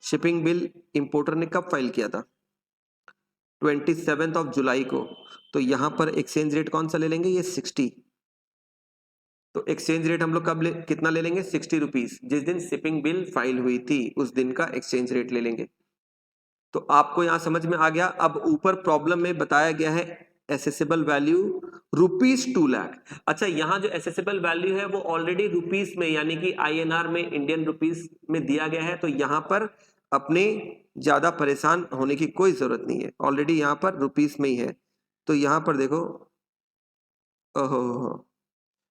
शिपिंग बिल इंपोर्टर ने कब फाइल किया था, 27 जुलाई को। तो यहां पर एक्सचेंज रेट कौन सा ले लेंगे, ये 60। तो एक्सचेंज रेट हम लोग कब कितना ले लेंगे, 60 रुपीज, जिस दिन शिपिंग बिल फाइल हुई थी उस दिन का एक्सचेंज रेट ले लेंगे। तो आपको यहां समझ में आ गया। अब ऊपर प्रॉब्लम में बताया गया है एसेसिबल वैल्यू ₹2 लाख। अच्छा, यहाँ जो एसेसिबल वैल्यू है वो ऑलरेडी रुपीस में यानी कि आईएनआर में, इंडियन रुपीस में दिया गया है, तो यहाँ पर अपने ज्यादा परेशान होने की कोई जरूरत नहीं है, ऑलरेडी यहाँ पर रुपीस में ही है। तो यहाँ पर देखो, ओहो,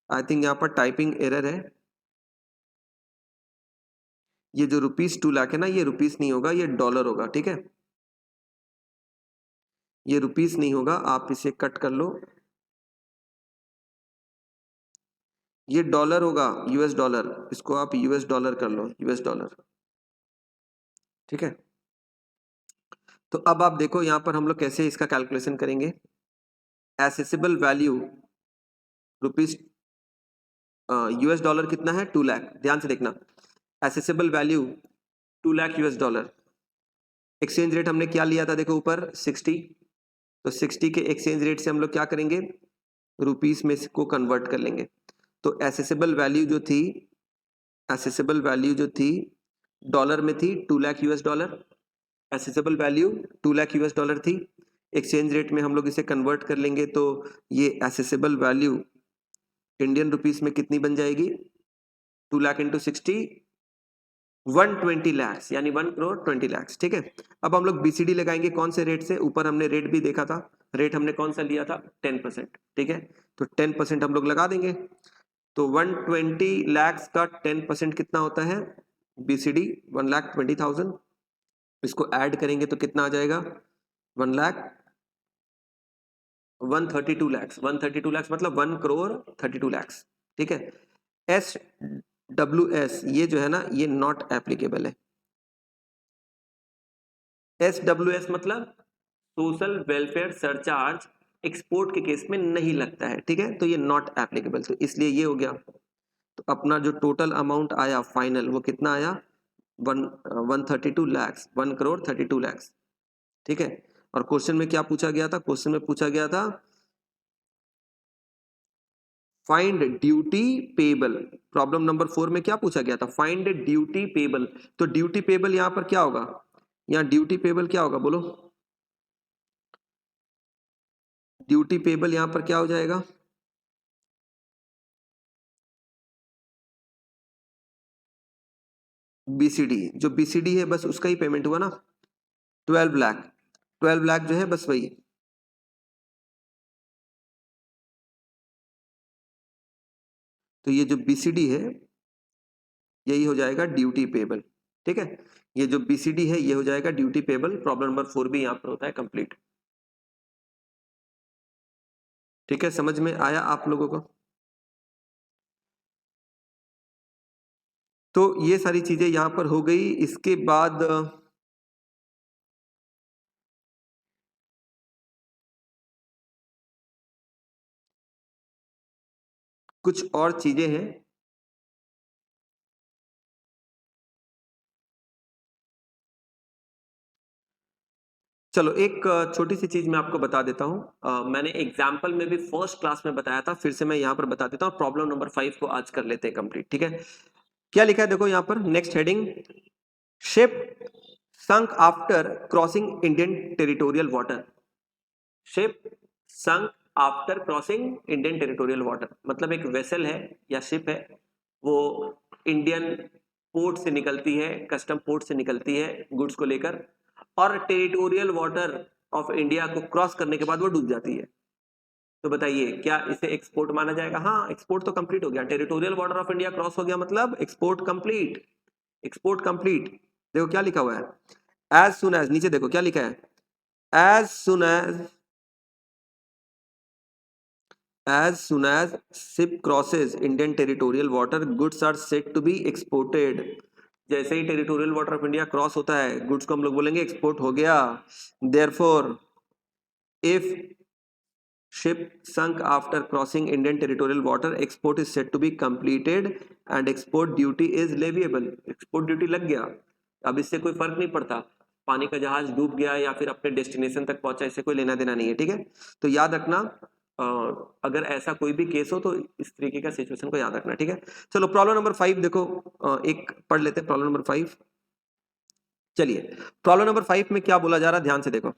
आई थिंक यहाँ पर टाइपिंग एरर है, ये जो ₹2 लाख है ना, ये रुपीस नहीं होगा, ये डॉलर होगा। ठीक है, ये रुपीस नहीं होगा, आप इसे कट कर लो, ये डॉलर होगा, यूएस डॉलर, इसको आप यूएस डॉलर कर लो, यूएस डॉलर। ठीक है, तो अब आप देखो यहां पर हम लोग कैसे इसका कैलकुलेशन करेंगे। Accessible value rupees, US dollar कितना है, 2 लाख, ध्यान से देखना, accessible value 2 lakh US dollar. Exchange rate हमने क्या लिया था, देखो ऊपर 60, तो 60 के एक्सचेंज रेट से हम लोग क्या करेंगे, रुपीस में को कन्वर्ट कर लेंगे। तो एसेसिबल वैल्यू जो थी, एसेसिबल वैल्यू जो थी डॉलर में थी 2 lakh US dollar, accessible value 2 lakh US dollar थी। एक्सचेंज रेट में हम लोग इसे कन्वर्ट कर लेंगे तो ये एसेसिबल वैल्यू इंडियन रुपीस में कितनी बन जाएगी, 2 लाख इंटू 60, 120 लाख यानी 1 करोड़ 20 लाख। ठीक है, अब हम लोग बीसीडी लगाएंगे कौन से रेट से, ऊपर हमने रेट भी देखा था, रेट हमने कौन सा लिया था 10%। ठीक है, तो 10% हम लोग लगा देंगे। तो 120 लाख का 10% कितना होता है, बीसीडी 1,20,000। इसको ऐड करेंगे तो कितना आ जाएगा 1 लाख 132 लाख, 132 लाख मतलब 1 करोड़ 32 लाख। ठीक है, एस डब्ल्यू एस ये जो है ना ये नॉट एप्लीकेबल है। एस डब्ल्यू एस मतलब सोशल वेलफेयर सरचार्ज एक्सपोर्ट के केस में नहीं लगता है। ठीक है, तो ये नॉट एप्लीकेबल, तो इसलिए ये हो गया। तो अपना जो टोटल अमाउंट आया फाइनल वो कितना आया 132 लाख, 1 करोड़ 32 लाख। ठीक है, और क्वेश्चन में क्या पूछा गया था, क्वेश्चन में पूछा गया था find duty payable. Problem number 4 में क्या पूछा गया था, फाइंड ड्यूटी पेबल। तो ड्यूटी पेबल यहां पर क्या होगा, यहां ड्यूटी पेबल क्या होगा बोलो, ड्यूटी पेबल यहां पर क्या हो जाएगा, बीसीडी। जो बीसीडी है बस उसका ही पेमेंट हुआ ना 12 लाख, 12 लाख जो है बस वही। तो ये जो बीसीडी है यही हो जाएगा ड्यूटी पेबल। ठीक है, ये जो बीसीडी है ये हो जाएगा ड्यूटी पेबल। प्रॉब्लम नंबर 4 भी यहां पर होता है कंप्लीट। ठीक है, समझ में आया आप लोगों को। तो ये सारी चीजें यहां पर हो गई। इसके बाद कुछ और चीजें हैं। चलो एक छोटी सी चीज मैं आपको बता देता हूं। मैंने एग्जाम्पल में भी फर्स्ट क्लास में बताया था, फिर से मैं यहां पर बता देता हूं। प्रॉब्लम नंबर 5 को आज कर लेते हैं कंप्लीट। ठीक है, क्या लिखा है देखो यहां पर, next heading, ship sunk after crossing Indian territorial water. Ship sunk after crossing Indian territorial water मतलब एक वेसल है या शिप है, वो इंडियन पोर्ट से निकलती है, कस्टम पोर्ट से निकलती है गुड्स को लेकर, और टेरिटोरियल वाटर ऑफ इंडिया को क्रॉस करने के बाद वो डूब जाती है। तो बताइए क्या इसे एक्सपोर्ट माना जाएगा, हाँ एक्सपोर्ट तो कंप्लीट हो गया, territorial water of India cross हो गया मतलब एक्सपोर्ट कंप्लीट, एक्सपोर्ट कंप्लीट। देखो क्या लिखा हुआ है, एज सुन एज, नीचे देखो क्या लिखा है, as soon as ship crosses Indian territorial water, goods are said to be exported। जैसे ही territorial water of India cross होता है गुड्स को हम लोग बोलेंगे एक्सपोर्ट हो गया। Therefore if ship sunk after crossing Indian territorial water, export is said to be completed and export duty is leviable। export duty लग गया, अब इससे कोई फर्क नहीं पड़ता पानी का जहाज डूब गया या फिर अपने डेस्टिनेशन तक पहुंचा, इससे कोई लेना देना नहीं है। ठीक है, तो याद रखना अगर ऐसा कोई भी केस हो तो इस तरीके का सिचुएशन को याद रखना। ठीक है, चलो प्रॉब्लम नंबर 5 देखो, एक पढ़ लेते हैं प्रॉब्लम नंबर 5। चलिए प्रॉब्लम नंबर 5 में क्या बोला जा रहा है ध्यान से देखो,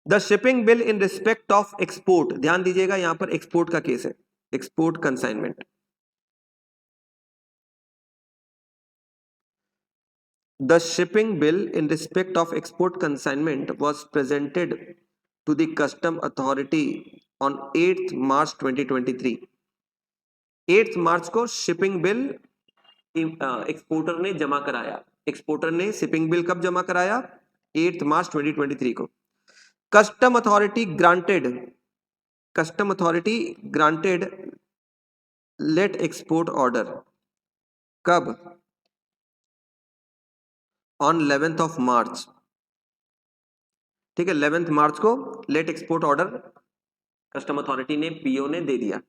the shipping bill in respect of export. ध्यान दीजिएगा यहां पर एक्सपोर्ट का केस है, export consignment. The shipping bill in respect of export consignment was presented to the custom authority on 8 मार्च 2023। 8 मार्च को शिपिंग बिल एक्सपोर्टर ने जमा कराया। एक्सपोर्टर ने शिपिंग बिल कब जमा कराया, 8 मार्च 2023 को। Custom authority granted, custom authority granted let export order कब, ऑन 11th ऑफ मार्च। ठीक है, 11th मार्च को let export order custom authority ने, पीओ ने दे दिया।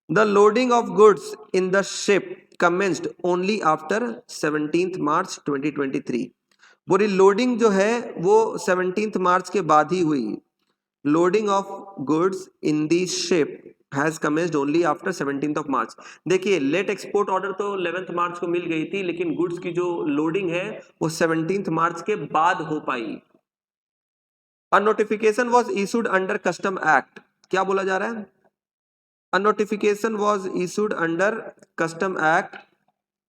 The loading of goods in the ship commenced only after 17th March 2023। बोली लोडिंग जो है वो 17th मार्च के बाद ही हुई। Loading of goods in the ship has commenced only after 17th of March. देखिए लेट एक्सपोर्ट ऑर्डर तो 11th मार्च को मिल गई थी, लेकिन गुड्स की जो लोडिंग है वो 17th मार्च के बाद हो पाई। A notification was issued under custom act. क्या बोला जा रहा है, a notification was issued under custom act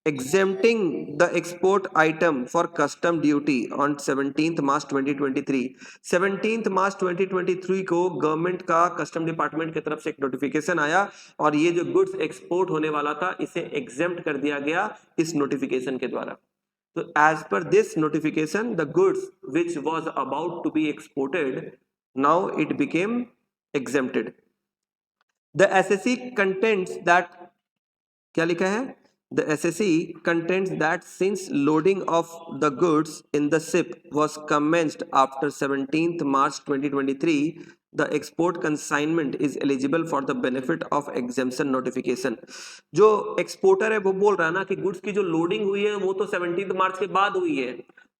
exempting the export item for custom duty on 17th March 2023। 17th March 2023 को गवर्नमेंट का कस्टम डिपार्टमेंट की तरफ से एक नोटिफिकेशन आया और ये जो गुड्स एक्सपोर्ट होने वाला था इसे एग्जेम्प्ट कर दिया गया इस नोटिफिकेशन के द्वारा। तो as per this notification the goods which was about to be exported now it became exempted। the SSE contends that, क्या लिखा है, the SSE contends that since loading of the goods in the ship was commenced after 17th March 2023 the export consignment is eligible for the benefit of exemption notification। जो exporter है वो बोल रहा है ना कि गुड्स की जो लोडिंग हुई है वो तो 17 मार्च के बाद हुई है।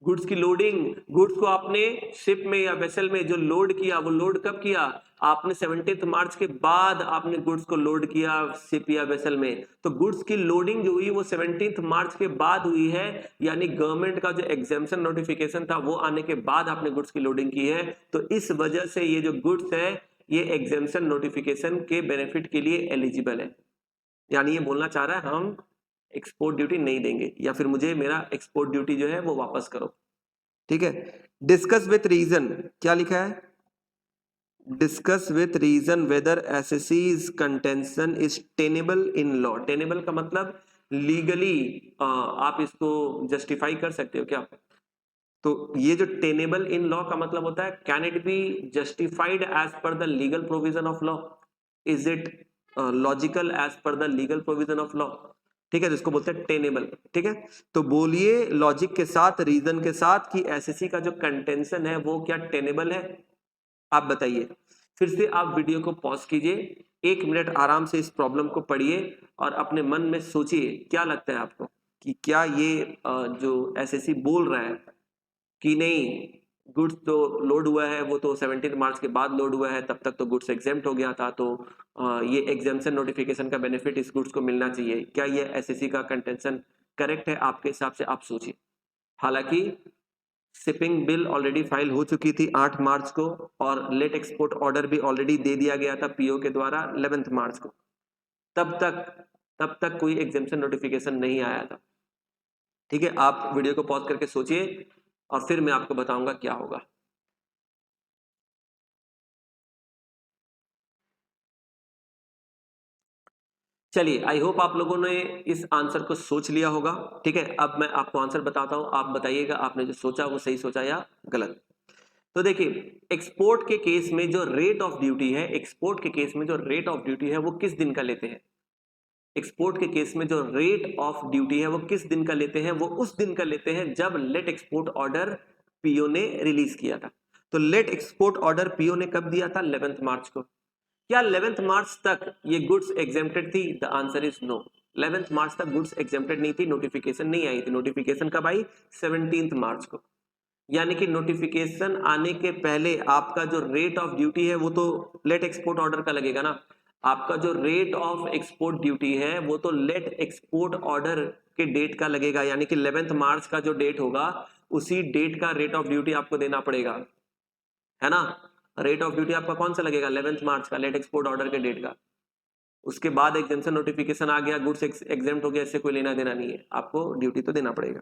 गुड्स की लोडिंग, गुड्स को आपने शिप में या वेसल में जो लोड किया वो लोड कब किया, आपने 17 मार्च के बाद आपने गुड्स को लोड किया शिप या वेसल में। तो गुड्स की लोडिंग जो हुई वो 17 मार्च के बाद हुई है, यानी गवर्नमेंट का जो एग्जेम्पशन नोटिफिकेशन था वो आने के बाद आपने गुड्स की लोडिंग की है। तो इस वजह से ये जो गुड्स है ये एग्जेम्पशन नोटिफिकेशन के बेनिफिट के लिए एलिजिबल है। यानी ये बोलना चाह रहा है हम एक्सपोर्ट ड्यूटी नहीं देंगे या फिर मुझे मेरा एक्सपोर्ट ड्यूटी जो है वो वापस करो। ठीक है। डिस्कस विथ रीजन, क्या लिखा है, डिस्कस विथ रीजन वेदर एसएससीज contention is tenable in law. Tenable का मतलब लीगली आप इसको जस्टिफाई कर सकते हो क्या। तो ये जो टेनेबल इन लॉ का मतलब होता है can it be justified as per the legal provision of law, is it logical as per the legal provision of law. ठीक है, जिसको बोलते हैं टेनेबल। ठीक है, तो बोलिए लॉजिक के साथ, रीजन के साथ कि एसएससी का जो कंटेंशन है वो क्या टेनेबल है, आप बताइए। फिर से आप वीडियो को पॉज कीजिए, 1 मिनट आराम से इस प्रॉब्लम को पढ़िए और अपने मन में सोचिए क्या लगता है आपको कि क्या ये जो एसएससी बोल रहा है कि नहीं गुड्स तो लोड हुआ है वो तो 17 मार्च के बाद लोड हुआ है, तब तक तो गुड्स एग्जेम्प्ट हो गया था, तो ये एग्जेम्पशन नोटिफिकेशन का बेनिफिट इस गुड्स को मिलना चाहिए। क्या ये एसएससी का कंटेंशन करेक्ट है आपके हिसाब से, आप सोचिए। हालांकि शिपिंग बिल ऑलरेडी फाइल हो चुकी थी 8 मार्च को और लेट एक्सपोर्ट ऑर्डर भी ऑलरेडी दे दिया गया था पीओ के द्वारा 11 मार्च को, तब तक कोई एग्जेम्पशन नोटिफिकेशन नहीं आया था। ठीक है, आप वीडियो को पॉज करके सोचिए और फिर मैं आपको बताऊंगा क्या होगा। चलिए, आई होप आप लोगों ने इस आंसर को सोच लिया होगा। ठीक है, अब मैं आपको आंसर बताता हूं, आप बताइएगा आपने जो सोचा वो सही सोचा या गलत। तो देखिए, एक्सपोर्ट के केस में जो रेट ऑफ ड्यूटी है, एक्सपोर्ट के केस में जो रेट ऑफ ड्यूटी है वो किस दिन का लेते हैं। एक्सपोर्ट के केस में जो रेट ऑफ ड्यूटी है वो किस दिन का लेते हैं, वो उस दिन का लेते हैं जब लेट एक्सपोर्ट ऑर्डर पीओ ने रिलीज किया था। तो लेट एक्सपोर्ट ऑर्डर पीओ ने कब दिया था, 11 मार्च को। क्या 11 मार्च तक ये गुड्स एग्जेम्प्टेड थी, द आंसर इज नो। 11 मार्च तक गुड्स एग्जेम्प्टेड नहीं थी, नोटिफिकेशन नहीं आई थी। नोटिफिकेशन कब आई, 17 मार्च को। यानी कि नोटिफिकेशन आने के पहले आपका जो रेट ऑफ ड्यूटी है वो तो लेट एक्सपोर्ट ऑर्डर का लगेगा ना। आपका जो रेट ऑफ एक्सपोर्ट ड्यूटी है वो तो लेट एक्सपोर्ट ऑर्डर के डेट का लगेगा, यानी कि 11 मार्च का जो डेट होगा उसी डेट का रेट ऑफ ड्यूटी आपको देना पड़ेगा, है ना। रेट ऑफ ड्यूटी आपका कौन सा लगेगा, 11 मार्च का, लेट एक्सपोर्ट ऑर्डर के डेट का। उसके बाद एग्जेम्पशन नोटिफिकेशन आ गया, गुड्स एग्जेम्प्ट हो गया, इससे कोई लेना देना नहीं है, आपको ड्यूटी तो देना पड़ेगा।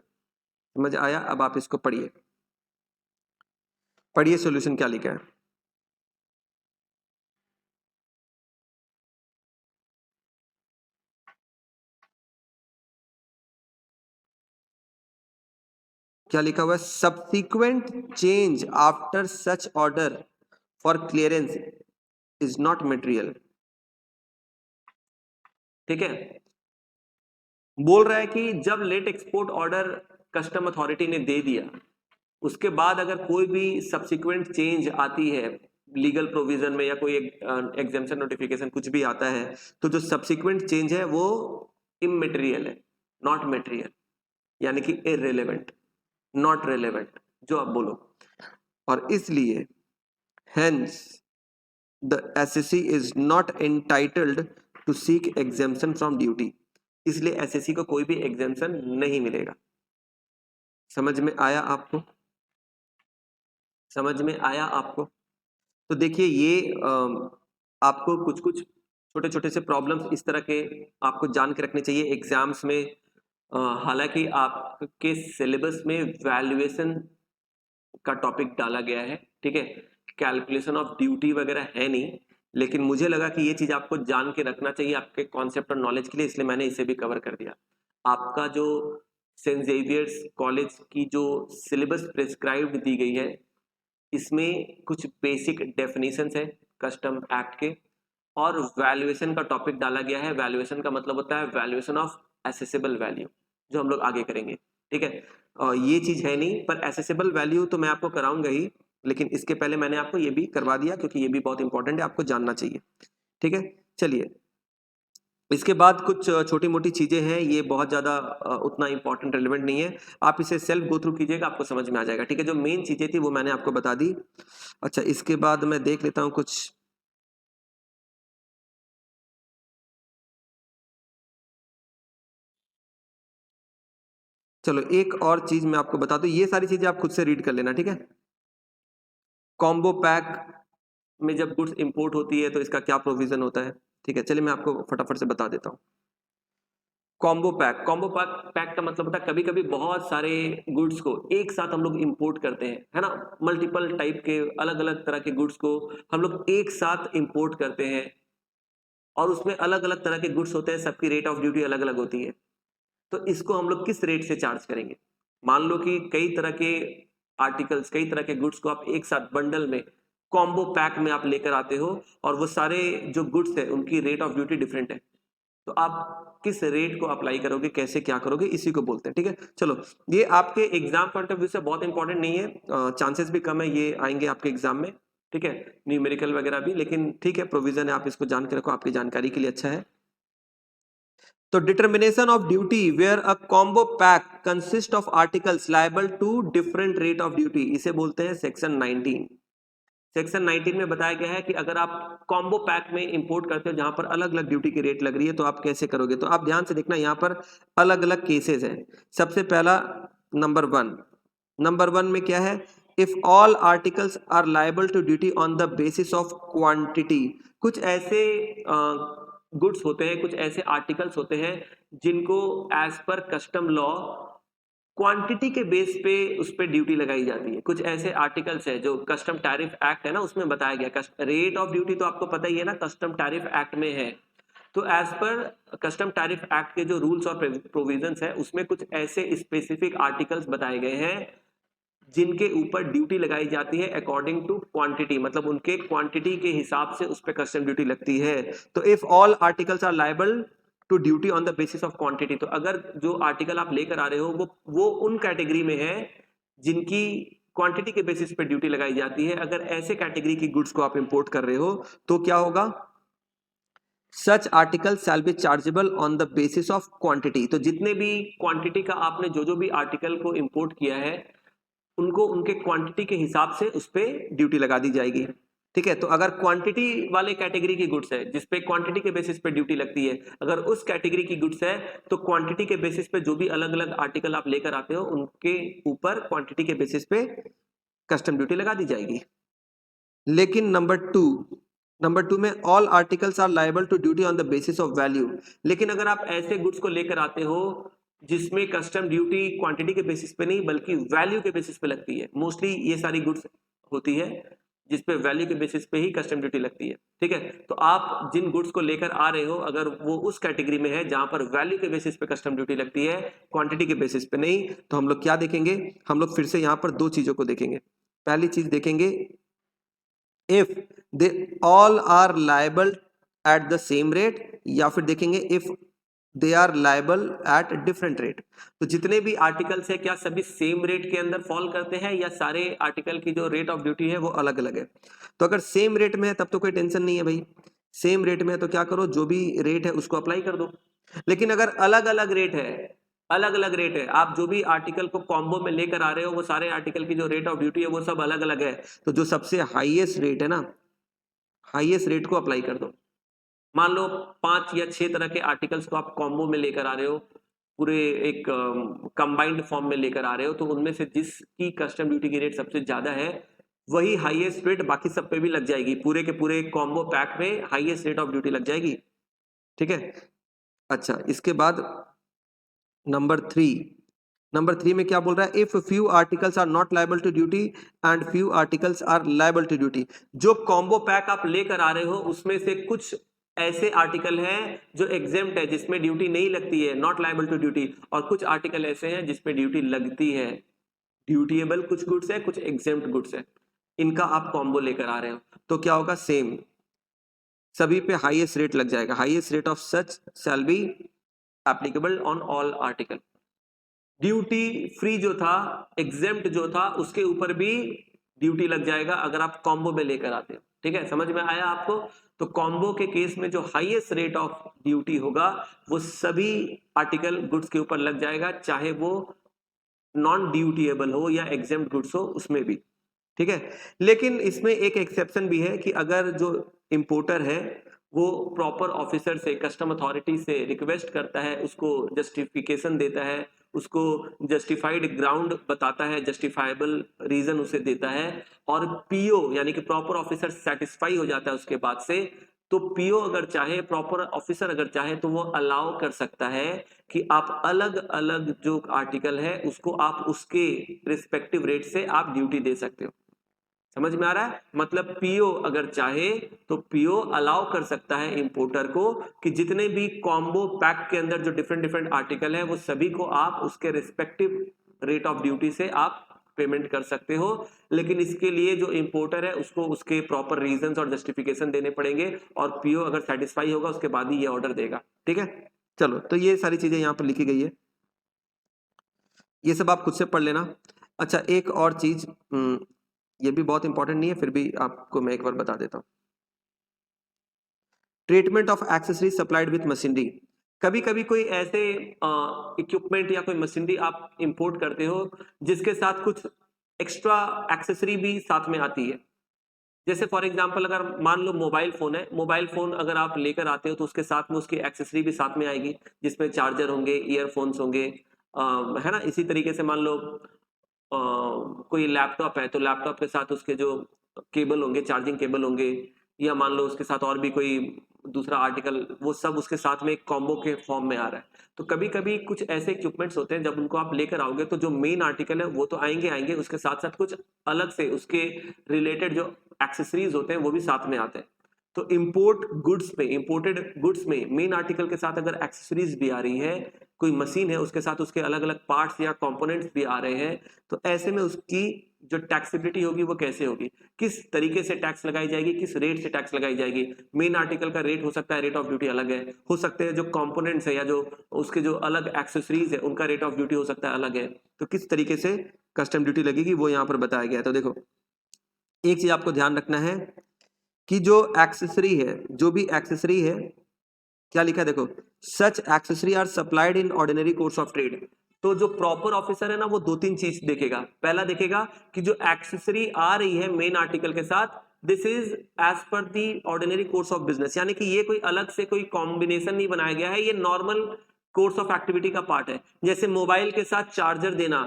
समझ आया। अब आप इसको पढ़िए, पढ़िए सॉल्यूशन क्या लिखा है। क्या लिखा हुआ है, subsequent change after such order for clearance is not material. ठीक है, बोल रहा है कि जब let export order custom authority ने दे दिया उसके बाद अगर कोई भी सब्सिक्वेंट चेंज आती है लीगल प्रोविजन में या कोई एग्जेम्पशन नोटिफिकेशन कुछ भी आता है, तो जो सब्सिक्वेंट चेंज है वो इमटेरियल है, नॉट मटेरियल, यानी कि इररिलेवेंट, नॉट रेलेवेंट, जो आप बोलो। और इसलिए hence the SSC is not entitled to seek exemption from duty. इसलिए एसएससी को कोई भी एग्जेम्पशन नहीं मिलेगा। समझ में आया आपको, समझ में आया आपको। तो देखिए ये आपको कुछ कुछ छोटे छोटे से प्रॉब्लम्स इस तरह के आपको जान के रखने चाहिए एग्जाम्स में। हालांकि आपके सिलेबस में वैल्यूएशन का टॉपिक डाला गया है, ठीक है, कैलकुलेशन ऑफ ड्यूटी वगैरह है नहीं, लेकिन मुझे लगा कि ये चीज आपको जान के रखना चाहिए आपके कॉन्सेप्ट और नॉलेज के लिए, इसलिए मैंने इसे भी कवर कर दिया। आपका जो सेंट जेवियर्स कॉलेज की जो सिलेबस प्रिस्क्राइब्ड दी गई है, इसमें कुछ बेसिक डेफिनेशंस है कस्टम एक्ट के, और वैल्यूएशन का टॉपिक डाला गया है। वैल्यूएशन का मतलब होता है वैल्यूएशन ऑफ एसेसिबल वैल्यू, जो हम लोग आगे करेंगे, ठीक है। ये चीज है नहीं, पर एसेसिबल वैल्यू तो मैं आपको कराऊंगा ही, लेकिन इसके पहले मैंने आपको ये भी करवा दिया क्योंकि ये भी बहुत इंपॉर्टेंट है, आपको जानना चाहिए, ठीक है। चलिए, इसके बाद कुछ छोटी मोटी चीजें हैं, ये बहुत ज्यादा उतना इंपॉर्टेंट रेलिवेंट नहीं है, आप इसे सेल्फ गो थ्रू कीजिएगा, आपको समझ में आ जाएगा, ठीक है। जो मेन चीजें थी वो मैंने आपको बता दी। अच्छा, इसके बाद मैं देख लेता हूँ कुछ। चलो, एक और चीज मैं आपको बता दूं, ये सारी चीजें आप खुद से रीड कर लेना, ठीक है। कॉम्बो पैक में जब गुड्स इंपोर्ट होती है तो इसका क्या प्रोविजन होता है, ठीक है। चलिए मैं आपको फटाफट से बता देता हूँ। कॉम्बो पैक का मतलब होता है कभी कभी बहुत सारे गुड्स को एक साथ हम लोग इंपोर्ट करते हैं, है ना, मल्टीपल टाइप के अलग अलग तरह के गुड्स को हम लोग एक साथ इंपोर्ट करते हैं, और उसमें अलग अलग तरह के गुड्स होते हैं, सबकी रेट ऑफ ड्यूटी अलग अलग होती है। तो इसको हम लोग किस रेट से चार्ज करेंगे? मान लो कि कई तरह के आर्टिकल्स, कई तरह के गुड्स को आप एक साथ बंडल में, कॉम्बो पैक में आप लेकर आते हो, और वो सारे जो गुड्स है उनकी रेट ऑफ ड्यूटी डिफरेंट है, तो आप किस रेट को अप्लाई करोगे, कैसे क्या करोगे, इसी को बोलते हैं, ठीक है। चलो, ये आपके एग्जाम पॉइंट ऑफ व्यू से बहुत इंपॉर्टेंट नहीं है, चांसेस भी कम है ये आएंगे आपके एग्जाम में, ठीक है, न्यूमेरिकल वगैरह भी, लेकिन ठीक है, प्रोविजन है, आप इसको जान के रखो, आपकी जानकारी के लिए अच्छा है। तो determination of duty where a combo pack consist of articles liable to different rate of duty, इसे बोलते हैं सेक्शन 19। सेक्शन 19 में बताया गया है कि अगर आप कॉम्बो पैक में इंपोर्ट करते हो जहां पर अलग अलग ड्यूटी की रेट लग रही है तो आप कैसे करोगे। तो आप ध्यान से देखना, यहाँ पर अलग अलग केसेस हैं। सबसे पहला, नंबर वन में क्या है, if all articles are liable to duty on the basis of quantity. कुछ ऐसे गुड्स होते हैं, कुछ ऐसे आर्टिकल्स होते हैं जिनको as per custom law quantity के बेस पे उस पे ड्यूटी लगाई जाती है। कुछ ऐसे आर्टिकल्स है जो कस्टम टैरिफ एक्ट है ना, उसमें बताया गया, रेट ऑफ ड्यूटी तो आपको पता ही है ना, कस्टम टैरिफ एक्ट में है। तो as per custom tariff act के जो रूल्स और प्रोविजंस है, उसमें कुछ ऐसे स्पेसिफिक आर्टिकल्स बताए गए हैं जिनके ऊपर ड्यूटी लगाई जाती है अकॉर्डिंग टू क्वांटिटी, मतलब उनके क्वांटिटी के हिसाब से उस पर कस्टम ड्यूटी लगती है। तो if all articles are liable to duty on the basis of quantity, तो अगर जो आर्टिकल आप लेकर आ रहे हो वो उन कैटेगरी में है जिनकी क्वांटिटी के बेसिस पे ड्यूटी लगाई जाती है, अगर ऐसे कैटेगरी की गुड्स को आप इंपोर्ट कर रहे हो तो क्या होगा, such article shall be chargeable on the basis of quantity. तो जितने भी क्वांटिटी का आपने जो जो भी आर्टिकल को इंपोर्ट किया है, उनको उनके क्वांटिटी के हिसाब से उस पर ड्यूटी लगा दी जाएगी, ठीक है। तो अगर क्वांटिटी वाले कैटेगरी की गुड्स है जिसपे क्वांटिटी के बेसिस पे ड्यूटी लगती है, अगर उस कैटेगरी की गुड्स है तो क्वांटिटी के बेसिस पे जो भी अलग अलग आर्टिकल आप लेकर आते हो उनके ऊपर क्वांटिटी के बेसिस पे कस्टम ड्यूटी लगा दी जाएगी। लेकिन नंबर टू में all articles are liable to duty on the basis of value. लेकिन अगर आप ऐसे गुड्स को लेकर आते हो जिसमें कस्टम ड्यूटी क्वांटिटी के बेसिस पे नहीं बल्कि वैल्यू के बेसिस पे लगती है, मोस्टली ये सारी गुड्स होती है जिसपे वैल्यू के बेसिस पे ही कस्टम ड्यूटी लगती है, ठीक है। तो आप जिन गुड्स को लेकर आ रहे हो अगर वो उस कैटेगरी में है जहां पर वैल्यू के बेसिस पे कस्टम ड्यूटी लगती है, क्वांटिटी के बेसिस पे नहीं, तो हम लोग क्या देखेंगे, हम लोग फिर से यहाँ पर दो चीजों को देखेंगे। पहली चीज देखेंगे, if they all are liable at the same rate, या फिर देखेंगे if they are liable at different rate. तो जितने भी आर्टिकल्स है क्या सभी सेम रेट के अंदर फॉल करते हैं या सारे आर्टिकल की जो रेट ऑफ ड्यूटी है वो अलग अलग है। तो अगर सेम रेट में है तब तो कोई टेंशन नहीं है भाई, सेम रेट में है तो क्या करो, जो भी रेट है उसको अप्लाई कर दो। लेकिन अगर अलग अलग रेट है, अलग अलग रेट है, आप जो भी आर्टिकल को कॉम्बो में लेकर आ रहे हो वो सारे आर्टिकल की जो रेट ऑफ ड्यूटी है वो सब अलग अलग है, तो जो सबसे हाईएस्ट रेट है ना, हाईएस्ट रेट को अप्लाई कर दो। मान लो 5 या 6 तरह के आर्टिकल्स को आप कॉम्बो में लेकर आ रहे हो, पूरे एक कंबाइंड फॉर्म में लेकर आ रहे हो, तो उनमें से जिसकी कस्टम ड्यूटी की रेट सबसे ज्यादा है वही हाईएस्ट रेट बाकी सब पे भी लग जाएगी, पूरे के पूरे कॉम्बो पैक में हाईएस्ट रेट ऑफ ड्यूटी लग जाएगी, ठीक है। अच्छा, इसके बाद नंबर 3 में क्या बोल रहा है? If few articles are not liable to duty and few articles are liable to duty. जो कॉम्बो पैक आप लेकर आ रहे हो उसमें से कुछ ऐसे आर्टिकल हैं जो एग्जेम्प्ट है, जिसमें ड्यूटी नहीं लगती है, नॉट लायबल टू ड्यूटी, और कुछ आर्टिकल ऐसे हैं जिसमें ड्यूटी लगती है, ड्यूटीएबल कुछ गुड्स है, कुछ एग्जेम्प्ट गुड्स है, इनका आप कॉम्बो लेकर आ रहे हो। तो क्या होगा? सेम, सभी पे हाईएस्ट रेट लग जाएगा। Highest rate of such shall be applicable on all article. Duty free जो था, एग्जेम्प्ट जो था, उसके ऊपर भी ड्यूटी लग जाएगा अगर आप कॉम्बो में लेकर आते हो। ठीक है, समझ में आया आपको? तो कॉम्बो के केस में जो हाईएस्ट रेट ऑफ ड्यूटी होगा वो सभी आर्टिकल गुड्स के ऊपर लग जाएगा, चाहे वो नॉन ड्यूटीएबल हो या एग्जेम्प्ट गुड्स हो, उसमें भी। ठीक है, लेकिन इसमें एक एक्सेप्शन भी है कि अगर जो इंपोर्टर है वो प्रॉपर ऑफिसर से, कस्टम अथॉरिटी से रिक्वेस्ट करता है, उसको जस्टिफिकेशन देता है, उसको जस्टिफाइड ग्राउंड बताता है, जस्टिफाइबल रीजन उसे देता है, और पीओ यानी कि प्रॉपर ऑफिसर सेटिस्फाई हो जाता है उसके बाद से, तो पीओ अगर चाहे, प्रॉपर ऑफिसर अगर चाहे, तो वो अलाउ कर सकता है कि आप अलग अलग जो आर्टिकल है उसको आप उसके रिस्पेक्टिव रेट से आप ड्यूटी दे सकते हो। समझ में आ रहा है? मतलब पीओ अगर चाहे तो पीओ अलाउ कर सकता है इंपोर्टर को कि जितने भी कॉम्बो पैक के अंदर जो डिफरेंट डिफरेंट आर्टिकल है वो सभी को आप उसके रिस्पेक्टिव रेट ऑफ ड्यूटी से आप पेमेंट कर सकते हो। लेकिन इसके लिए जो इंपोर्टर है उसको उसके प्रॉपर रीजंस और जस्टिफिकेशन देने पड़ेंगे, और पीओ अगर सेटिस्फाई होगा उसके बाद ही ये ऑर्डर देगा। ठीक है, चलो, तो ये सारी चीजें यहाँ पर लिखी गई है, ये सब आप खुद से पढ़ लेना। अच्छा, एक और चीज, ये भी बहुत इंपॉर्टेंट नहीं है, फिर भी आपको मैं एक बार बता देता हूँ। Treatment of accessory supplied with machinery. कभी कभी कोई ऐसे इक्विपमेंट या कोई मशीनरी आप इंपोर्ट करते हो जिसके साथ कुछ एक्स्ट्रा एक्सेसरी भी साथ में आती है। जैसे फॉर एग्जांपल अगर मान लो मोबाइल फोन है, मोबाइल फोन अगर आप लेकर आते हो तो उसके साथ में उसकी एक्सेसरी भी साथ में आएगी, जिसमें चार्जर होंगे, ईयरफोन्स होंगे, है ना। इसी तरीके से मान लो कोई लैपटॉप है तो लैपटॉप के साथ उसके जो केबल होंगे, चार्जिंग केबल होंगे, या मान लो उसके साथ और भी कोई दूसरा आर्टिकल, वो सब उसके साथ में एक कॉम्बो के फॉर्म में आ रहा है। तो कभी कभी कुछ ऐसे इक्विपमेंट्स होते हैं जब उनको आप लेकर आओगे तो जो मेन आर्टिकल है वो तो आएंगे आएंगे, उसके साथ साथ कुछ अलग से उसके रिलेटेड जो एक्सेसरीज होते हैं वो भी साथ में आते हैं। तो इंपोर्टेड गुड्स में मेन आर्टिकल के साथ अगर एक्सेसरीज भी आ रही है, कोई मशीन है उसके साथ उसके अलग अलग पार्ट्स या कंपोनेंट्स भी आ रहे हैं, तो ऐसे में उसकी जो टैक्सेबिलिटी होगी वो कैसे होगी, किस तरीके से टैक्स लगाई जाएगी, किस रेट से टैक्स लगाई जाएगी। मेन आर्टिकल का रेट हो सकता है, रेट ऑफ ड्यूटी अलग है, हो सकते हैं जो कंपोनेंट्स है या जो उसके जो अलग एक्सेसरीज है उनका रेट ऑफ ड्यूटी हो सकता है अलग है। तो किस तरीके से कस्टम ड्यूटी लगेगी वो यहाँ पर बताया गया है। तो देखो, एक चीज आपको ध्यान रखना है कि जो एक्सेसरी है, जो भी एक्सेसरी है, क्या लिखा है देखो, such accessory are supplied in ordinary course of trade. तो जो प्रॉपर ऑफिसर है ना वो दो तीन चीज देखेगा। पहला देखेगा कि जो एक्सेसरी आ रही है मेन आर्टिकल के साथ, this is as per the ordinary course of business, यानी कि ये कोई अलग से कोई कॉम्बिनेशन नहीं बनाया गया है, ये नॉर्मल कोर्स ऑफ एक्टिविटी का पार्ट है। जैसे मोबाइल के साथ चार्जर देना,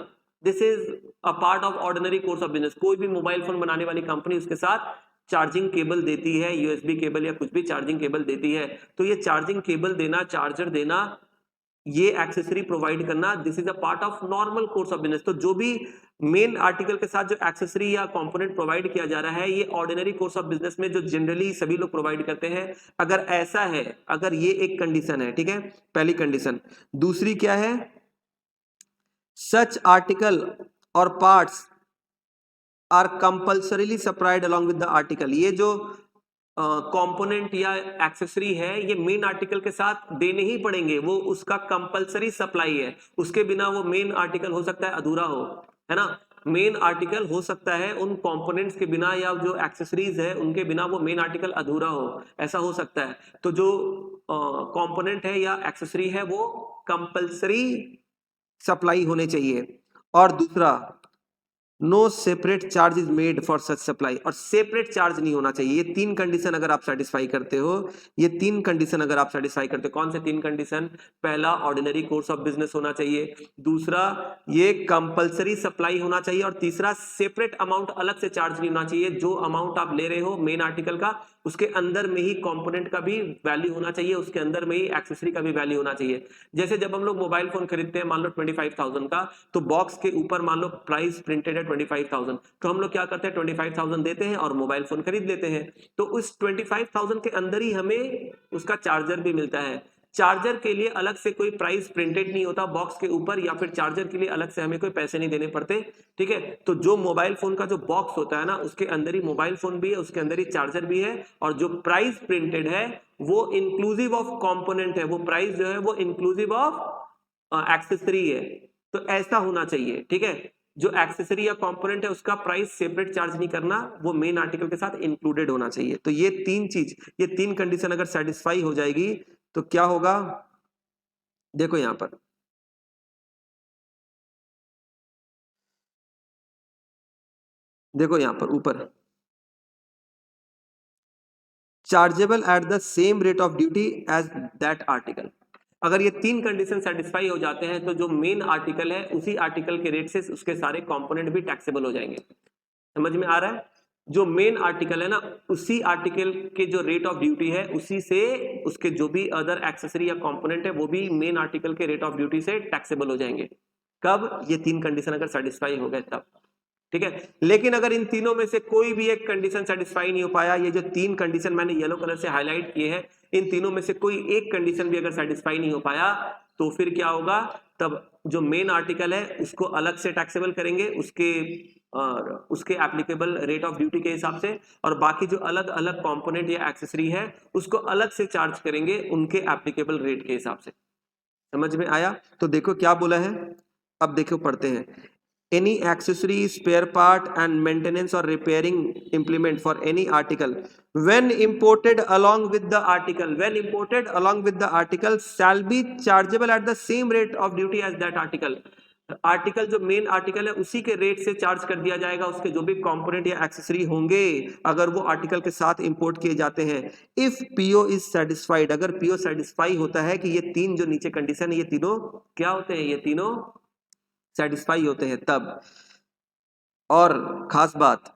this is a part of ordinary course of business. कोई भी मोबाइल फोन बनाने वाली कंपनी उसके साथ चार्जिंग केबल देती है, यूएसबी केबल या कुछ भी चार्जिंग केबल देती है, तो ये चार्जिंग केबल देना, चार्जर देना, ये एक्सेसरी प्रोवाइड करना, this is a part of normal course of business. तो जो भी मेन आर्टिकल के साथ जो एक्सेसरी या कंपोनेंट प्रोवाइड किया जा रहा है, ये ऑर्डिनरी कोर्स ऑफ बिजनेस में जो जनरली सभी लोग प्रोवाइड करते हैं। अगर ऐसा है, अगर ये एक कंडीशन है, ठीक है, पहली कंडीशन। दूसरी क्या है? सच आर्टिकल और parts are compulsorily supplied along with the article. ये जो कंपोनेंट या एक्सेसरी है ये मेन आर्टिकल के साथ देने ही पड़ेंगे, वो उसका कंपल्सरी सप्लाई है, उसके बिना वो मेन आर्टिकल हो सकता है अधूरा हो, है ना। मेन आर्टिकल हो सकता है उन कंपोनेंट्स के बिना या जो एक्सेसरीज है उनके बिना वो मेन आर्टिकल अधूरा हो, ऐसा हो सकता है। तो जो कंपोनेंट है या एक्सेसरी है वो कंपल्सरी सप्लाई होने चाहिए। और दूसरा, no separate charge is made for such supply, और सेपरेट चार्ज नहीं होना चाहिए। ये तीन कंडीशन अगर आप सेटिस्फाई करते हो, ये तीन कंडीशन अगर आप सेटिस्फाई करते हो, कौन से तीन कंडीशन? पहला, ऑर्डिनरी कोर्स ऑफ बिजनेस होना चाहिए, दूसरा ये कंपलसरी सप्लाई होना चाहिए, और तीसरा सेपरेट अमाउंट अलग से चार्ज नहीं होना चाहिए। जो अमाउंट आप ले रहे हो मेन आर्टिकल का उसके अंदर में ही कंपोनेंट का भी वैल्यू होना चाहिए, उसके अंदर में ही एक्सेसरी का भी वैल्यू होना चाहिए। जैसे जब हम लोग मोबाइल फोन खरीदते हैं मान लो 25,000 का, तो बॉक्स के ऊपर मान लो प्राइस प्रिंटेड है 25,000, तो हम लोग क्या करते हैं 25,000 देते हैं और मोबाइल फोन खरीद लेते हैं। तो उस 25,000 के अंदर ही हमें उसका चार्जर भी मिलता है। चार्जर के लिए अलग से कोई प्राइस प्रिंटेड नहीं होता बॉक्स के ऊपर, या फिर चार्जर के लिए अलग से हमें कोई पैसे नहीं देने पड़ते। ठीक है, तो जो मोबाइल फोन का जो बॉक्स होता है ना, उसके अंदर ही मोबाइल फोन भी है, उसके अंदर ही चार्जर भी है, और जो प्राइस प्रिंटेड है वो इंक्लूसिव ऑफ कंपोनेंट है, वो प्राइस जो है वो इंक्लूसिव ऑफ एक्सेसरी है। तो ऐसा होना चाहिए। ठीक है, जो एक्सेसरी या कंपोनेंट है उसका प्राइस सेपरेट चार्ज नहीं करना, वो मेन आर्टिकल के साथ इंक्लूडेड होना चाहिए। तो ये तीन चीज, ये तीन कंडीशन अगर सेटिस्फाई हो जाएगी तो क्या होगा, देखो यहां पर देखो, यहां पर ऊपर chargeable at the same rate of duty as that article. अगर ये तीन कंडीशन सेटिस्फाई हो जाते हैं तो जो मेन आर्टिकल है उसी आर्टिकल के रेट से उसके सारे कंपोनेंट भी टैक्सेबल हो जाएंगे। समझ में आ रहा है? जो मेन आर्टिकल है ना, उसी आर्टिकल के जो रेट ऑफ ड्यूटी है उसी से उसके जो भी अदर एक्सेसरी या कंपोनेंट है वो भी मेन आर्टिकल के रेट ऑफ ड्यूटी से टैक्सेबल हो जाएंगे। कब? ये तीन कंडीशन अगर सेटिस्फाई हो गए तब। ठीक है, लेकिन अगर इन तीनों में से कोई भी एक कंडीशन सेटिस्फाई नहीं हो पाया, ये जो तीन कंडीशन मैंने येलो कलर से हाईलाइट किए हैं, इन तीनों में से कोई एक कंडीशन भी अगर सेटिस्फाई नहीं हो पाया, तो फिर क्या होगा, तब जो मेन आर्टिकल है उसको अलग से टैक्सेबल करेंगे उसके एप्लीकेबल रेट ऑफ ड्यूटी के हिसाब से, और बाकी जो अलग अलग कंपोनेंट या एक्सेसरी है उसको अलग से चार्ज करेंगे उनके एप्लीकेबल रेट के हिसाब से। समझ में आया? तो देखो क्या बोला है, अब देखो पढ़ते हैं। Any accessory, spare part and maintenance or repairing implement for any article when imported along with the article shall be chargeable at the same rate of duty as that article। Article जो main article है उसी के rate से charge कर दिया जाएगा उसके जो भी कंपोनेंट या एक्सेसरी होंगे अगर वो आर्टिकल के साथ इंपोर्ट किए जाते हैं। इफ पीओ इज सेटिस्फाइड, अगर पीओ सेटिस्फाई होता है कि ये तीन जो नीचे कंडीशन है ये तीनों क्या होते हैं, ये तीनों सेटिस्फाई होते हैं तब। और खास बात,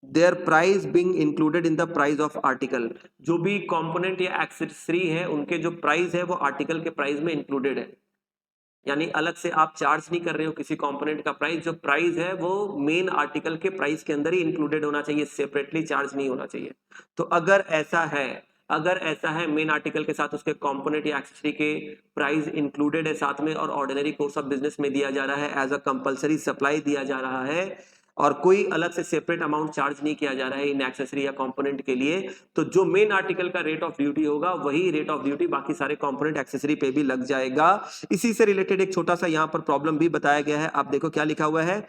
there price being included in the price of article, जो भी कंपोनेंट या एक्सेसरी है उनके जो प्राइस है वो आर्टिकल के प्राइस में इंक्लूडेड है, यानी अलग से आप चार्ज नहीं कर रहे हो किसी कंपोनेंट का प्राइस, जो प्राइस है वो मेन आर्टिकल के प्राइस के अंदर ही इंक्लूडेड होना चाहिए, सेपरेटली चार्ज नहीं होना चाहिए। तो अगर ऐसा है मेन आर्टिकल के साथ उसके कंपोनेंट या एक्सेसरी के प्राइस इंक्लूडेड है साथ में, और ऑर्डिनरी कोर्स ऑफ बिजनेस में दिया जा रहा है, एज अ कंपलसरी सप्लाई दिया जा रहा है, और कोई अलग से सेपरेट अमाउंट चार्ज नहीं किया जा रहा है इन एक्सेसरी या कंपोनेंट के लिए, तो जो मेन आर्टिकल का रेट ऑफ ड्यूटी होगा वही रेट ऑफ ड्यूटी बाकी सारे कंपोनेंट एक्सेसरी पे भी लग जाएगा। इसी से रिलेटेड एक छोटा सा यहाँ पर प्रॉब्लम भी बताया गया है। आप देखो क्या लिखा हुआ है,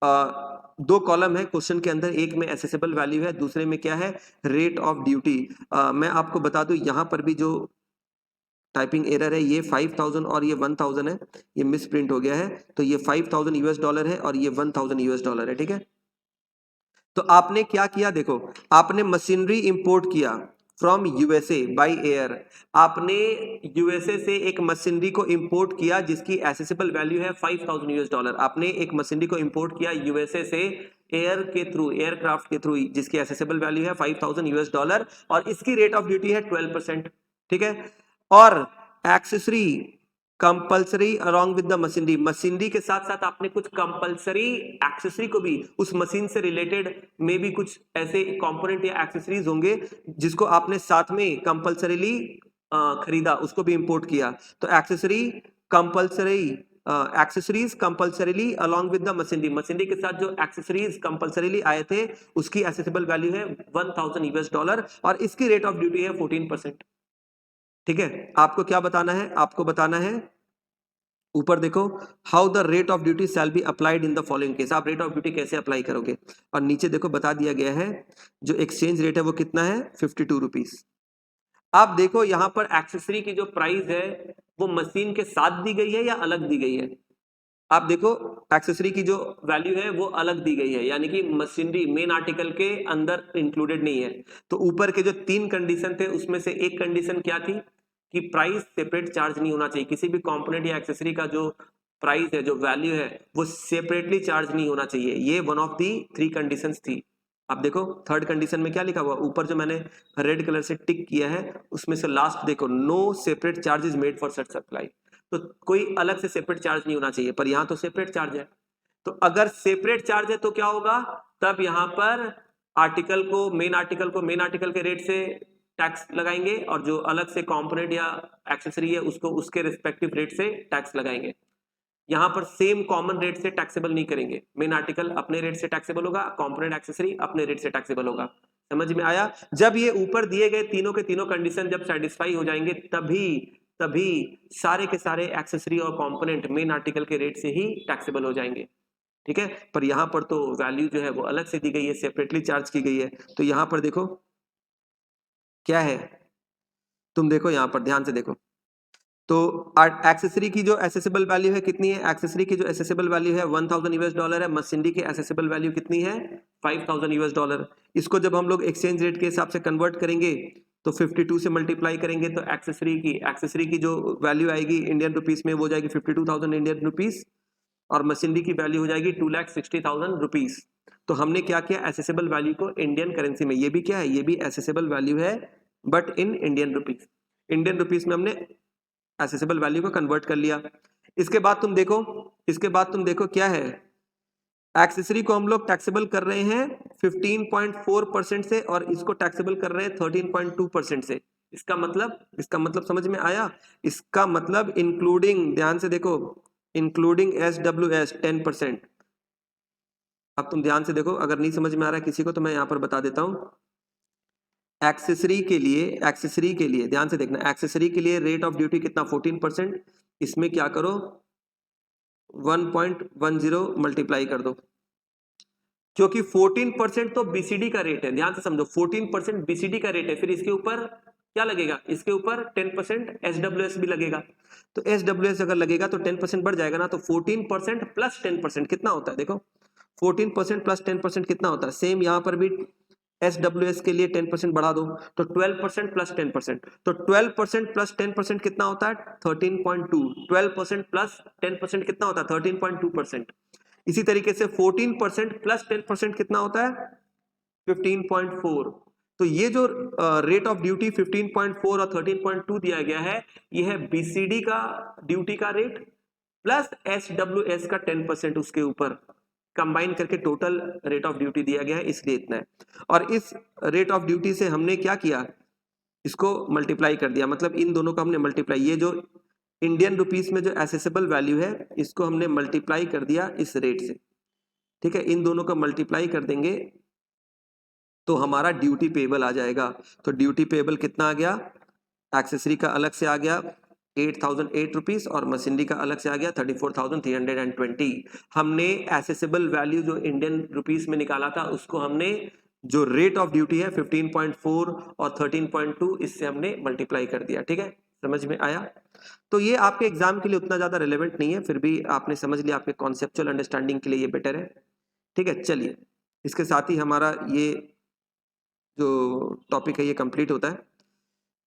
दो कॉलम है क्वेश्चन के अंदर, एक में एसेसेबल वैल्यू है, दूसरे में क्या है, रेट ऑफ ड्यूटी। मैं आपको बता दूं यहाँ पर भी जो टाइपिंग एरर है, ये 5000 और ये 1000 है, ये मिस प्रिंट हो गया है, तो ये 5000 यूएस डॉलर है और ये 1000 यूएस डॉलर है। ठीक है, तो आपने क्या किया, देखो आपने मशीनरी इंपोर्ट किया फ्रॉम यूएसए बाय एयर, आपने यूएसए से एक मशीनरी को इंपोर्ट किया जिसकी एसेसिबल वैल्यू है 5000 यूएस डॉलर। आपने एक मशीनरी को इंपोर्ट किया यूएसए से एयर के थ्रू, एयरक्राफ्ट के थ्रू, जिसकी एसेसिबल वैल्यू है 5000 यूएस डॉलर, और इसकी रेट ऑफ ड्यूटी है 12%। ठीक है, और accessory compulsory along with the machinery, machinery के साथ साथ आपने कुछ कंपल्सरी एक्सेसरी को भी, उस मशीन से रिलेटेड में भी कुछ ऐसे कंपोनेंट या एक्सेसरीज होंगे जिसको आपने साथ में कंपल्सरीली खरीदा, उसको भी इंपोर्ट किया। तो accessory compulsory accessories compulsorily along with the machinery, machinery के साथ जो एक्सेसरीज कंपल्सरीली आए थे उसकी एसेसिबल वैल्यू है 1000 यूएस डॉलर, और इसकी रेट ऑफ ड्यूटी है 14%। ठीक है, आपको क्या बताना है, आपको बताना है ऊपर देखो, how the rate of duty shall be applied in the following case, आप रेट ऑफ ड्यूटी कैसे अप्लाई करोगे, और नीचे देखो बता दिया गया है जो एक्सचेंज रेट है वो कितना है, 52 रुपीज। आप देखो यहाँ पर एक्सेसरी की जो प्राइस है वो मशीन के साथ दी गई है या अलग दी गई है, आप देखो एक्सेसरी की जो वैल्यू है वो अलग दी गई है, यानी कि मशीनरी मेन आर्टिकल के अंदर इंक्लूडेड नहीं है। तो ऊपर के जो तीन कंडीशन थे उसमें से एक कंडीशन क्या थी कि प्राइस सेपरेट चार्ज नहीं होना चाहिए, किसी भी कंपोनेंट या एक्सेसरी का जो प्राइस है, जो वैल्यू है वो सेपरेटली चार्ज नहीं होना चाहिए, ये one of the three conditions थी। आप देखो थर्ड कंडीशन में क्या लिखा हुआ, ऊपर जो मैंने रेड कलर से टिक किया है उसमें से लास्ट देखो, no separate charge is made for such supply. तो कोई अलग से सेपरेट चार्ज नहीं होना चाहिए, पर यहाँ तो सेपरेट चार्ज है। तो अगर सेपरेट चार्ज है तो क्या होगा, तब यहाँ पर आर्टिकल को मेन आर्टिकल के रेट से टैक्स लगाएंगे, और जो अलग से कंपोनेंट या एक्सेसरी है उसको उसके रिस्पेक्टिव रेट से टैक्स लगाएंगे। यहाँ पर सेम कॉमन रेट से टैक्सेबल नहीं करेंगे, मेन आर्टिकल अपने रेट से टैक्सेबल होगा, कंपोनेंट एक्सेसरी अपने रेट से टैक्सेबल होगा। समझ में आया? जब ये ऊपर दिए गए तीनों के तीनों कंडीशन जब सेटिस्फाई हो जाएंगे तभी तभी सारे के सारे एक्सेसरी और कंपोनेंट मेन आर्टिकल के रेट से ही टैक्सेबल हो जाएंगे। ठीक है, पर यहाँ पर तो वैल्यू जो है वो अलग से दी गई है, सेपरेटली चार्ज की गई है। तो यहाँ पर देखो क्या है, तुम देखो यहाँ पर ध्यान से देखो, तो एक्सेसरी की जो एसेसिबल वैल्यू है कितनी है, एक्सेसरी की जो एसेसिबल वैल्यू है $1000 है, मशीनरी की एसेसिबल वैल्यू कितनी है $5000। इसको जब हम लोग एक्सचेंज रेट के हिसाब से कन्वर्ट करेंगे तो 52 से मल्टीप्लाई करेंगे तो एक्सेसरी की जो वैल्यू आएगी इंडियन रुपीस में वो जाएगी 52,000 इंडियन रुपीस, और मशीनरी की वैल्यू हो जाएगी 2,60,000 रुपीस। तो हमने क्या किया, एसेसिबल वैल्यू को इंडियन करेंसी में, ये भी क्या है, ये भी एसेसिबल वैल्यू है but in Indian rupees, Indian rupees में हमने एसेसिबल वैल्यू को कन्वर्ट कर लिया। इसके बाद तुम देखो क्या है, एक्सेसरी को हम लोग टैक्सेबल कर रहे हैं 15.4% से और इसको टैक्सेबल कर रहे हैं 13.2% से। इसका मतलब समझ में आया? इसका मतलब इंक्लूडिंग, ध्यान से देखो, इंक्लूडिंग SWS 10%। अब तुम ध्यान से देखो, अगर नहीं समझ में आ रहा है किसी को तो मैं यहां पर बता देता हूं। एक्सेसरी के लिए ध्यान से देखना, एक्सेसरी के लिए रेट ऑफ ड्यूटी कितना 14%, इसमें क्या करो 1.10 मल्टीप्लाई कर दो, क्योंकि 14% तो बीसीडी का रेट है, ध्यान से समझो 14% बीसीडी का रेट है, फिर इसके ऊपर क्या लगेगा, इसके ऊपर 10% एसडब्ल्यूएस भी लगेगा। तो एसडब्ल्यूएस अगर लगेगा तो 10% बढ़ जाएगा ना, तो 14% प्लस 10% कितना होता है, देखो 14% प्लस 10% कितना होता है, सेम यहां पर भी एसडब्ल्यूएस के लिए 10% बढ़ा दो तो 12% प्लस 10%, तो 12% प्लस 10% कितना होता है 13.2, 12% प्लस 10% कितना होता है 13.2%। इसी तरीके से 14% प्लस 10% कितना होता है 15.4। तो ये जो रेट ऑफ ड्यूटी 15.4 और 13.2 दिया गया है, यह है बीसीडी का ड्यूटी का रेट प्लस एसडब्ल्यूएस का 10% उसके ऊपर कंबाइन करके टोटल रेट ऑफ ड्यूटी दिया गया है, इसलिए इतना है। और इस रेट ऑफ ड्यूटी से हमने क्या किया, इसको मल्टीप्लाई कर दिया, मतलब इन दोनों का हमने मल्टीप्लाई, ये जो इंडियन रुपीस में जो एसेसिबल वैल्यू है इसको हमने मल्टीप्लाई कर दिया इस रेट से। ठीक है, इन दोनों का मल्टीप्लाई कर देंगे तो हमारा ड्यूटी पेबल आ जाएगा। तो ड्यूटी पेबल कितना आ गया, एक्सेसरी का अलग से आ गया 8,008 रुपीज और मशीनरी का अलग से आ गया 34,320। हमने एसेसिबल वैल्यू जो इंडियन रुपीस में निकाला था उसको हमने जो रेट ऑफ ड्यूटी है 15.4 और 13.2 इससे हमने मल्टीप्लाई कर दिया। ठीक है, समझ में आया? तो ये आपके एग्जाम के लिए उतना ज्यादा रिलेवेंट नहीं है, फिर भी आपने समझ लिया, आपके कॉन्सेप्चुअल अंडरस्टैंडिंग के लिए ये बेटर है। ठीक है, चलिए इसके साथ ही हमारा ये जो टॉपिक है ये कंप्लीट होता है।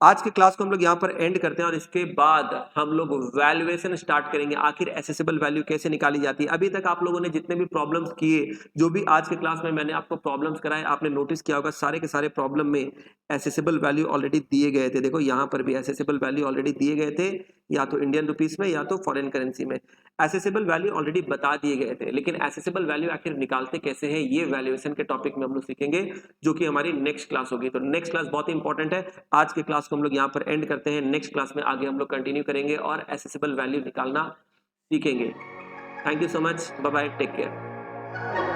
आज के क्लास को हम लोग यहाँ पर एंड करते हैं और इसके बाद हम लोग वैल्यूएशन स्टार्ट करेंगे, आखिर एसेसिबल वैल्यू कैसे निकाली जाती है। अभी तक आप लोगों ने जितने भी प्रॉब्लम्स किए, जो भी आज के क्लास में मैंने आपको प्रॉब्लम्स कराए, आपने नोटिस किया होगा सारे के सारे प्रॉब्लम में एसेसिबल वैल्यू ऑलरेडी दिए गए थे। देखो यहाँ पर भी एसेसिबल वैल्यू ऑलरेडी दिए गए थे, या तो इंडियन रुपीस में या तो फॉरेन करेंसी में एसेसिबल वैल्यू ऑलरेडी बता दिए गए थे। लेकिन एसेसिबल वैल्यू आखिर निकालते कैसे हैं, ये वैल्यूएशन के टॉपिक में हम लोग सीखेंगे, जो कि हमारी नेक्स्ट क्लास होगी। तो नेक्स्ट क्लास बहुत इंपॉर्टेंट है। आज के क्लास को हम लोग यहाँ पर एंड करते हैं, नेक्स्ट क्लास में आगे हम लोग कंटिन्यू करेंगे और एसेसिबल वैल्यू निकालना सीखेंगे। Thank you so much, bye bye, take care.